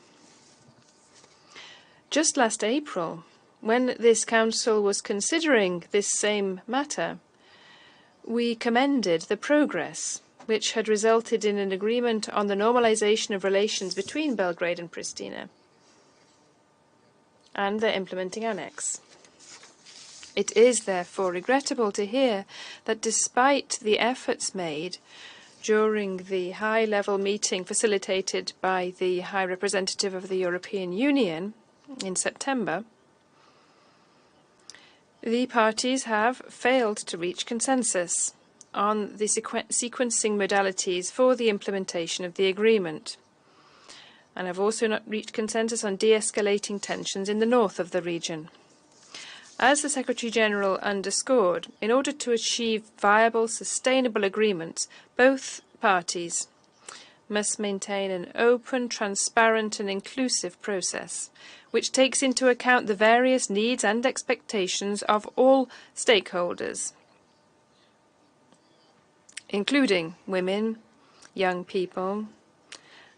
Just last April, when this Council was considering this same matter, we commended the progress which had resulted in an agreement on the normalization of relations between Belgrade and Pristina and their implementing annex. It is therefore regrettable to hear that despite the efforts made during the high-level meeting facilitated by the High Representative of the European Union in September, the parties have failed to reach consensus on the sequencing modalities for the implementation of the agreement, and have also not reached consensus on de-escalating tensions in the north of the region. As the Secretary-General underscored, in order to achieve viable, sustainable agreements, both parties must maintain an open, transparent and inclusive process, which takes into account the various needs and expectations of all stakeholders, including women, young people,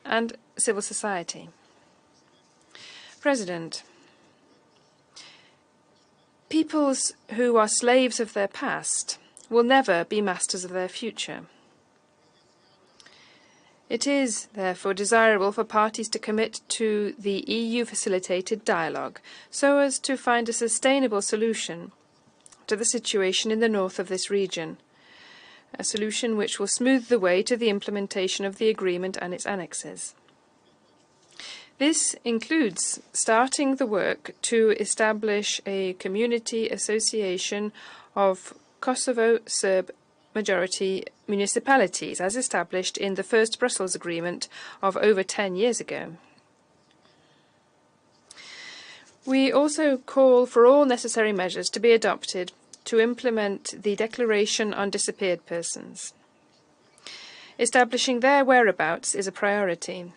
and civil society. President, peoples who are slaves of their past will never be masters of their future. It is, therefore, desirable for parties to commit to the EU-facilitated dialogue so as to find a sustainable solution to the situation in the north of this region, a solution which will smooth the way to the implementation of the agreement and its annexes. This includes starting the work to establish a community association of Kosovo Serb majority municipalities, as established in the first Brussels Agreement of over 10 years ago. We also call for all necessary measures to be adopted to implement the Declaration on Disappeared Persons. Establishing their whereabouts is a priority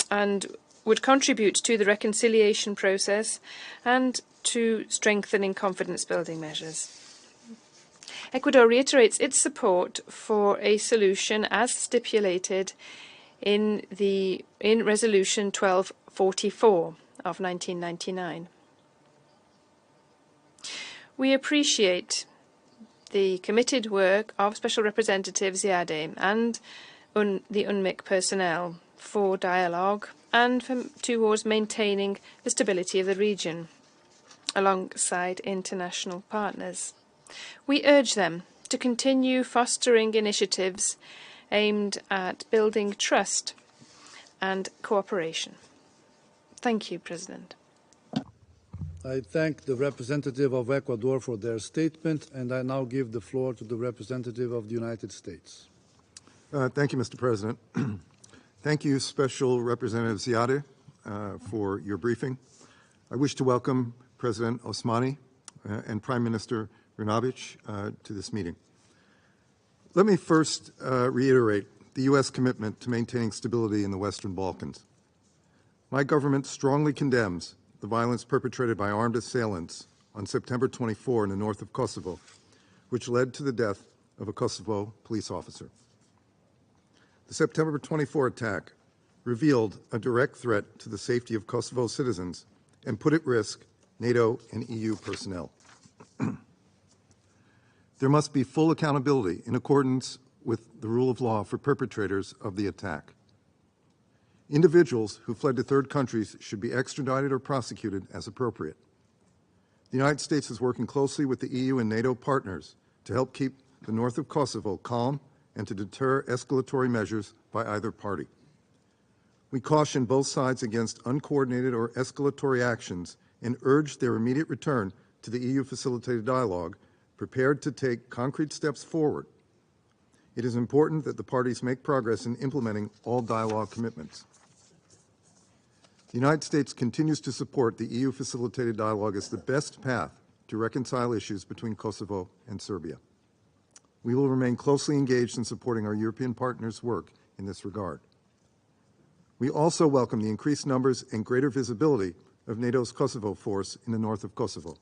and would contribute to the reconciliation process and to strengthening confidence-building measures. Ecuador reiterates its support for a solution as stipulated in Resolution 1244 of 1999. We appreciate the committed work of Special Representative Ziadeh and the UNMIC personnel for dialogue and towards maintaining the stability of the region alongside international partners. We urge them to continue fostering initiatives aimed at building trust and cooperation. Thank you, President. I thank the representative of Ecuador for their statement, and I now give the floor to the representative of the United States. Thank you, Mr. President. Thank you, Special Representative Ziadeh, for your briefing. I wish to welcome President Osmani and Prime Minister Brnabić to this meeting. Let me first reiterate the U.S. commitment to maintaining stability in the Western Balkans. My government strongly condemns the violence perpetrated by armed assailants on September 24 in the north of Kosovo, which led to the death of a Kosovo police officer. The September 24 attack revealed a direct threat to the safety of Kosovo citizens and put at risk NATO and EU personnel. There must be full accountability in accordance with the rule of law for perpetrators of the attack. Individuals who fled to third countries should be extradited or prosecuted as appropriate. The United States is working closely with the EU and NATO partners to help keep the north of Kosovo calm and to deter escalatory measures by either party. We caution both sides against uncoordinated or escalatory actions and urge their immediate return to the EU-facilitated dialogue, prepared to take concrete steps forward. It is important that the parties make progress in implementing all dialogue commitments. The United States continues to support the EU-facilitated dialogue as the best path to reconcile issues between Kosovo and Serbia. We will remain closely engaged in supporting our European partners' work in this regard. We also welcome the increased numbers and greater visibility of NATO's Kosovo force in the north of Kosovo.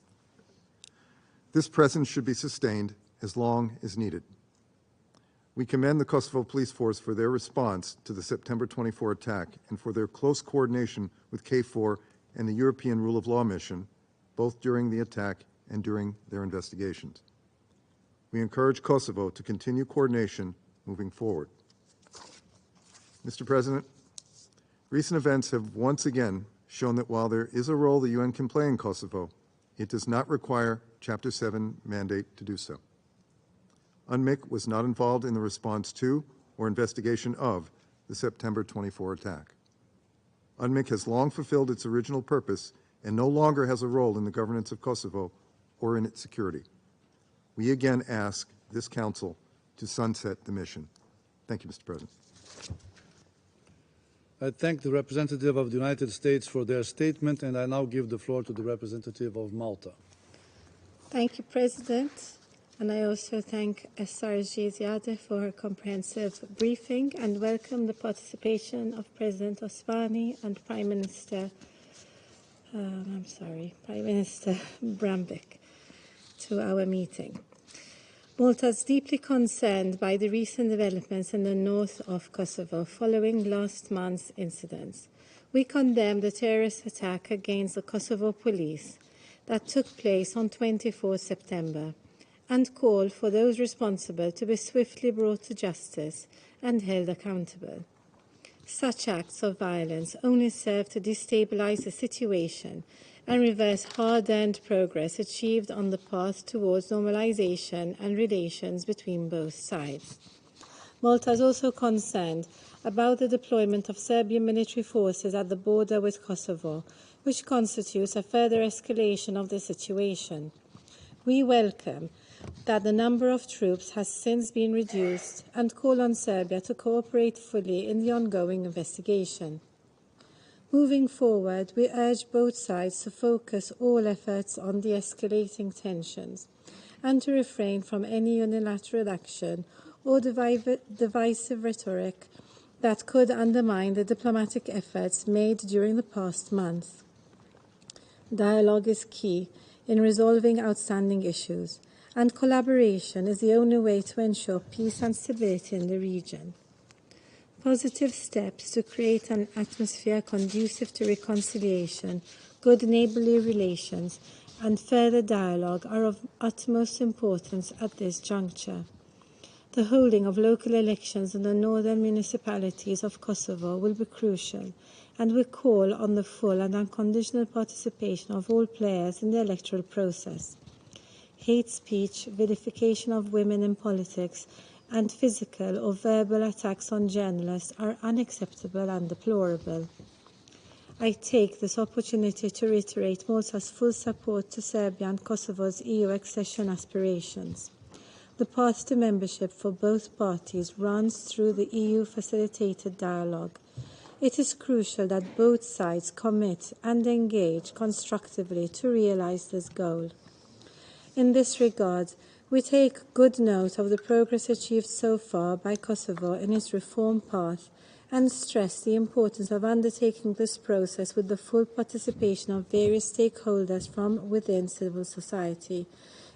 This presence should be sustained as long as needed. We commend the Kosovo Police Force for their response to the September 24 attack and for their close coordination with KFOR and the European Rule of Law Mission, both during the attack and during their investigations. We encourage Kosovo to continue coordination moving forward. Mr. President, recent events have once again shown that while there is a role the UN can play in Kosovo, it does not require Chapter 7 mandate to do so. UNMIC was not involved in the response to or investigation of the September 24 attack. UNMIC has long fulfilled its original purpose and no longer has a role in the governance of Kosovo or in its security. We again ask this Council to sunset the mission. Thank you, Mr. President. I thank the representative of the United States for their statement, and I now give the floor to the representative of Malta. Thank you, President. And I also thank Sarji Ziadeh for her comprehensive briefing and welcome the participation of President Osmani and Prime Minister Brambik to our meeting. Malta is deeply concerned by the recent developments in the north of Kosovo following last month's incidents. We condemn the terrorist attack against the Kosovo police that took place on 24 September and call for those responsible to be swiftly brought to justice and held accountable. Such acts of violence only serve to destabilize the situation and reverse hard-earned progress achieved on the path towards normalization and relations between both sides. Malta is also concerned about the deployment of Serbian military forces at the border with Kosovo, which constitutes a further escalation of the situation. We welcome that the number of troops has since been reduced and call on Serbia to cooperate fully in the ongoing investigation. Moving forward, we urge both sides to focus all efforts on de-escalating tensions and to refrain from any unilateral action or divisive rhetoric that could undermine the diplomatic efforts made during the past month. Dialogue is key in resolving outstanding issues, and collaboration is the only way to ensure peace and stability in the region. Positive steps to create an atmosphere conducive to reconciliation, good neighbourly relations, and further dialogue are of utmost importance at this juncture. The holding of local elections in the northern municipalities of Kosovo will be crucial, and we call on the full and unconditional participation of all players in the electoral process. Hate speech, vilification of women in politics, and physical or verbal attacks on journalists are unacceptable and deplorable. I take this opportunity to reiterate Malta's full support to Serbia and Kosovo's EU accession aspirations. The path to membership for both parties runs through the EU-facilitated dialogue. It is crucial that both sides commit and engage constructively to realize this goal. In this regard, we take good note of the progress achieved so far by Kosovo in its reform path and stress the importance of undertaking this process with the full participation of various stakeholders from within civil society,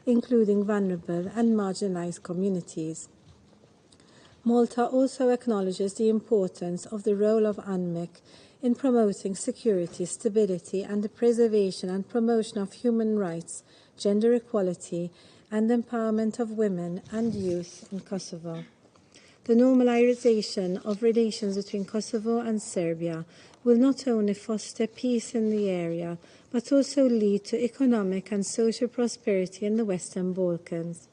including vulnerable and marginalized communities. Malta also acknowledges the importance of the role of UNMIC in promoting security, stability, and the preservation and promotion of human rights, gender equality, and empowerment of women and youth in Kosovo. The normalization of relations between Kosovo and Serbia will not only foster peace in the area, but also lead to economic and social prosperity in the Western Balkans.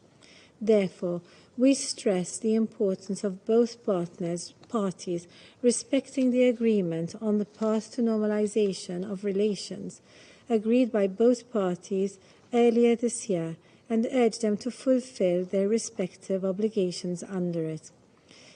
Therefore, we stress the importance of both parties respecting the agreement on the path to normalization of relations agreed by both parties earlier this year, and urge them to fulfill their respective obligations under it.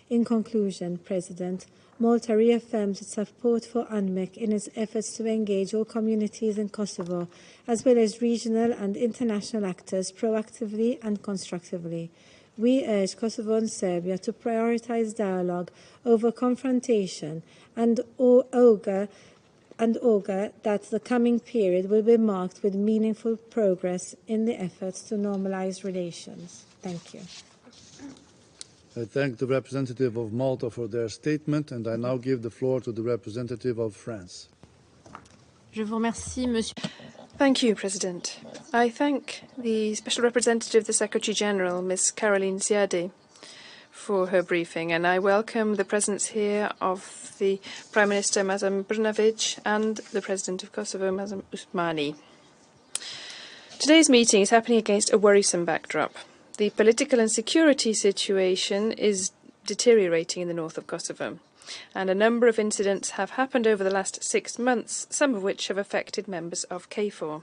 In conclusion, President, Malta reaffirms its support for UNMIC in its efforts to engage all communities in Kosovo, as well as regional and international actors proactively and constructively. We urge Kosovo and Serbia to prioritize dialogue over confrontation and augur that the coming period will be marked with meaningful progress in the efforts to normalize relations. Thank you. I thank the representative of Malta for their statement, and I now give the floor to the representative of France. Je vous remercie, Monsieur. Thank you, President. I thank the Special Representative of the Secretary-General, Ms. Caroline Ziadeh, for her briefing, and I welcome the presence here of the Prime Minister, Mazam Brnavic, and the President of Kosovo, Mazam Usmani. Today's meeting is happening against a worrisome backdrop. The political and security situation is deteriorating in the north of Kosovo, and a number of incidents have happened over the last 6 months, some of which have affected members of KFOR.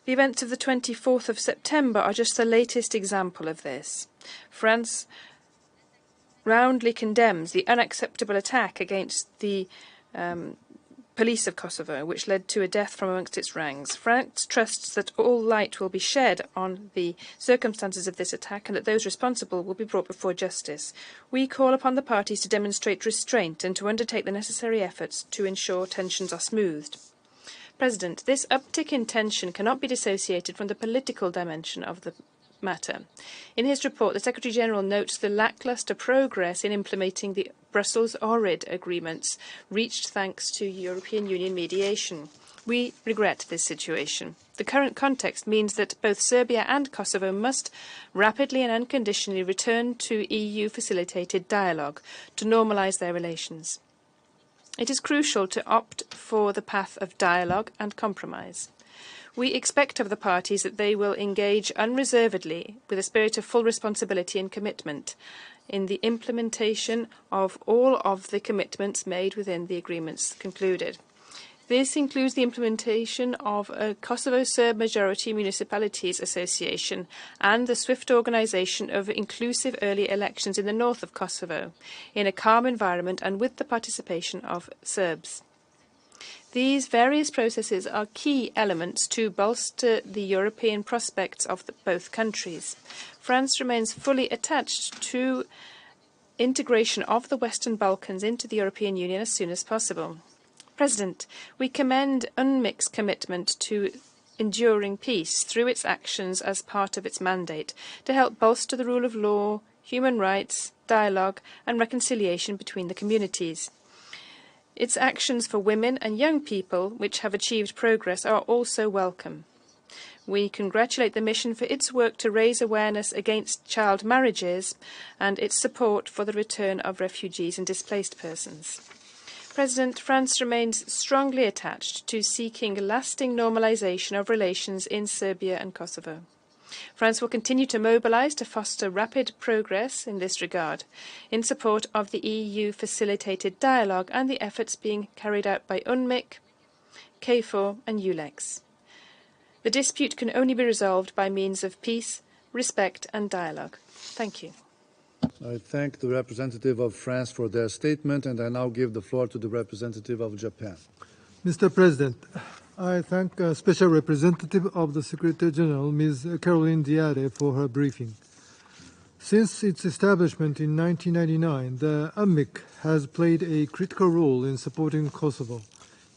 The events of the 24th of September are just the latest example of this. France roundly condemns the unacceptable attack against the police of Kosovo, which led to a death from amongst its ranks. France trusts that all light will be shed on the circumstances of this attack and that those responsible will be brought before justice. We call upon the parties to demonstrate restraint and to undertake the necessary efforts to ensure tensions are smoothed. President, this uptick in tension cannot be dissociated from the political dimension of the matter. In his report, the Secretary-General notes the lacklustre progress in implementing the Brussels-Ohrid agreements reached thanks to European Union mediation. We regret this situation. The current context means that both Serbia and Kosovo must rapidly and unconditionally return to EU-facilitated dialogue to normalise their relations. It is crucial to opt for the path of dialogue and compromise. We expect of the parties that they will engage unreservedly with a spirit of full responsibility and commitment in the implementation of all of the commitments made within the agreements concluded. This includes the implementation of a Kosovo Serb Majority Municipalities Association and the swift organisation of inclusive early elections in the north of Kosovo, in a calm environment and with the participation of Serbs. These various processes are key elements to bolster the European prospects of both countries. France remains fully attached to integration of the Western Balkans into the European Union as soon as possible. President, we commend UNMIC's commitment to enduring peace through its actions as part of its mandate to help bolster the rule of law, human rights, dialogue and reconciliation between the communities. Its actions for women and young people, which have achieved progress, are also welcome. We congratulate the mission for its work to raise awareness against child marriages and its support for the return of refugees and displaced persons. President, France remains strongly attached to seeking lasting normalisation of relations in Serbia and Kosovo. France will continue to mobilise to foster rapid progress in this regard, in support of the EU-facilitated dialogue and the efforts being carried out by UNMIC, KFOR and ULEX. The dispute can only be resolved by means of peace, respect and dialogue. Thank you. I thank the representative of France for their statement, and I now give the floor to the representative of Japan. Mr. President, I thank Special Representative of the Secretary General, Ms. Caroline Diade, for her briefing. Since its establishment in 1999, the UNMIC has played a critical role in supporting Kosovo.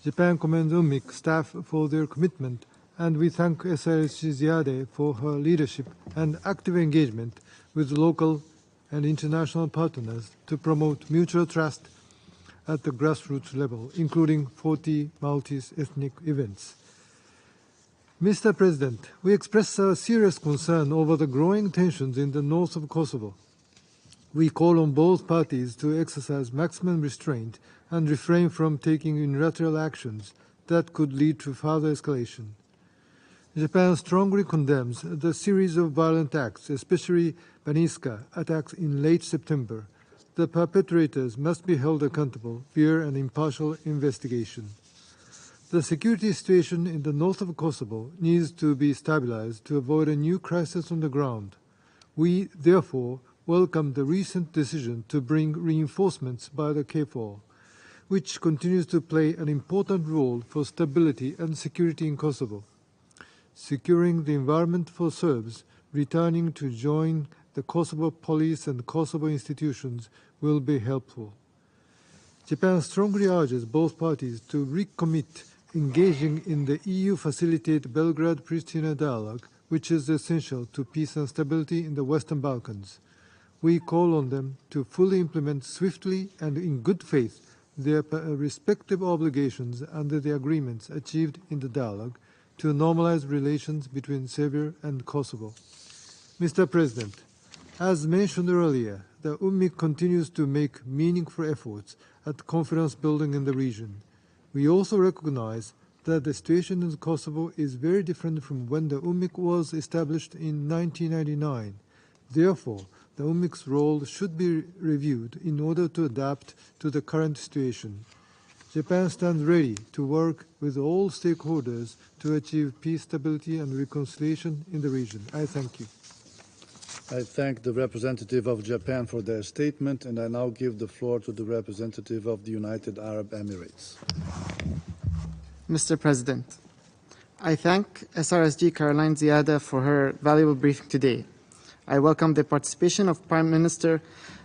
Japan commends UNMIC staff for their commitment, and we thank SRC Diade for her leadership and active engagement with local and international partners to promote mutual trust at the grassroots level, including 40 multi-ethnic events. Mr. President, we express a serious concern over the growing tensions in the north of Kosovo. We call on both parties to exercise maximum restraint and refrain from taking unilateral actions that could lead to further escalation. Japan strongly condemns the series of violent acts, especially Baniska attacks in late September. The perpetrators must be held accountable via an impartial investigation. The security situation in the north of Kosovo needs to be stabilized to avoid a new crisis on the ground. We, therefore, welcome the recent decision to bring reinforcements by the KFOR, which continues to play an important role for stability and security in Kosovo. Securing the environment for Serbs returning to join the Kosovo police and Kosovo institutions will be helpful. Japan strongly urges both parties to recommit engaging in the EU-facilitated Belgrade-Pristina dialogue, which is essential to peace and stability in the Western Balkans. We call on them to fully implement swiftly and in good faith their respective obligations under the agreements achieved in the dialogue to normalize relations between Serbia and Kosovo. Mr. President, as mentioned earlier, the UNMIC continues to make meaningful efforts at confidence building in the region. We also recognize that the situation in Kosovo is very different from when the UNMIC was established in 1999. Therefore, the UNMIC's role should be reviewed in order to adapt to the current situation. Japan stands ready to work with all stakeholders to achieve peace, stability, and reconciliation in the region. I thank you. I thank the representative of Japan for their statement, and I now give the floor to the representative of the United Arab Emirates. Mr. President, I thank SRSG Caroline Ziada for her valuable briefing today. I welcome the participation of Prime Minister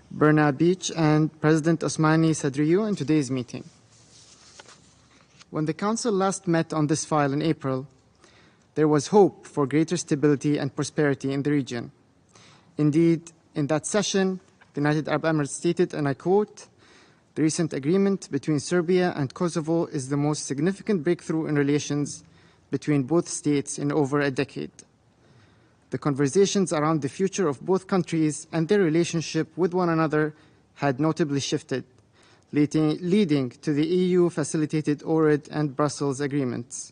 Berna Beach and President Osmani Sadriou in today's meeting. When the Council last met on this file in April, there was hope for greater stability and prosperity in the region. Indeed, in that session, the United Arab Emirates stated, and I quote, "The recent agreement between Serbia and Kosovo is the most significant breakthrough in relations between both states in over a decade. The conversations around the future of both countries and their relationship with one another had notably shifted, leading to the EU-facilitated Ohrid and Brussels agreements.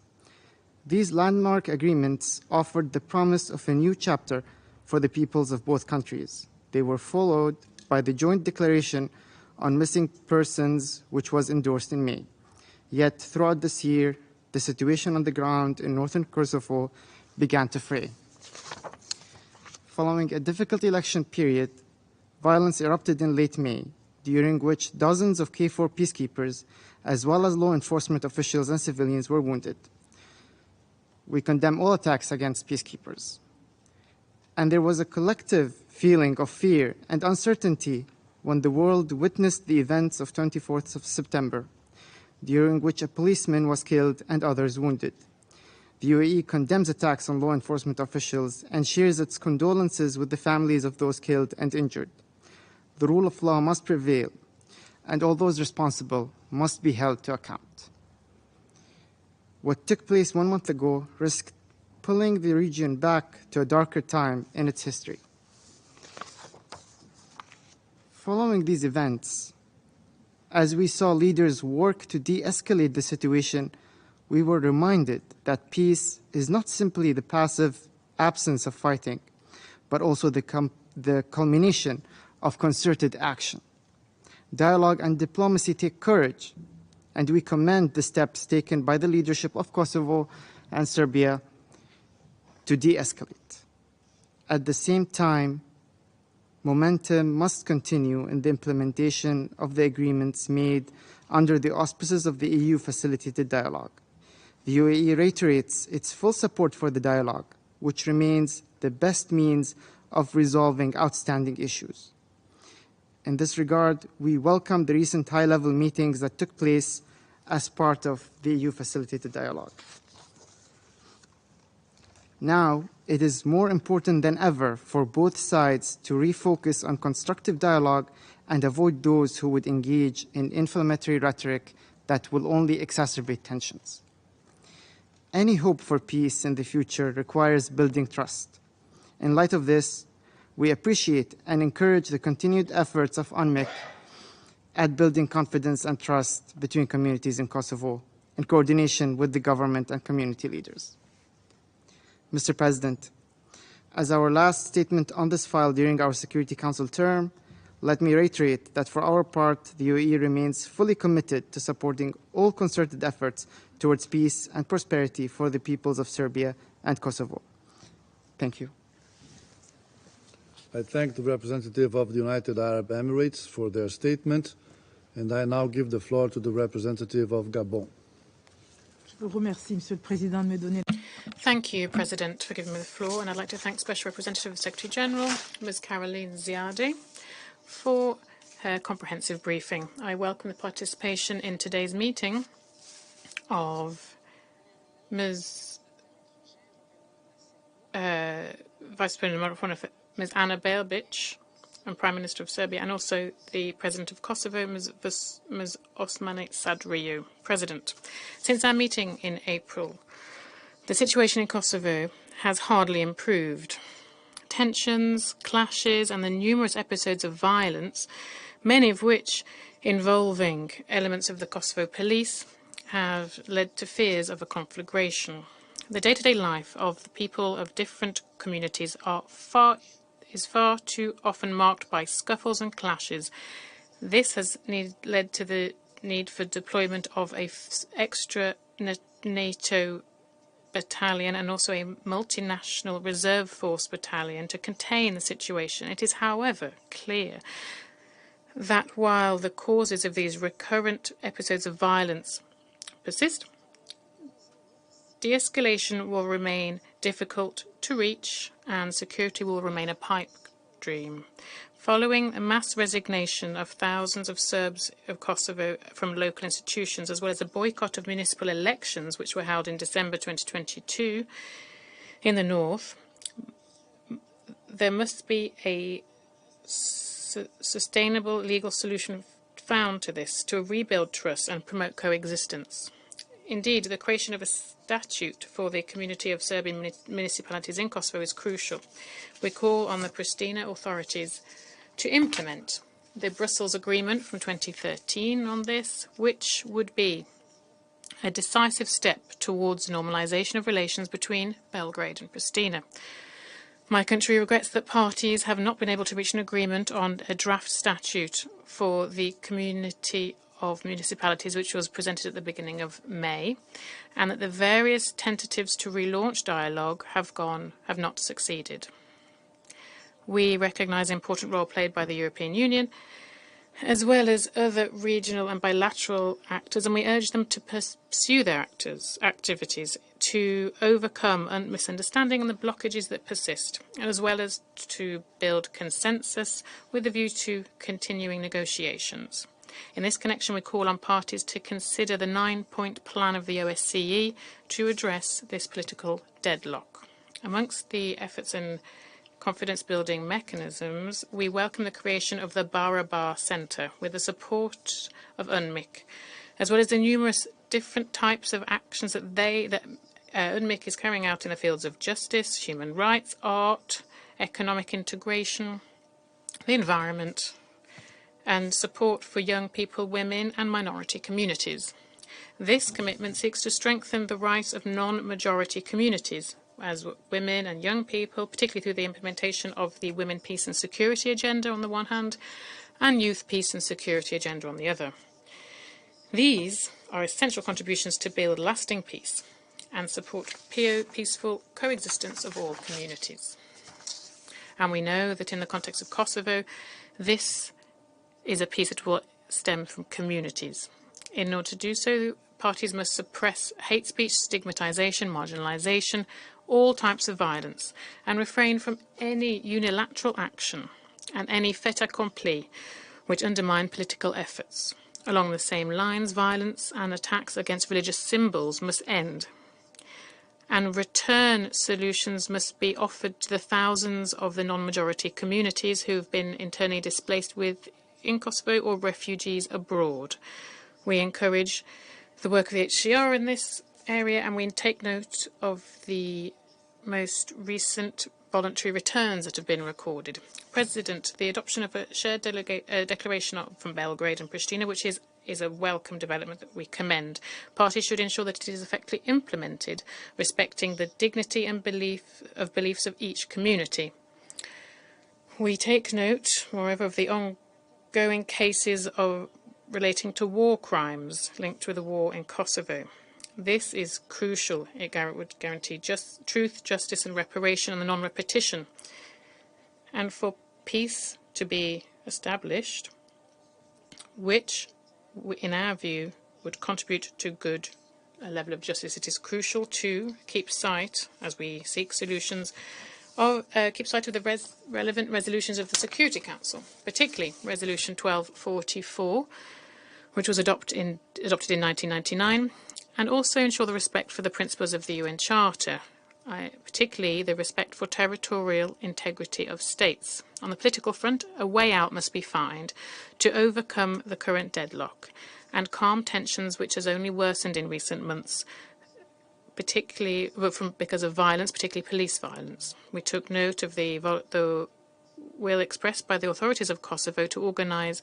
These landmark agreements offered the promise of a new chapter for the peoples of both countries. They were followed by the joint declaration on missing persons, which was endorsed in May. Yet, throughout this year, the situation on the ground in northern Kosovo began to fray. Following a difficult election period, violence erupted in late May, during which dozens of KFOR peacekeepers, as well as law enforcement officials and civilians, were wounded. We condemn all attacks against peacekeepers. And there was a collective feeling of fear and uncertainty when the world witnessed the events of 24th of September, during which a policeman was killed and others wounded. The UAE condemns attacks on law enforcement officials and shares its condolences with the families of those killed and injured. The rule of law must prevail, and all those responsible must be held to account. What took place 1 month ago risked pulling the region back to a darker time in its history. Following these events, as we saw leaders work to de-escalate the situation, we were reminded that peace is not simply the passive absence of fighting, but also the culmination of concerted action. Dialogue and diplomacy take courage, and we commend the steps taken by the leadership of Kosovo and Serbia to de-escalate. At the same time, momentum must continue in the implementation of the agreements made under the auspices of the EU-facilitated dialogue. The UAE reiterates its full support for the dialogue, which remains the best means of resolving outstanding issues. In this regard, we welcome the recent high-level meetings that took place as part of the EU-facilitated dialogue. Now, it is more important than ever for both sides to refocus on constructive dialogue and avoid those who would engage in inflammatory rhetoric that will only exacerbate tensions. Any hope for peace in the future requires building trust. In light of this, we appreciate and encourage the continued efforts of UNMIC at building confidence and trust between communities in Kosovo in coordination with the government and community leaders. Mr. President, as our last statement on this file during our Security Council term, let me reiterate that for our part, the UAE remains fully committed to supporting all concerted efforts towards peace and prosperity for the peoples of Serbia and Kosovo. Thank you. I thank the representative of the United Arab Emirates for their statement, and I now give the floor to the representative of Gabon. Thank you, President, for giving me the floor, and I'd like to thank Special Representative of the Secretary General, Ms. Caroline Ziade, for her comprehensive briefing. I welcome the participation in today's meeting of Ms. Vice President Ms. Ana Berbic, and Prime Minister of Serbia, and also the President of Kosovo, Ms. Osmani Sadriou. President, since our meeting in April, the situation in Kosovo has hardly improved. Tensions, clashes, and the numerous episodes of violence, many of which involving elements of the Kosovo police, have led to fears of a conflagration. The day-to-day life of the people of different communities is far too often marked by scuffles and clashes. This has led to the need for deployment of a extra NATO battalion and also a multinational reserve force battalion to contain the situation. It is, however, clear that while the causes of these recurrent episodes of violence persist, de-escalation will remain difficult to reach and security will remain a pipe dream. Following a mass resignation of thousands of Serbs of Kosovo from local institutions, as well as a boycott of municipal elections, which were held in December 2022 in the north, there must be a sustainable legal solution found to this to rebuild trust and promote coexistence. Indeed, the creation of a statute for the community of Serbian municipalities in Kosovo is crucial. We call on the Pristina authorities to implement the Brussels Agreement from 2013 on this, which would be a decisive step towards normalization of relations between Belgrade and Pristina. My country regrets that parties have not been able to reach an agreement on a draft statute for the community of municipalities, which was presented at the beginning of May, and that the various tentatives to relaunch dialogue have not succeeded. We recognise the important role played by the European Union, as well as other regional and bilateral actors, and we urge them to pursue their activities to overcome misunderstanding and the blockages that persist, as well as to build consensus with a view to continuing negotiations. In this connection, we call on parties to consider the 9-point plan of the OSCE to address this political deadlock. Amongst the efforts and confidence-building mechanisms, we welcome the creation of the Barabar Centre with the support of UNMIK, as well as the numerous different types of actions that UNMIK is carrying out in the fields of justice, human rights, art, economic integration, the environment, and support for young people, women, and minority communities. This commitment seeks to strengthen the rights of non-majority communities, as women and young people, particularly through the implementation of the Women, Peace and Security Agenda on the one hand, and Youth, Peace and Security Agenda on the other. These are essential contributions to build lasting peace and support peaceful coexistence of all communities. And we know that in the context of Kosovo, this is a peace that will stem from communities. In order to do so, parties must suppress hate speech, stigmatization, marginalization, all types of violence, and refrain from any unilateral action and any fait accompli which undermine political efforts. Along the same lines, violence and attacks against religious symbols must end, and return solutions must be offered to the thousands of the non-majority communities who have been internally displaced in Kosovo or refugees abroad. We encourage the work of the HCR in this area, and we take note of the most recent voluntary returns that have been recorded. President, the adoption of a shared declaration from Belgrade and Pristina, which is a welcome development that we commend. Parties should ensure that it is effectively implemented, respecting the dignity and beliefs of each community. We take note, moreover, of the ongoing cases relating to war crimes linked with the war in Kosovo. This is crucial. It would guarantee truth, justice and reparation and the non-repetition. And for peace to be established, which, in our view, would contribute to a level of justice, it is crucial to keep sight, as we seek solutions, keep sight of the relevant resolutions of the Security Council, particularly Resolution 1244, which was adopted in 1999, and also ensure the respect for the principles of the UN Charter, particularly the respect for territorial integrity of states. On the political front, a way out must be found to overcome the current deadlock and calm tensions which has only worsened in recent months, particularly because of violence, particularly police violence. We took note of the will expressed by the authorities of Kosovo to organise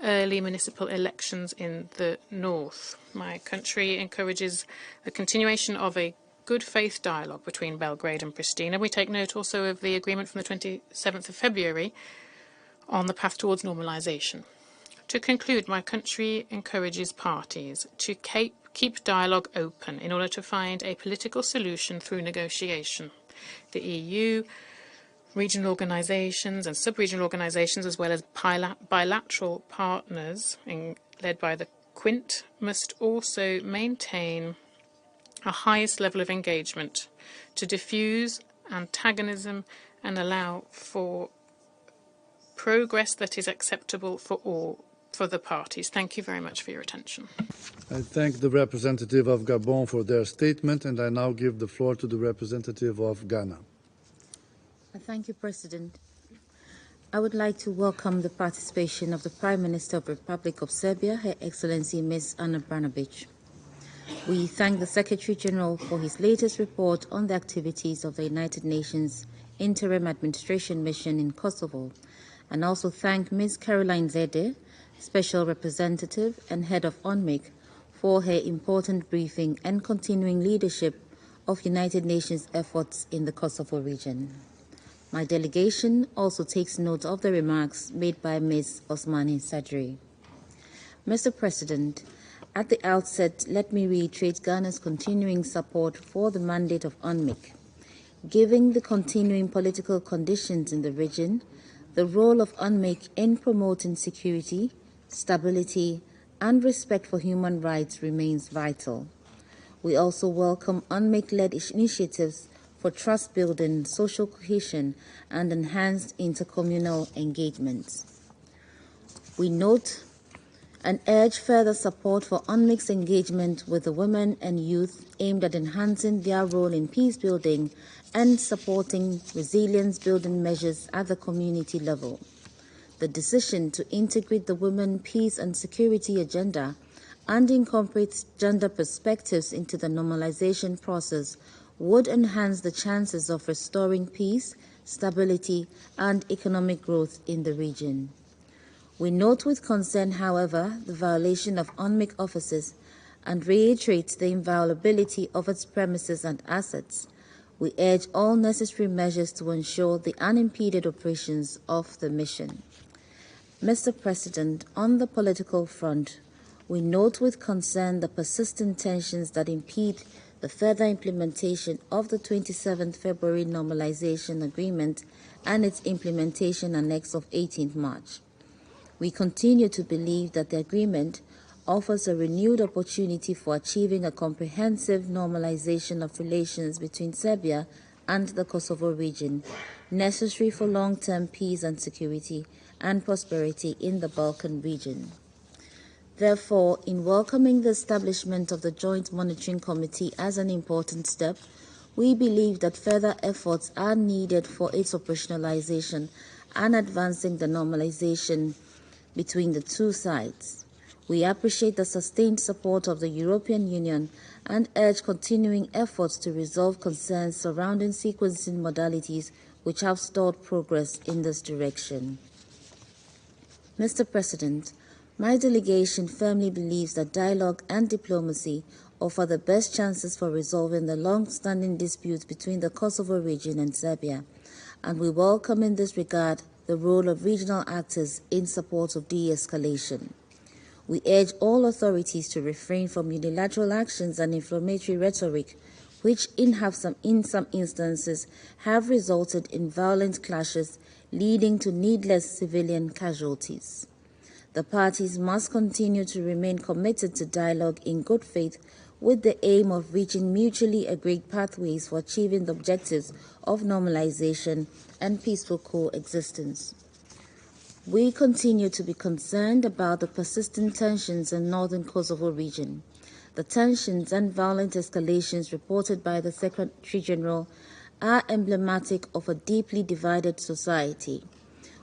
early municipal elections in the north. My country encourages the continuation of a good faith dialogue between Belgrade and Pristina. We take note also of the agreement from the 27th of February on the path towards normalisation. To conclude, my country encourages parties to keep dialogue open in order to find a political solution through negotiation. The EU, regional organisations and sub-regional organisations, as well as bilateral partners led by the Quint, must also maintain a highest level of engagement to diffuse antagonism and allow for progress that is acceptable for the parties. Thank you very much for your attention. I thank the representative of Gabon for their statement, and I now give the floor to the representative of Ghana. Thank you, President. I would like to welcome the participation of the Prime Minister of the Republic of Serbia, Her Excellency Ms. Ana Brnabić. We thank the Secretary General for his latest report on the activities of the United Nations Interim Administration Mission in Kosovo, and also thank Ms. Caroline Zede, Special Representative and Head of UNMIC, for her important briefing and continuing leadership of United Nations efforts in the Kosovo region. My delegation also takes note of the remarks made by Ms. Osmani Sadri. Mr. President, at the outset, let me reiterate Ghana's continuing support for the mandate of UNMIC. Given the continuing political conditions in the region, the role of UNMIC in promoting security, stability, and respect for human rights remains vital. We also welcome UNMIC-led initiatives for trust building, social cohesion, and enhanced intercommunal engagement. We note and urge further support for UNMIC's engagement with the women and youth aimed at enhancing their role in peace building and supporting resilience building measures at the community level. The decision to integrate the women, peace and security agenda and incorporate gender perspectives into the normalization process would enhance the chances of restoring peace, stability, and economic growth in the region. We note with concern, however, the violation of UNMIC offices and reiterate the inviolability of its premises and assets. We urge all necessary measures to ensure the unimpeded operations of the mission. Mr. President, on the political front, we note with concern the persistent tensions that impede the further implementation of the 27th February Normalization Agreement and its implementation annex of 18th March. We continue to believe that the agreement offers a renewed opportunity for achieving a comprehensive normalization of relations between Serbia and the Kosovo region, necessary for long-term peace and security and prosperity in the Balkan region. Therefore, in welcoming the establishment of the Joint Monitoring Committee as an important step, we believe that further efforts are needed for its operationalization and advancing the normalization between the two sides. We appreciate the sustained support of the European Union and urge continuing efforts to resolve concerns surrounding sequencing modalities which have stalled progress in this direction. Mr. President, my delegation firmly believes that dialogue and diplomacy offer the best chances for resolving the long-standing disputes between the Kosovo region and Serbia, and we welcome in this regard the role of regional actors in support of de-escalation. We urge all authorities to refrain from unilateral actions and inflammatory rhetoric, which in some instances have resulted in violent clashes leading to needless civilian casualties. The parties must continue to remain committed to dialogue in good faith with the aim of reaching mutually agreed pathways for achieving the objectives of normalization and peaceful coexistence. We continue to be concerned about the persistent tensions in northern Kosovo region. The tensions and violent escalations reported by the Secretary General are emblematic of a deeply divided society.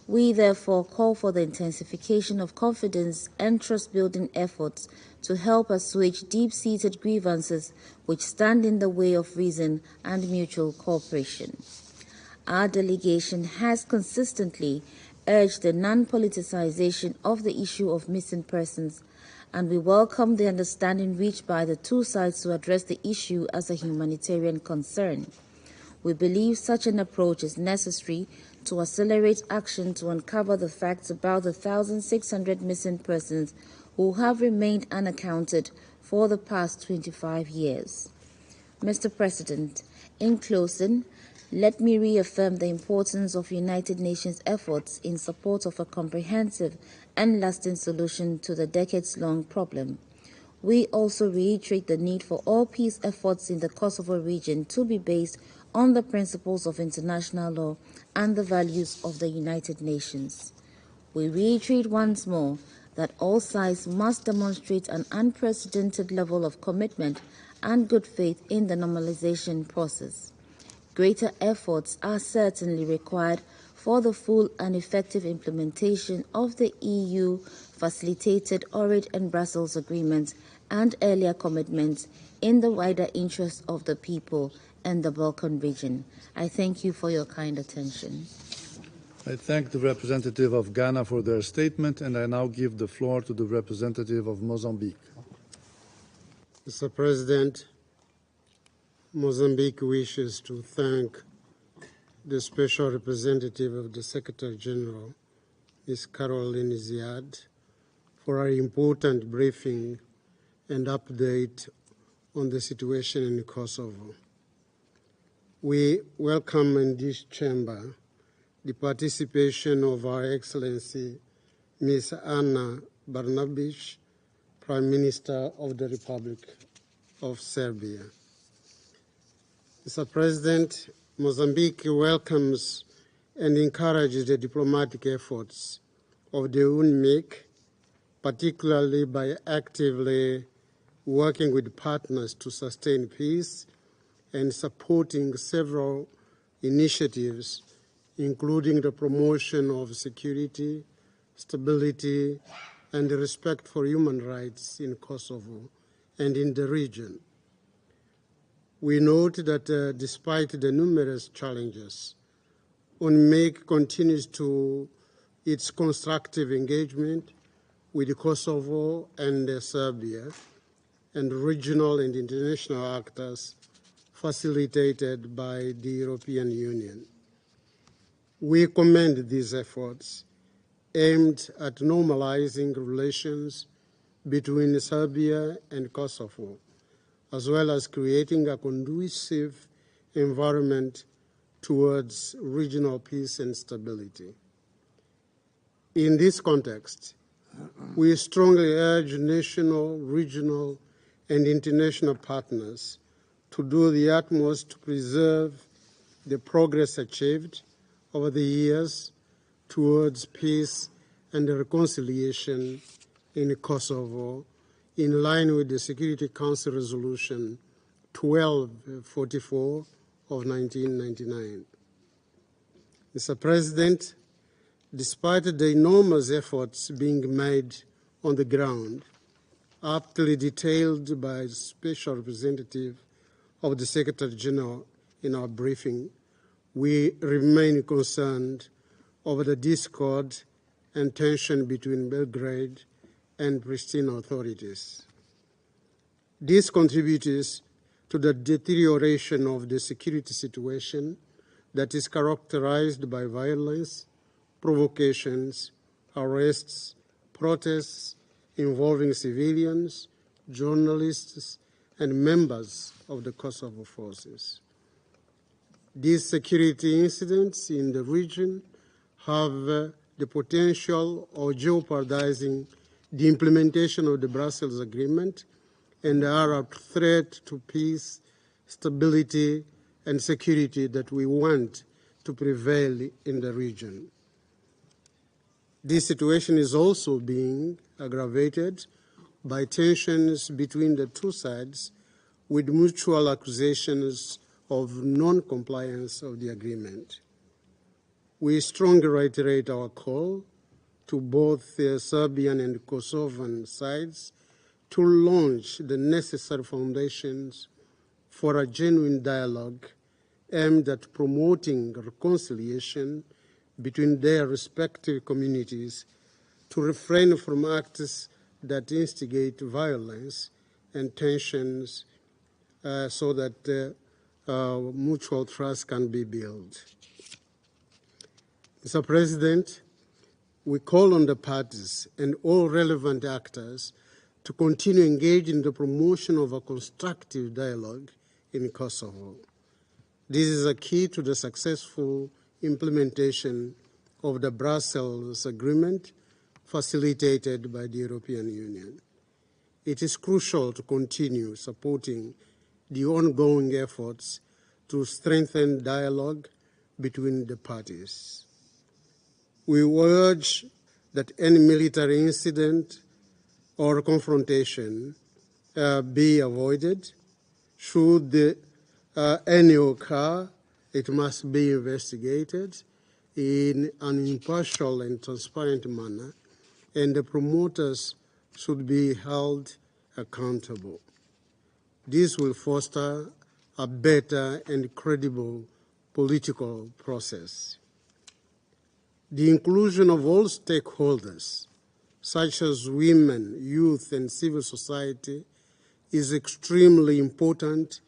We therefore call for the intensification of confidence and trust-building efforts to help assuage deep-seated grievances which stand in the way of reason and mutual cooperation. Our delegation has consistently urged the non-politicization of the issue of missing persons, and we welcome the understanding reached by the two sides to address the issue as a humanitarian concern. We believe such an approach is necessary to accelerate action to uncover the facts about the 1,600 missing persons who have remained unaccounted for the past 25 years. Mr. President, in closing, let me reaffirm the importance of United Nations efforts in support of a comprehensive and lasting solution to the decades-long problem. We also reiterate the need for all peace efforts in the Kosovo region to be based on the principles of international law and the values of the United Nations. We reiterate once more that all sides must demonstrate an unprecedented level of commitment and good faith in the normalization process. Greater efforts are certainly required for the full and effective implementation of the EU-facilitated Ohrid and Brussels agreements and earlier commitments in the wider interest of the people and the Balkan region. I thank you for your kind attention. I thank the representative of Ghana for their statement, and I now give the floor to the representative of Mozambique. Mr. President, Mozambique wishes to thank the Special Representative of the Secretary General, Ms. Caroline Ziad, for her important briefing and update on the situation in Kosovo. We welcome in this chamber the participation of Her Excellency Ms. Ana Brnabić, Prime Minister of the Republic of Serbia. Mr. President, Mozambique welcomes and encourages the diplomatic efforts of the UNMIC, particularly by actively working with partners to sustain peace and supporting several initiatives, including the promotion of security, stability, and respect for human rights in Kosovo and in the region. We note that despite the numerous challenges, UNMIC continues to its constructive engagement with Kosovo and Serbia and regional and international actors facilitated by the European Union. We commend these efforts aimed at normalizing relations between Serbia and Kosovo, as well as creating a conducive environment towards regional peace and stability. In this context, we strongly urge national, regional, and international partners to do the utmost to preserve the progress achieved over the years towards peace and reconciliation in Kosovo, in line with the Security Council Resolution 1244 of 1999. Mr. President, despite the enormous efforts being made on the ground, aptly detailed by the Special Representative of the Secretary General in our briefing, we remain concerned over the discord and tension between Belgrade and Pristina authorities. This contributes to the deterioration of the security situation that is characterized by violence, provocations, arrests, protests involving civilians, journalists, and members of the Kosovo forces. These security incidents in the region have the potential of jeopardizing the implementation of the Brussels Agreement and are a threat to peace, stability, and security that we want to prevail in the region. This situation is also being aggravated by tensions between the two sides, with mutual accusations of non-compliance of the agreement. We strongly reiterate our call to both the Serbian and Kosovan sides to launch the necessary foundations for a genuine dialogue aimed at promoting reconciliation between their respective communities, to refrain from acts that instigate violence and tensions so that mutual trust can be built. Mr. President, we call on the parties and all relevant actors to continue engaging in the promotion of a constructive dialogue in Kosovo. This is a key to the successful implementation of the Brussels Agreement facilitated by the European Union. It is crucial to continue supporting the ongoing efforts to strengthen dialogue between the parties. We urge that any military incident or confrontation be avoided. Should any occur, it must be investigated in an impartial and transparent manner, and the promoters should be held accountable. This will foster a better and credible political process. The inclusion of all stakeholders, such as women, youth, and civil society, is extremely important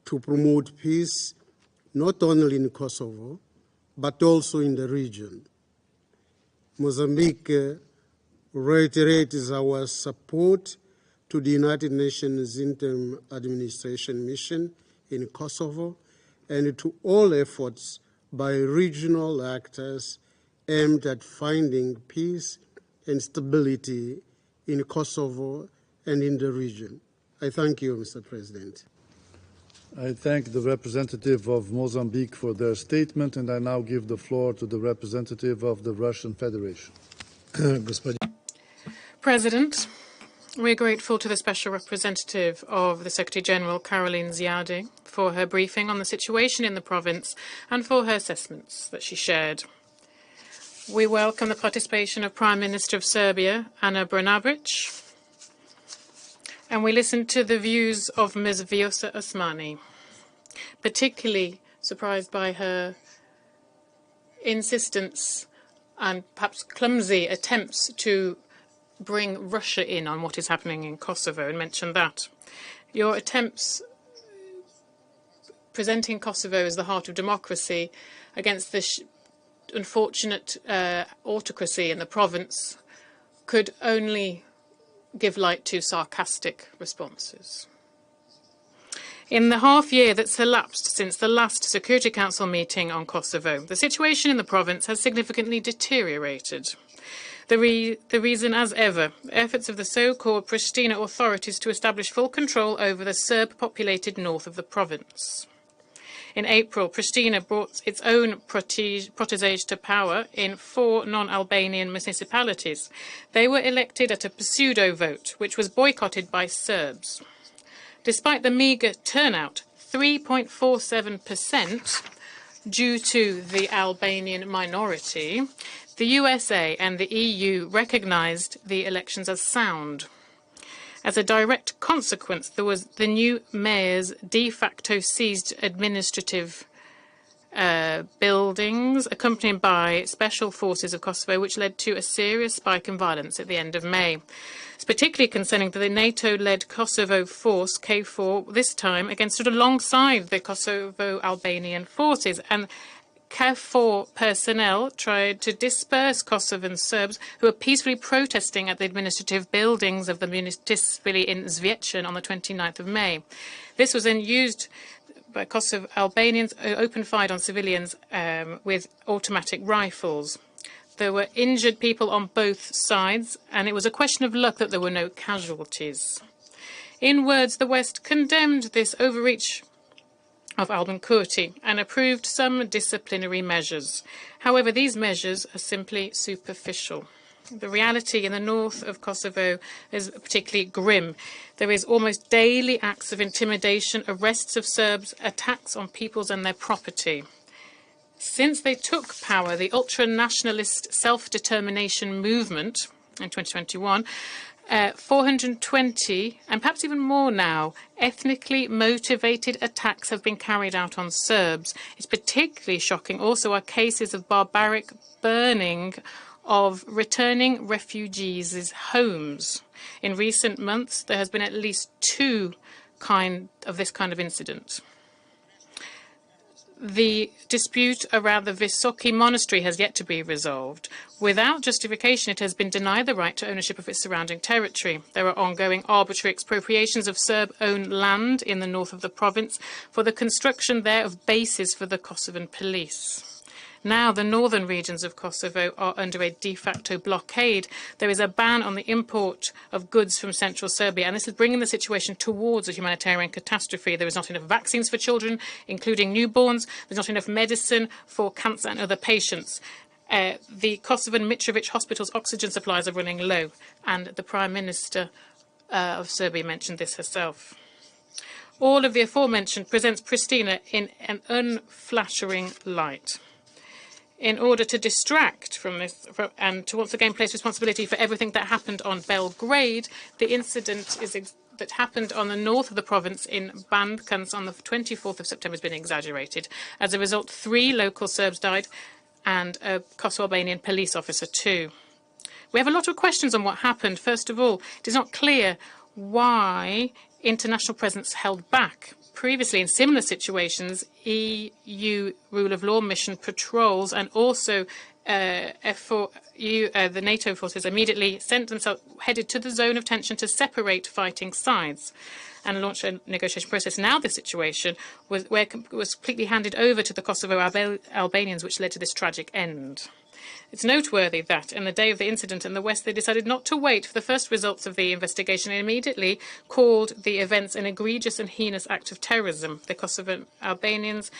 to promote peace, not only in Kosovo, but also in the region. Mozambique reiterates our support to the United Nations Interim Administration Mission in Kosovo and to all efforts by regional actors aimed at finding peace and stability in Kosovo and in the region. I thank you, Mr. President. I thank the representative of Mozambique for their statement, and I now give the floor to the representative of the Russian Federation. President, we are grateful to the Special Representative of the Secretary-General, Caroline Ziade, for her briefing on the situation in the province and for her assessments that she shared. We welcome the participation of Prime Minister of Serbia, Ana Brnabić, and we listened to the views of Ms. Vjosa Osmani, particularly surprised by her insistence and perhaps clumsy attempts to bring Russia in on what is happening in Kosovo and mentioned that. Your attempts presenting Kosovo as the heart of democracy against this unfortunate autocracy in the province could only give light to sarcastic responses. In the half year that's elapsed since the last Security Council meeting on Kosovo, the situation in the province has significantly deteriorated. The reason, as ever, efforts of the so-called Pristina authorities to establish full control over the Serb-populated north of the province. In April, Pristina brought its own proteges to power in 4 non-Albanian municipalities. They were elected at a pseudo vote, which was boycotted by Serbs. Despite the meagre turnout, 3.47%, due to the Albanian minority, the USA and the EU recognized the elections as sound. As a direct consequence, there was the new mayor's de facto seized administrative buildings, accompanied by special forces of Kosovo, which led to a serious spike in violence at the end of May. It's particularly concerning that the NATO-led Kosovo force, KFOR, this again stood alongside the Kosovo Albanian forces, and KFOR personnel tried to disperse Kosovan Serbs who were peacefully protesting at the administrative buildings of the municipality in Zvečan on the 29th of May. This was then used by Kosovo Albanians who opened fire on civilians with automatic rifles. There were injured people on both sides, and it was a question of luck that there were no casualties. In words, the West condemned this overreach of Albin Kurti and approved some disciplinary measures. However, these measures are simply superficial. The reality in the north of Kosovo is particularly grim. There is almost daily acts of intimidation, arrests of Serbs, attacks on peoples and their property. Since they took power, the ultra-nationalist self-determination movement in 2021, 420, and perhaps even more now, ethnically motivated attacks have been carried out on Serbs. It's particularly shocking also are cases of barbaric burning of returning refugees' homes. In recent months, there has been at least 2 of this kind of incident. The dispute around the Visoki monastery has yet to be resolved. Without justification, it has been denied the right to ownership of its surrounding territory. There are ongoing arbitrary expropriations of Serb-owned land in the north of the province for the construction there of bases for the Kosovan police. Now the northern regions of Kosovo are under a de facto blockade. There is a ban on the import of goods from central Serbia, and this is bringing the situation towards a humanitarian catastrophe. There is not enough vaccines for children, including newborns. There's not enough medicine for cancer and other patients. The Kosovan Mitrovic hospital's oxygen supplies are running low, and the Prime Minister of Serbia mentioned this herself. All of the aforementioned presents Pristina in an unflattering light. In order to distract from this and to once again place responsibility for everything that happened on Belgrade, the incident that happened on the north of the province in Bandkans on the 24th of September has been exaggerated. As a result, 3 local Serbs died and a Kosovo Albanian police officer too. We have a lot of questions on what happened. First of all, it is not clear why international presence held back. Previously, in similar situations, EU rule of law mission patrols and also the NATO forces immediately headed to the zone of tension to separate fighting sides and launch a negotiation process. Now the situation was completely handed over to the Kosovo Albanians, which led to this tragic end. It's noteworthy that, on the day of the incident in the West, they decided not to wait for the first results of the investigation and immediately called the events an egregious and heinous act of terrorism. The Kosovo Albanians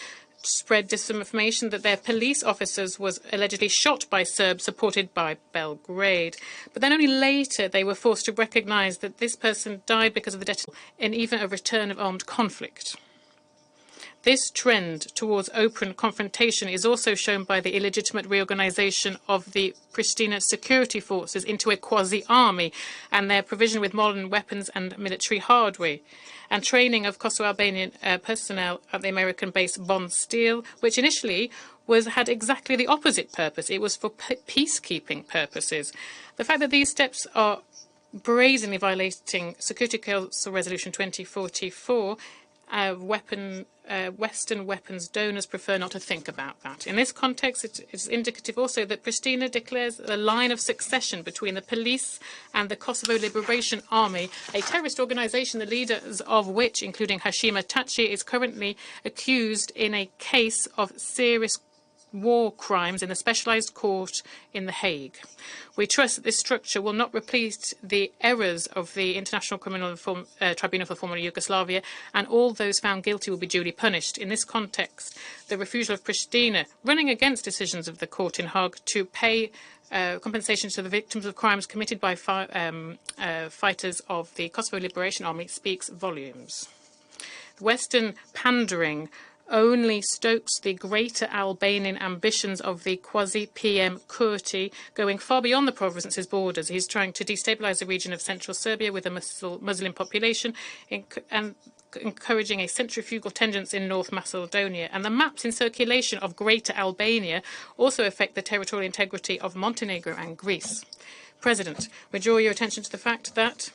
spread disinformation that their police officers was allegedly shot by Serbs supported by Belgrade. But then only later they were forced to recognize that this person died because of the death and even a return of armed conflict. This trend towards open confrontation is also shown by the illegitimate reorganization of the Pristina security forces into a quasi-army and their provision with modern weapons and military hardware, and training of Kosovo Albanian personnel at the American base Bond Steel, which initially had exactly the opposite purpose. It was for peacekeeping purposes. The fact that these steps are brazenly violating Security Council Resolution 2044, Western weapons donors prefer not to think about that. In this context, it is indicative also that Pristina declares a line of succession between the police and the Kosovo Liberation Army, a terrorist organization, the leaders of which, including Hashima Taci, is currently accused in a case of serious war crimes in the specialized court in The Hague. We trust that this structure will not repeat the errors of the International Criminal Tribunal for former Yugoslavia, and all those found guilty will be duly punished. In this context, the refusal of Pristina, running against decisions of the court in Hague, to pay compensation to the victims of crimes committed by fighters of the Kosovo Liberation Army speaks volumes. Western pandering only stokes the greater Albanian ambitions of the quasi-PM Kurti, going far beyond the province's borders. He's trying to destabilize the region of central Serbia with a Muslim population and encouraging a centrifugal tendency in North Macedonia. And the maps in circulation of Greater Albania also affect the territorial integrity of Montenegro and Greece. President, we draw your attention to the fact that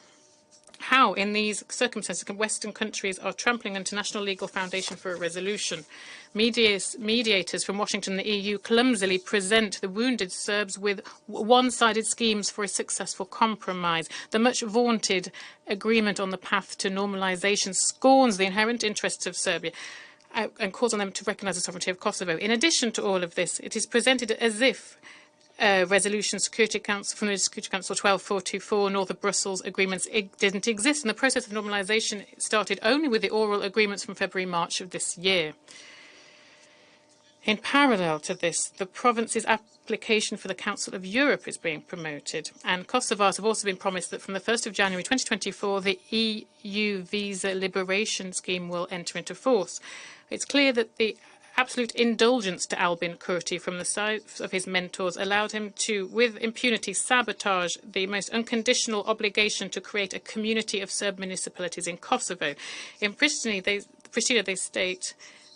how, in these circumstances, Western countries are trampling international legal foundation for a resolution. Mediators from Washington and the EU clumsily present the wounded Serbs with one-sided schemes for a successful compromise. The much-vaunted agreement on the path to normalization scorns the inherent interests of Serbia and calls on them to recognize the sovereignty of Kosovo. In addition to all of this, it is presented as if resolution Security Council from the Security Council 12424 north of Brussels agreements didn't exist, and the process of normalisation started only with the oral agreements from February-March of this year. In parallel to this, the province's application for the Council of Europe is being promoted, and Kosovars have also been promised that from the 1st of January 2024 the EU visa liberation scheme will enter into force. It's clear that the absolute indulgence to Albin Kurti from the side of his mentors allowed him to, with impunity, sabotage the most unconditional obligation to create a community of Serb municipalities in Kosovo. In Pristina, they state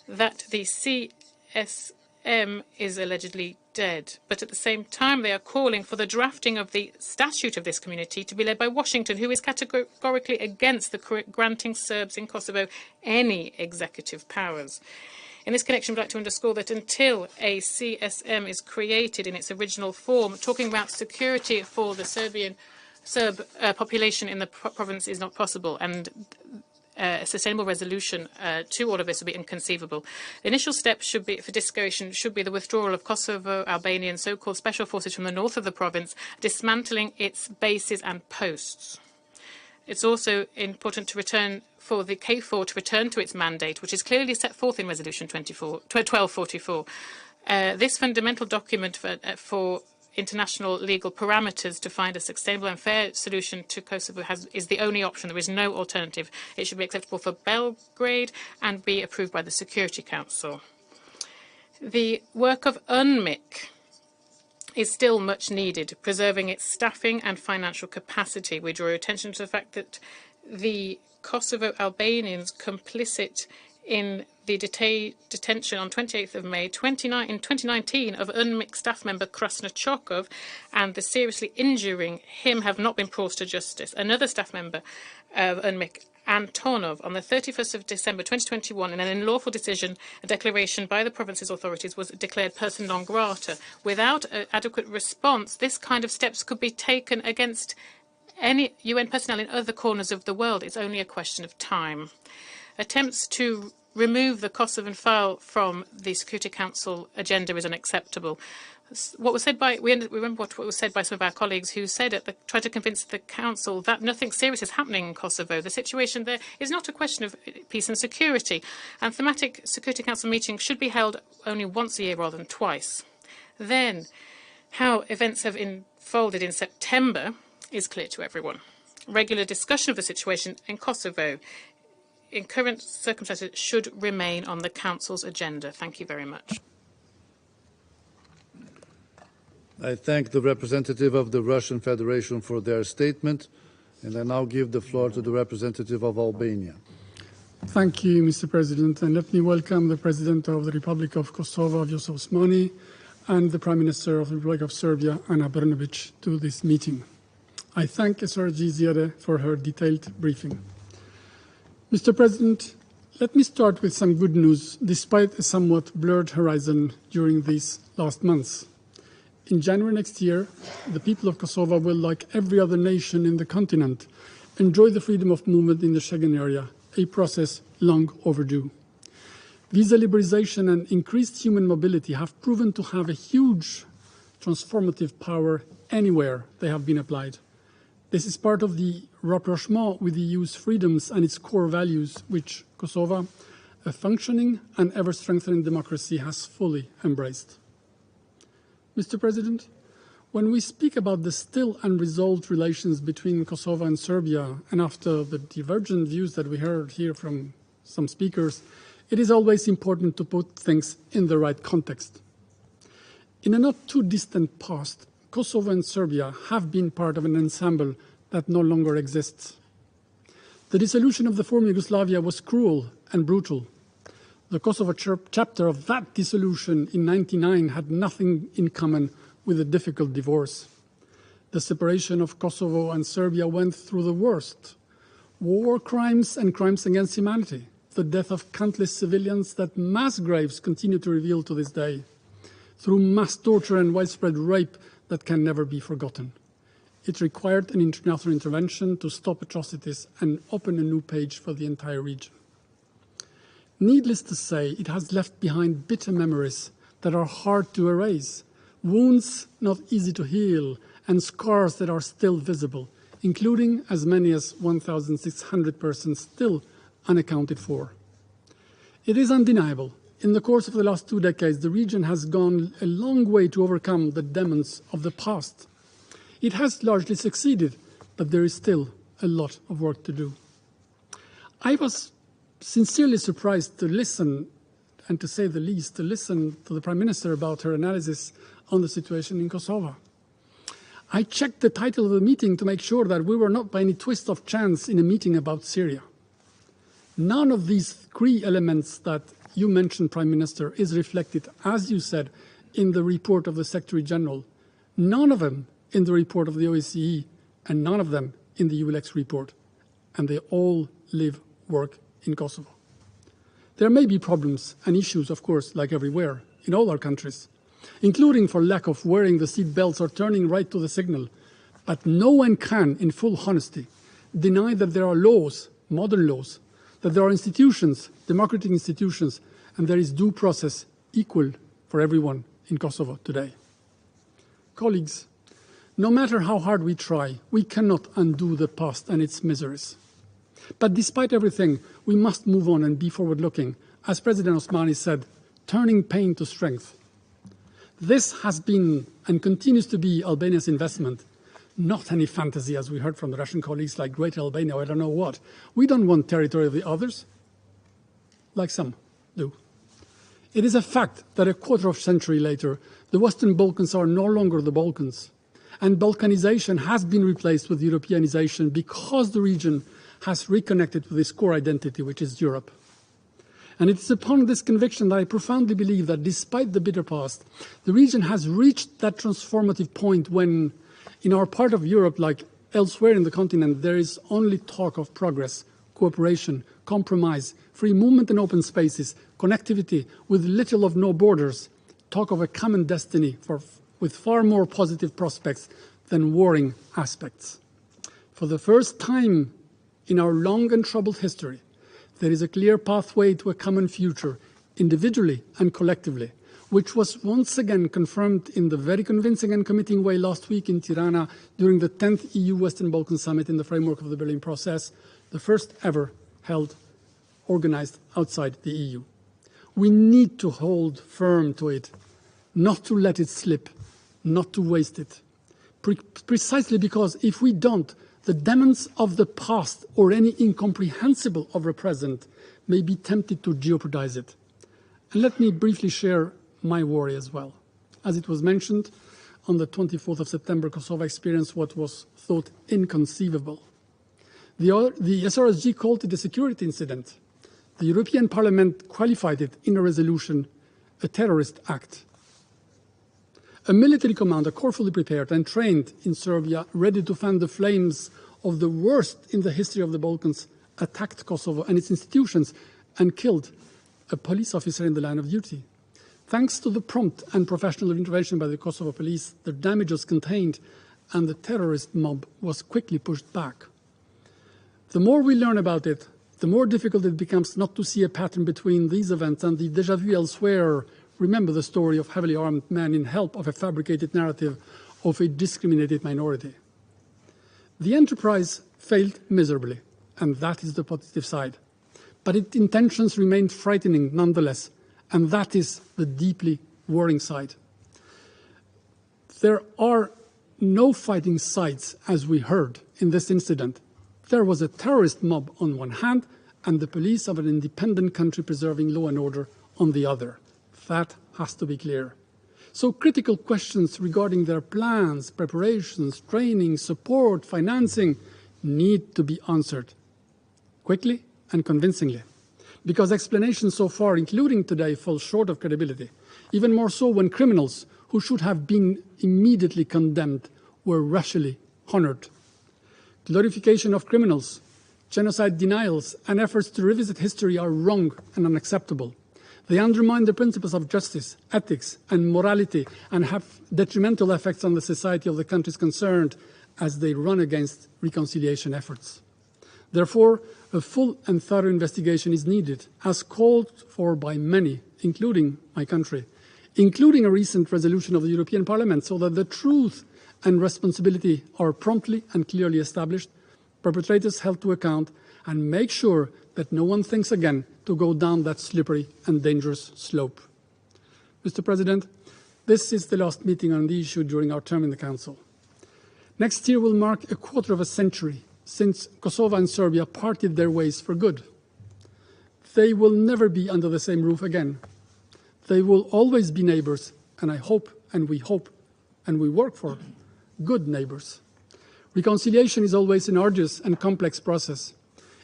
that the CSM is allegedly dead, but at the same time they are calling for the drafting of the statute of this community to be led by Washington, who is categorically against the granting Serbs in Kosovo any executive powers. In this connection, we'd like to underscore that until a CSM is created in its original form, talking about security for the Serb population in the province is not possible, and a sustainable resolution to all of this would be inconceivable. The initial step should be, for de-escalation should be the withdrawal of Kosovo, Albanian so-called special forces from the north of the province, dismantling its bases and posts. It's also important to return for the KFOR to return to its mandate, which is clearly set forth in Resolution 1244. This fundamental document for international legal parameters to find a sustainable and fair solution to Kosovo is the only option. There is no alternative. It should be acceptable for Belgrade and be approved by the Security Council. The work of UNMIC is still much needed, preserving its staffing and financial capacity. We draw attention to the fact that the Kosovo Albanians complicit in the detention on 28th of May 2019 of UNMIC staff member Krasnochokov and the seriously injuring him have not been brought to justice. Another staff member of UNMIC, Antonov, on the 31st of December 2021, in an unlawful decision, a declaration by the province's authorities was declared person non grata. Without an adequate response, this kind of steps could be taken against any UN personnel in other corners of the world. It's only a question of time. Attempts to remove the Kosovan file from the Security Council agenda is unacceptable. What was said by we remember what was said by some of our colleagues who said tried to convince the Council that nothing serious is happening in Kosovo. The situation there is not a question of peace and security, and thematic Security Council meetings should be held only once a year rather than twice. Then, how events have unfolded in September is clear to everyone. Regular discussion of the situation in Kosovo in current circumstances should remain on the Council's agenda. Thank you very much. I thank the representative of the Russian Federation for their statement, and I now give the floor to the representative of Albania. Thank you, Mr. President, and let me welcome the President of the Republic of Kosovo, Vjosa Osmani, and the Prime Minister of the Republic of Serbia, Ana Brnabić, to this meeting. I thank SRG Ziade for her detailed briefing. Mr. President, let me start with some good news, despite a somewhat blurred horizon during these last months. In January next year, the people of Kosovo will, like every other nation in the continent, enjoy the freedom of movement in the Schengen area, a process long overdue. Visa liberalization and increased human mobility have proven to have a huge transformative power anywhere they have been applied. This is part of the rapprochement with the EU's freedoms and its core values, which Kosovo, a functioning and ever-strengthening democracy, has fully embraced. Mr. President, when we speak about the still unresolved relations between Kosovo and Serbia, and after the divergent views that we heard here from some speakers, it is always important to put things in the right context. In a not too distant past, Kosovo and Serbia have been part of an ensemble that no longer exists. The dissolution of the former Yugoslavia was cruel and brutal. The Kosovo chapter of that dissolution in 1999 had nothing in common with a difficult divorce. The separation of Kosovo and Serbia went through the worst: war crimes and crimes against humanity, the death of countless civilians that mass graves continue to reveal to this day, through mass torture and widespread rape that can never be forgotten. It required an international intervention to stop atrocities and open a new page for the entire region. Needless to say, it has left behind bitter memories that are hard to erase, wounds not easy to heal, and scars that are still visible, including as many as 1,600 persons still unaccounted for. It is undeniable. In the course of the last 2 decades, the region has gone a long way to overcome the demons of the past. It has largely succeeded, but there is still a lot of work to do. I was sincerely surprised to listen, and to say the least, to listen to the Prime Minister about her analysis on the situation in Kosovo. I checked the title of the meeting to make sure that we were not by any twist of chance in a meeting about Syria. None of these 3 elements that you mentioned, Prime Minister, is reflected, as you said, in the report of the Secretary General. None of them in the report of the OSCE, and none of them in the ULEX report. And they all live, work in Kosovo. There may be problems and issues, of course, like everywhere, in all our countries, including for lack of wearing the seat belts or turning right to the signal. But no one can, in full honesty, deny that there are laws, modern laws, that there are institutions, democratic institutions, and there is due process equal for everyone in Kosovo today. Colleagues, no matter how hard we try, we cannot undo the past and its miseries. But despite everything, we must move on and be forward-looking. As President Osmani said, turning pain to strength. This has been and continues to be Albania's investment, not any fantasy, as we heard from the Russian colleagues, like Greater Albania or I don't know what. We don't want territory of the others, like some do. It is a fact that a quarter of a century later, the Western Balkans are no longer the Balkans, and Balkanization has been replaced with Europeanization because the region has reconnected with its core identity, which is Europe. And it is upon this conviction that I profoundly believe that despite the bitter past, the region has reached that transformative point when, in our part of Europe, like elsewhere in the continent, there is only talk of progress, cooperation, compromise, free movement and open spaces, connectivity with little of no borders, talk of a common destiny with far more positive prospects than warring aspects. For the first time in our long and troubled history, there is a clear pathway to a common future, individually and collectively, which was once again confirmed in the very convincing and committing way last week in Tirana during the 10th EU Western Balkan Summit in the framework of the Berlin process, the first ever held, organized outside the EU. We need to hold firm to it, not to let it slip, not to waste it. Precisely because if we don't, the demons of the past or any incomprehensible of the present may be tempted to jeopardize it. And let me briefly share my worry as well. As it was mentioned, on the 24th of September, Kosovo experienced what was thought inconceivable. The SRSG called it a security incident. The European Parliament qualified it in a resolution a terrorist act. A military commander, carefully prepared and trained in Serbia, ready to fan the flames of the worst in the history of the Balkans, attacked Kosovo and its institutions and killed a police officer in the line of duty. Thanks to the prompt and professional intervention by the Kosovo police, the damage was contained and the terrorist mob was quickly pushed back. The more we learn about it, the more difficult it becomes not to see a pattern between these events and the déjà vu elsewhere. Remember the story of heavily armed men in help of a fabricated narrative of a discriminated minority. The enterprise failed miserably, and that is the positive side. But its intentions remained frightening nonetheless, and that is the deeply worrying side. There are no fighting sides, as we heard in this incident. There was a terrorist mob on one hand, and the police of an independent country preserving law and order on the other. That has to be clear. So critical questions regarding their plans, preparations, training, support, financing need to be answered quickly and convincingly. Because explanations so far, including today, fall short of credibility. Even more so when criminals who should have been immediately condemned were rashly honored. Glorification of criminals, genocide denials, and efforts to revisit history are wrong and unacceptable. They undermine the principles of justice, ethics, and morality, and have detrimental effects on the society of the countries concerned as they run against reconciliation efforts. Therefore, a full and thorough investigation is needed, as called for by many, including my country, including a recent resolution of the European Parliament, so that the truth and responsibility are promptly and clearly established, perpetrators held to account, and make sure that no one thinks again to go down that slippery and dangerous slope. Mr. President, this is the last meeting on the issue during our term in the Council. Next year will mark a quarter of a century since Kosovo and Serbia parted their ways for good. They will never be under the same roof again. They will always be neighbors, and I hope, and we work for good neighbors. Reconciliation is always an arduous and complex process.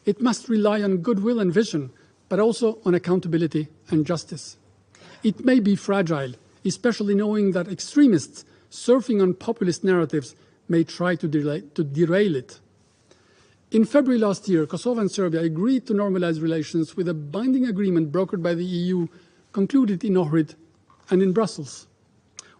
It must rely on goodwill and vision, but also on accountability and justice. It may be fragile, especially knowing that extremists surfing on populist narratives may try to derail it. In February last year, Kosovo and Serbia agreed to normalize relations with a binding agreement brokered by the EU, concluded in Ohrid and in Brussels.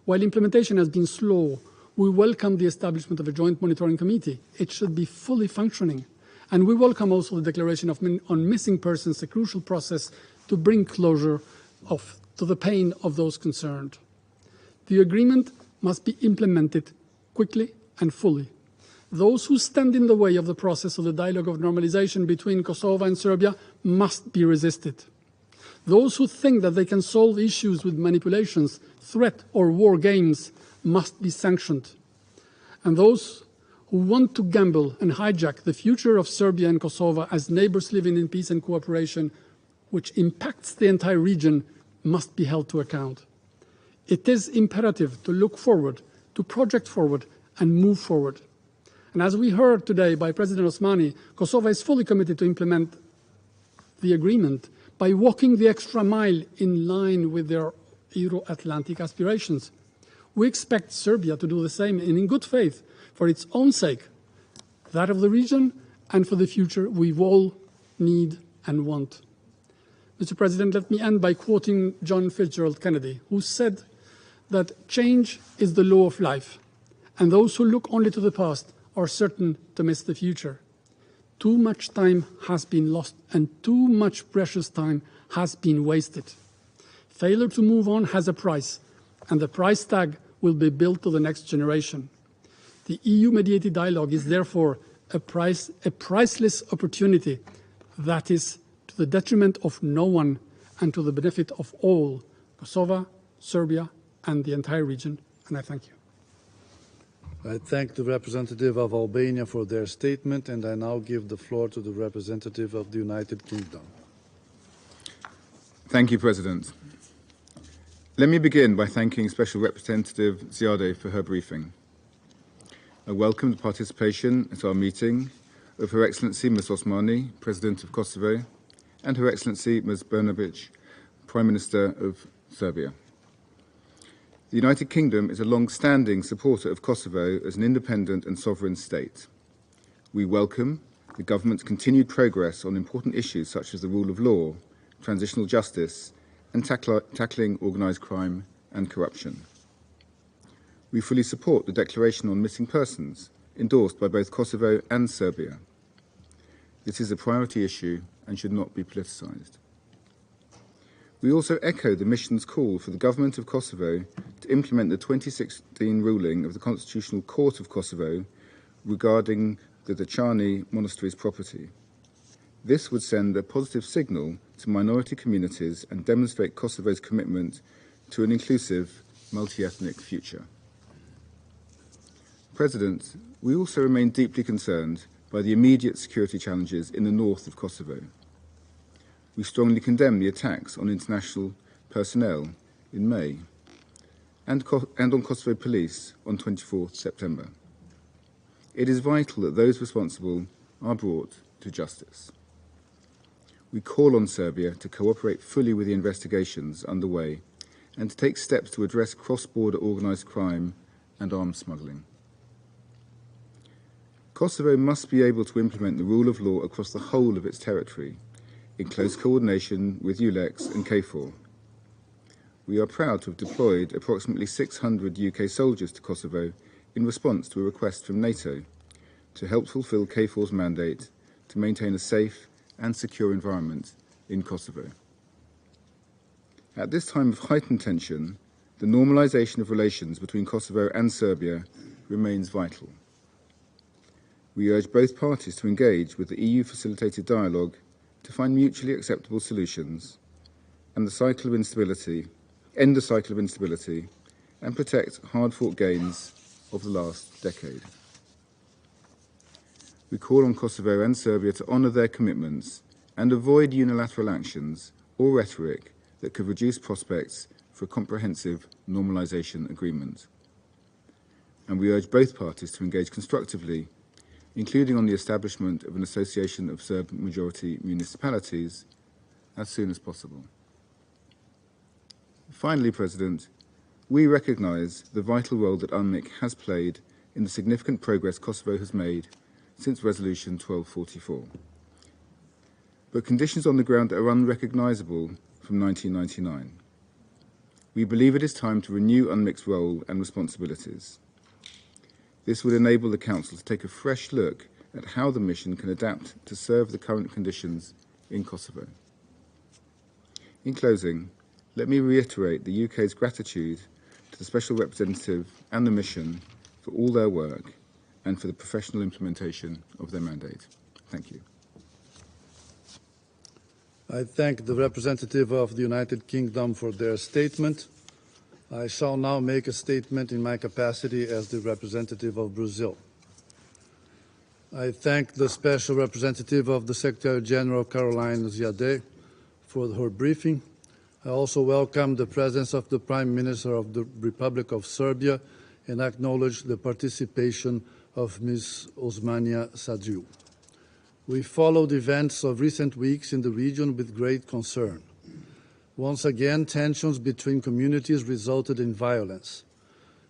While implementation has been slow, we welcome the establishment of a joint monitoring committee. It should be fully functioning. And we welcome also the declaration on missing persons, a crucial process to bring closure to the pain of those concerned. The agreement must be implemented quickly and fully. Those who stand in the way of the process of the dialogue of normalization between Kosovo and Serbia must be resisted. Those who think that they can solve issues with manipulations, threat or war games must be sanctioned. And those who want to gamble and hijack the future of Serbia and Kosovo as neighbors living in peace and cooperation, which impacts the entire region, must be held to account. It is imperative to look forward, to project forward and move forward. And as we heard today by President Osmani, Kosovo is fully committed to implement the agreement by walking the extra mile in line with their Euro-Atlantic aspirations. We expect Serbia to do the same and in good faith for its own sake, that of the region, and for the future we all need and want. Mr. President, let me end by quoting John Fitzgerald Kennedy, who said that change is the law of life, and those who look only to the past are certain to miss the future. Too much time has been lost and too much precious time has been wasted. Failure to move on has a price, and the price tag will be billed to the next generation. The EU-mediated dialogue is therefore a priceless opportunity that is to the detriment of no one and to the benefit of all, Kosovo, Serbia, and the entire region, and I thank you. I thank the representative of Albania for their statement, and I now give the floor to the representative of the United Kingdom. Thank you, President. Let me begin by thanking Special Representative Ziadeh for her briefing. I welcome the participation at our meeting of Her Excellency Ms. Osmani, President of Kosovo, and Her Excellency Ms. Brnabić, Prime Minister of Serbia. The United Kingdom is a long-standing supporter of Kosovo as an independent and sovereign state. We welcome the government's continued progress on important issues such as the rule of law, transitional justice, and tackling organised crime and corruption. We fully support the Declaration on Missing Persons, endorsed by both Kosovo and Serbia. This is a priority issue and should not be politicised. We also echo the mission's call for the government of Kosovo to implement the 2016 ruling of the Constitutional Court of Kosovo regarding the Dachani Monastery's property. This would send a positive signal to minority communities and demonstrate Kosovo's commitment to an inclusive, multi-ethnic future. President, we also remain deeply concerned by the immediate security challenges in the north of Kosovo. We strongly condemn the attacks on international personnel in May and on Kosovo police on 24 September. It is vital that those responsible are brought to justice. We call on Serbia to cooperate fully with the investigations underway and to take steps to address cross-border organised crime and arms smuggling. Kosovo must be able to implement the rule of law across the whole of its territory, in close coordination with ULEX and KFOR. We are proud to have deployed approximately 600 UK soldiers to Kosovo in response to a request from NATO to help fulfil KFOR's mandate to maintain a safe and secure environment in Kosovo. At this time of heightened tension, the normalisation of relations between Kosovo and Serbia remains vital. We urge both parties to engage with the EU-facilitated dialogue to find mutually acceptable solutions and end the cycle of instability and protect hard-fought gains of the last decade. We call on Kosovo and Serbia to honour their commitments and avoid unilateral actions or rhetoric that could reduce prospects for a comprehensive normalisation agreement. And we urge both parties to engage constructively, including on the establishment of an association of Serb-majority municipalities, as soon as possible. Finally, President, we recognise the vital role that UNMIK has played in the significant progress Kosovo has made since Resolution 1244. But conditions on the ground are unrecognisable from 1999. We believe it is time to renew UNMIK's role and responsibilities. This would enable the Council to take a fresh look at how the mission can adapt to serve the current conditions in Kosovo. In closing, let me reiterate the UK's gratitude to the Special Representative and the mission for all their work and for the professional implementation of their mandate. Thank you. I thank the representative of the United Kingdom for their statement. I shall now make a statement in my capacity as the representative of Brazil. I thank the Special Representative of the Secretary General, Caroline Ziadeh, for her briefing. I also welcome the presence of the Prime Minister of the Republic of Serbia and acknowledge the participation of Ms. Osmania Sadriu. We followed events of recent weeks in the region with great concern. Once again, tensions between communities resulted in violence.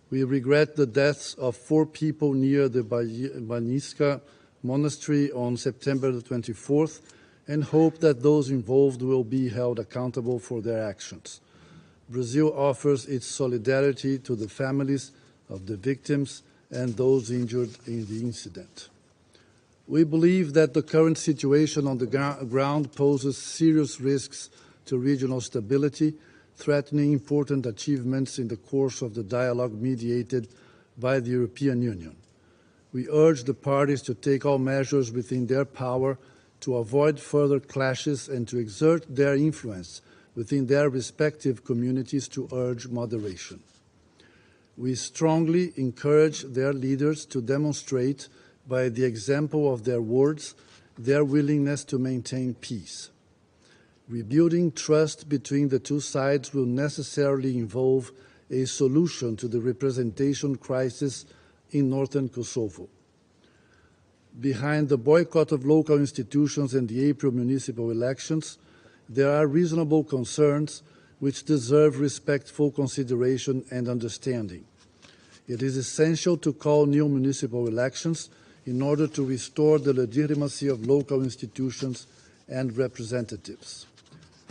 We regret the deaths of 4 people near the Banjiska monastery on September the 24th and hope that those involved will be held accountable for their actions. Brazil offers its solidarity to the families of the victims and those injured in the incident. We believe that the current situation on the ground poses serious risks to regional stability, threatening important achievements in the course of the dialogue mediated by the European Union. We urge the parties to take all measures within their power to avoid further clashes and to exert their influence within their respective communities to urge moderation. We strongly encourage their leaders to demonstrate by the example of their words, their willingness to maintain peace. Rebuilding trust between the two sides will necessarily involve a solution to the representation crisis in northern Kosovo. Behind the boycott of local institutions and the April municipal elections, there are reasonable concerns which deserve respectful consideration and understanding. It is essential to call new municipal elections in order to restore the legitimacy of local institutions and representatives.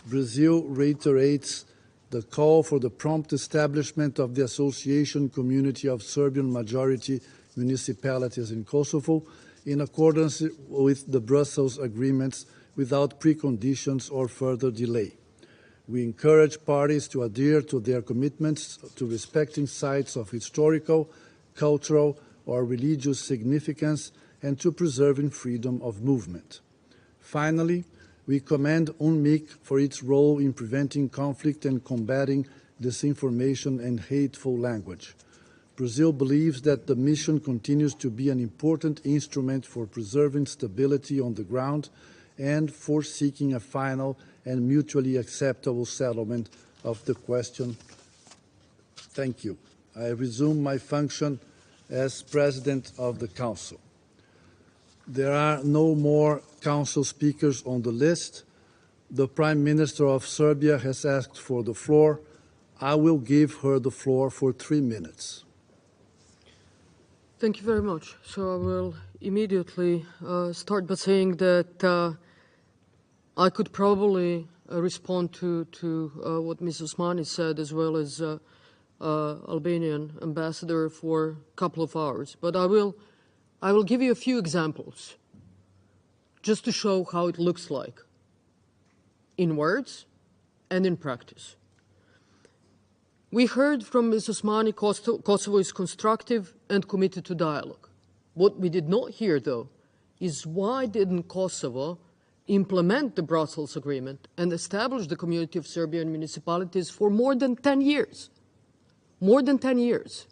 Brazil reiterates the call for the prompt establishment of the Association Community of Serbian-majority municipalities in Kosovo in accordance with the Brussels agreements without preconditions or further delay. We encourage parties to adhere to their commitments to respecting sites of historical, cultural, or religious significance and to preserving freedom of movement. Finally, we commend UNMIK for its role in preventing conflict and combating disinformation and hateful language. Brazil believes that the mission continues to be an important instrument for preserving stability on the ground and for seeking a final and mutually acceptable settlement of the question. Thank you. I resume my function as President of the Council. There are no more Council speakers on the list. The Prime Minister of Serbia has asked for the floor. I will give her the floor for 3 minutes. Thank you very much. So I will immediately start by saying that I could probably respond to what Ms. Osmani said, as well as Albanian ambassador, for a couple of hours. But I will give you a few examples just to show how it looks like in words and in practice. We heard from Ms. Osmani Kosovo is constructive and committed to dialogue. What we did not hear, though, is why didn't Kosovo implement the Brussels Agreement and establish the Community of Serbian Municipalities for more than 10 years? More than 10 years.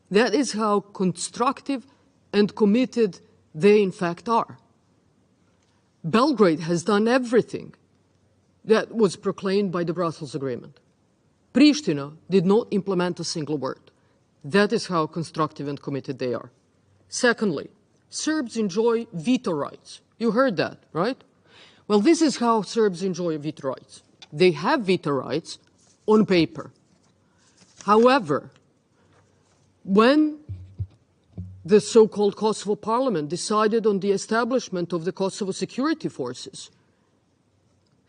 That is how constructive and committed they in fact are. Belgrade has done everything that was proclaimed by the Brussels Agreement. Pristina did not implement a single word. That is how constructive and committed they are. Secondly, Serbs enjoy veto rights. You heard that, right? Well, this is how Serbs enjoy veto rights. They have veto rights on paper. However, when the so-called Kosovo Parliament decided on the establishment of the Kosovo security forces,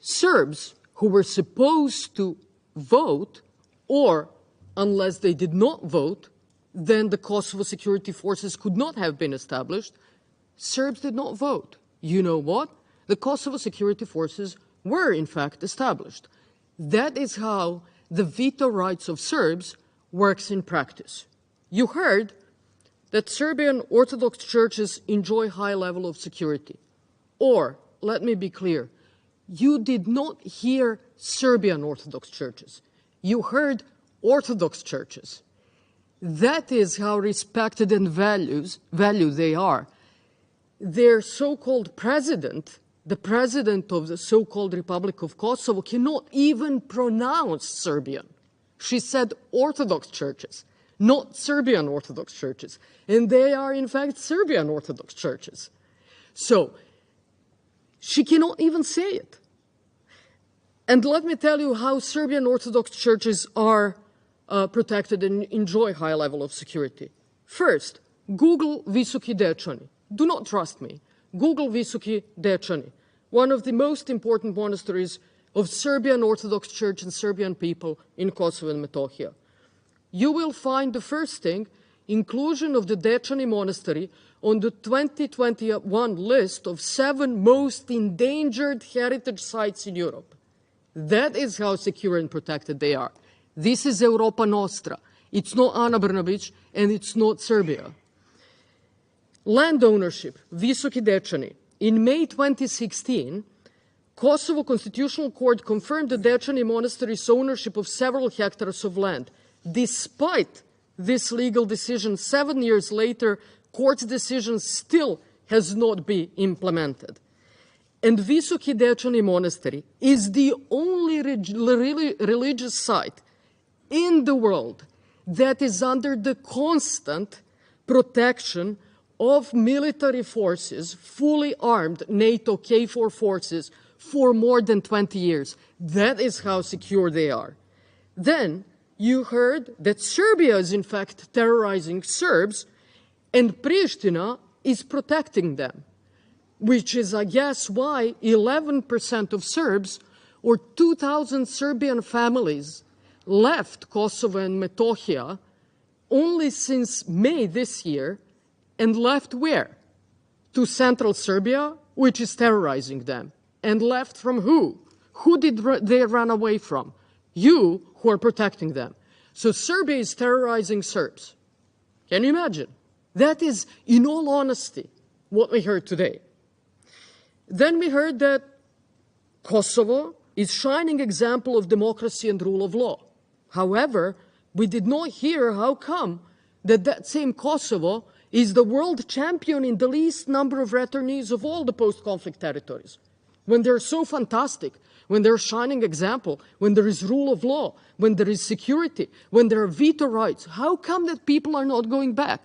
Serbs who were supposed to vote, or unless they did not vote, then the Kosovo security forces could not have been established. Serbs did not vote. You know what? The Kosovo security forces were in fact established. That is how the veto rights of Serbs works in practice. You heard that Serbian Orthodox churches enjoy high level of security. Or, let me be clear, you did not hear Serbian Orthodox churches. You heard Orthodox churches. That is how respected and valued they are. Their so-called president, the president of the so-called Republic of Kosovo, cannot even pronounce Serbian. She said Orthodox churches, not Serbian Orthodox churches. And they are, in fact, Serbian Orthodox churches. So, she cannot even say it. And let me tell you how Serbian Orthodox churches are protected and enjoy high level of security. First, Google Visoki Dečani. Do not trust me. Google Visoki Dečani, one of the most important monasteries of Serbian Orthodox Church and Serbian people in Kosovo and Metohija. You will find the first thing, inclusion of the Dečani monastery on the 2021 list of 7 most endangered heritage sites in Europe. That is how secure and protected they are. This is Europa Nostra. It's not Ana Brnabić and it's not Serbia. Land ownership, Visoki Dečani. In May 2016, Kosovo Constitutional Court confirmed the Dečani monastery's ownership of several hectares of land. Despite this legal decision, 7 years later, court's decision still has not been implemented. And Visoki Dečani Monastery is the only religious site in the world that is under the constant protection of military forces, fully armed NATO KFOR forces, for more than 20 years. That is how secure they are. Then you heard that Serbia is in fact terrorizing Serbs and Pristina is protecting them, which is, I guess, why 11% of Serbs, or 2,000 Serbian families, left Kosovo and Metohija only since May this year, and left where? To central Serbia, which is terrorizing them. And left from who? Who did they run away from? You, who are protecting them. So Serbia is terrorizing Serbs. Can you imagine? That is, in all honesty, what we heard today. Then we heard that Kosovo is a shining example of democracy and rule of law. However, we did not hear how come that same Kosovo is the world champion in the least number of returnees of all the post-conflict territories. When they're so fantastic, when they're a shining example, when there is rule of law, when there is security, when there are veto rights, how come that people are not going back?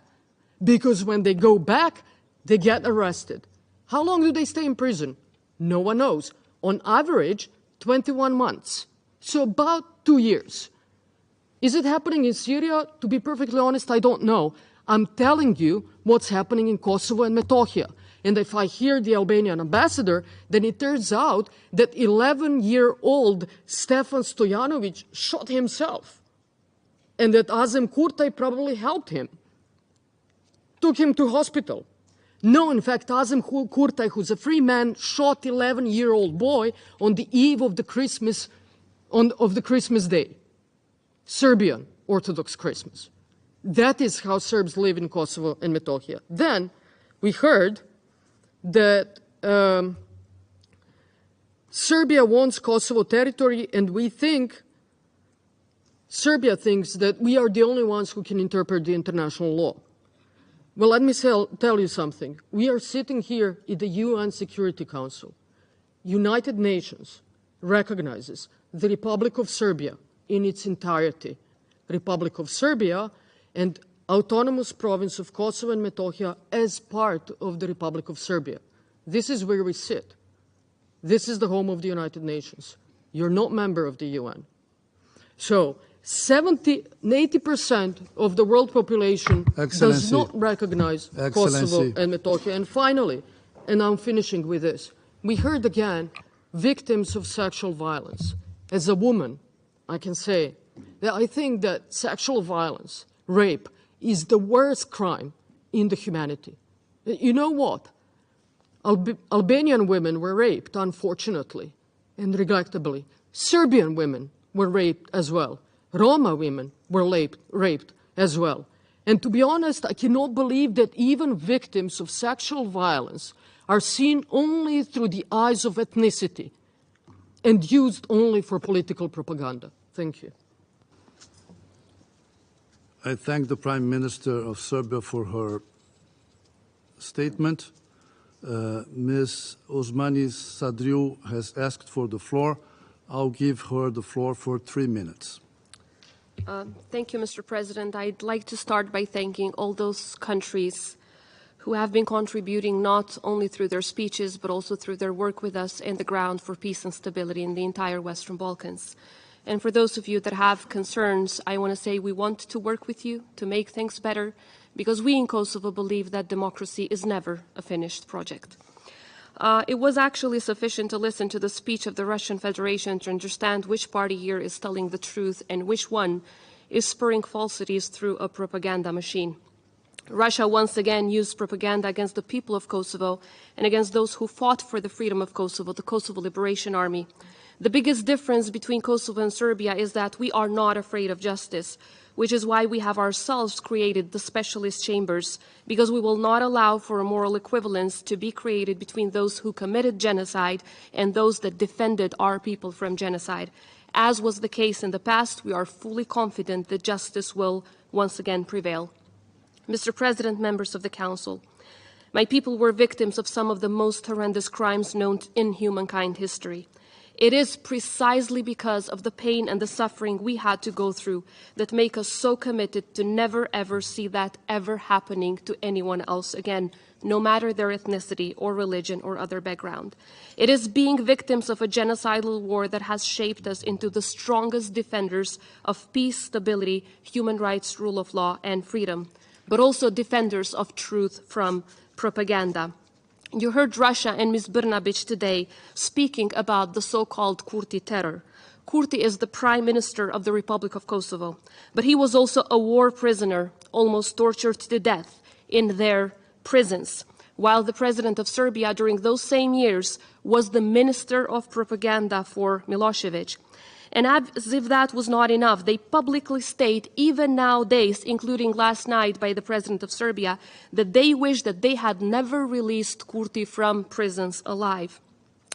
Because when they go back, they get arrested. How long do they stay in prison? No one knows. On average, 21 months. So about 2 years. Is it happening in Syria? To be perfectly honest, I don't know. I'm telling you what's happening in Kosovo and Metohija. And if I hear the Albanian ambassador, then it turns out that 11-year-old Stefan Stojanovic shot himself. And that Azem Kurtaj probably helped him. Took him to hospital. No, in fact, Azem Kurtaj, who's a free man, shot 11-year-old boy on the eve of the Christmas, of the Christmas day. Serbian Orthodox Christmas. That is how Serbs live in Kosovo and Metohija. Then we heard that Serbia wants Kosovo territory, and we think, Serbia thinks that we are the only ones who can interpret the international law. Well, let me tell you something. We are sitting here in the UN Security Council. United Nations recognizes the Republic of Serbia in its entirety. Republic of Serbia and autonomous province of Kosovo and Metohija as part of the Republic of Serbia. This is where we sit. This is the home of the United Nations. You're not a member of the UN. So 80% of the world population does not recognize Kosovo and Metohija. And finally, and I'm finishing with this, we heard again victims of sexual violence. As a woman, I can say that I think that sexual violence, rape, is the worst crime in the humanity. You know what? Albanian women were raped, unfortunately, and regrettably. Serbian women were raped as well. Roma women were raped as well. And to be honest, I cannot believe that even victims of sexual violence are seen only through the eyes of ethnicity and used only for political propaganda. Thank you. I thank the Prime Minister of Serbia for her statement. Ms. Osmani Sadriou has asked for the floor. I'll give her the floor for 3 minutes. Thank you, Mr. President. I'd like to start by thanking all those countries who have been contributing not only through their speeches, but also through their work with us in the ground for peace and stability in the entire Western Balkans. And for those of you that have concerns, I want to say we want to work with you to make things better, because we in Kosovo believe that democracy is never a finished project. It was actually sufficient to listen to the speech of the Russian Federation to understand which party here is telling the truth and which one is spurring falsities through a propaganda machine. Russia once again used propaganda against the people of Kosovo and against those who fought for the freedom of Kosovo, the Kosovo Liberation Army. The biggest difference between Kosovo and Serbia is that we are not afraid of justice, which is why we have ourselves created the specialist chambers, because we will not allow for a moral equivalence to be created between those who committed genocide and those that defended our people from genocide. As was the case in the past, we are fully confident that justice will once again prevail. Mr. President, members of the Council, my people were victims of some of the most horrendous crimes known in humankind history. It is precisely because of the pain and the suffering we had to go through that make us so committed to never ever see that ever happening to anyone else again, no matter their ethnicity or religion or other background. It is being victims of a genocidal war that has shaped us into the strongest defenders of peace, stability, human rights, rule of law, and freedom, but also defenders of truth from propaganda. You heard Russia and Ms. Brnabic today speaking about the so-called Kurti terror. Kurti is the Prime Minister of the Republic of Kosovo, but he was also a war prisoner, almost tortured to death in their prisons, while the President of Serbia during those same years was the Minister of Propaganda for Milosevic. And as if that was not enough, they publicly state, even nowadays, including last night by the President of Serbia, that they wish that they had never released Kurti from prisons alive.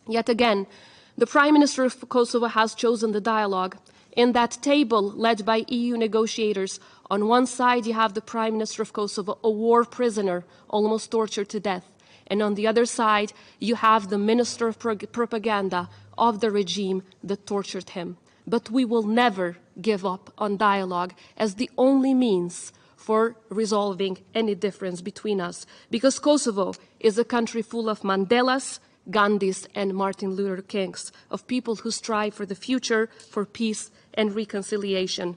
Yet again, the Prime Minister of Kosovo has chosen the dialogue. In that table led by EU negotiators, on one side you have the Prime Minister of Kosovo, a war prisoner, almost tortured to death. And on the other side, you have the Minister of Propaganda of the regime that tortured him. But we will never give up on dialogue as the only means for resolving any difference between us, because Kosovo is a country full of Mandelas, Gandhis, and Martin Luther Kings, of people who strive for the future, for peace and reconciliation.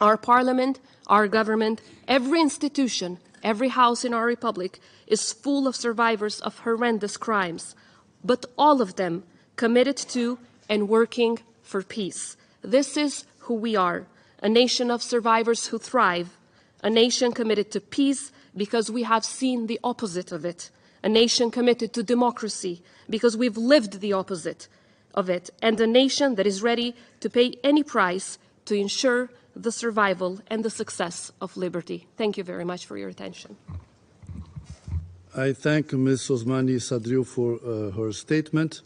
Our parliament, our government, every institution, every house in our republic is full of survivors of horrendous crimes, but all of them committed to and working for peace. This is who we are, a nation of survivors who thrive, a nation committed to peace because we have seen the opposite of it, a nation committed to democracy because we've lived the opposite of it, and a nation that is ready to pay any price to ensure the survival and the success of liberty. Thank you very much for your attention. I thank Ms. Osmani Sadriou for her statement.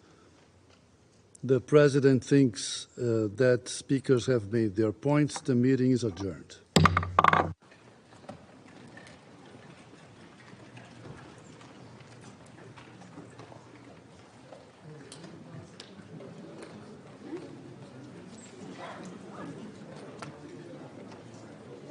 The President thinks that speakers have made their points. The meeting is adjourned.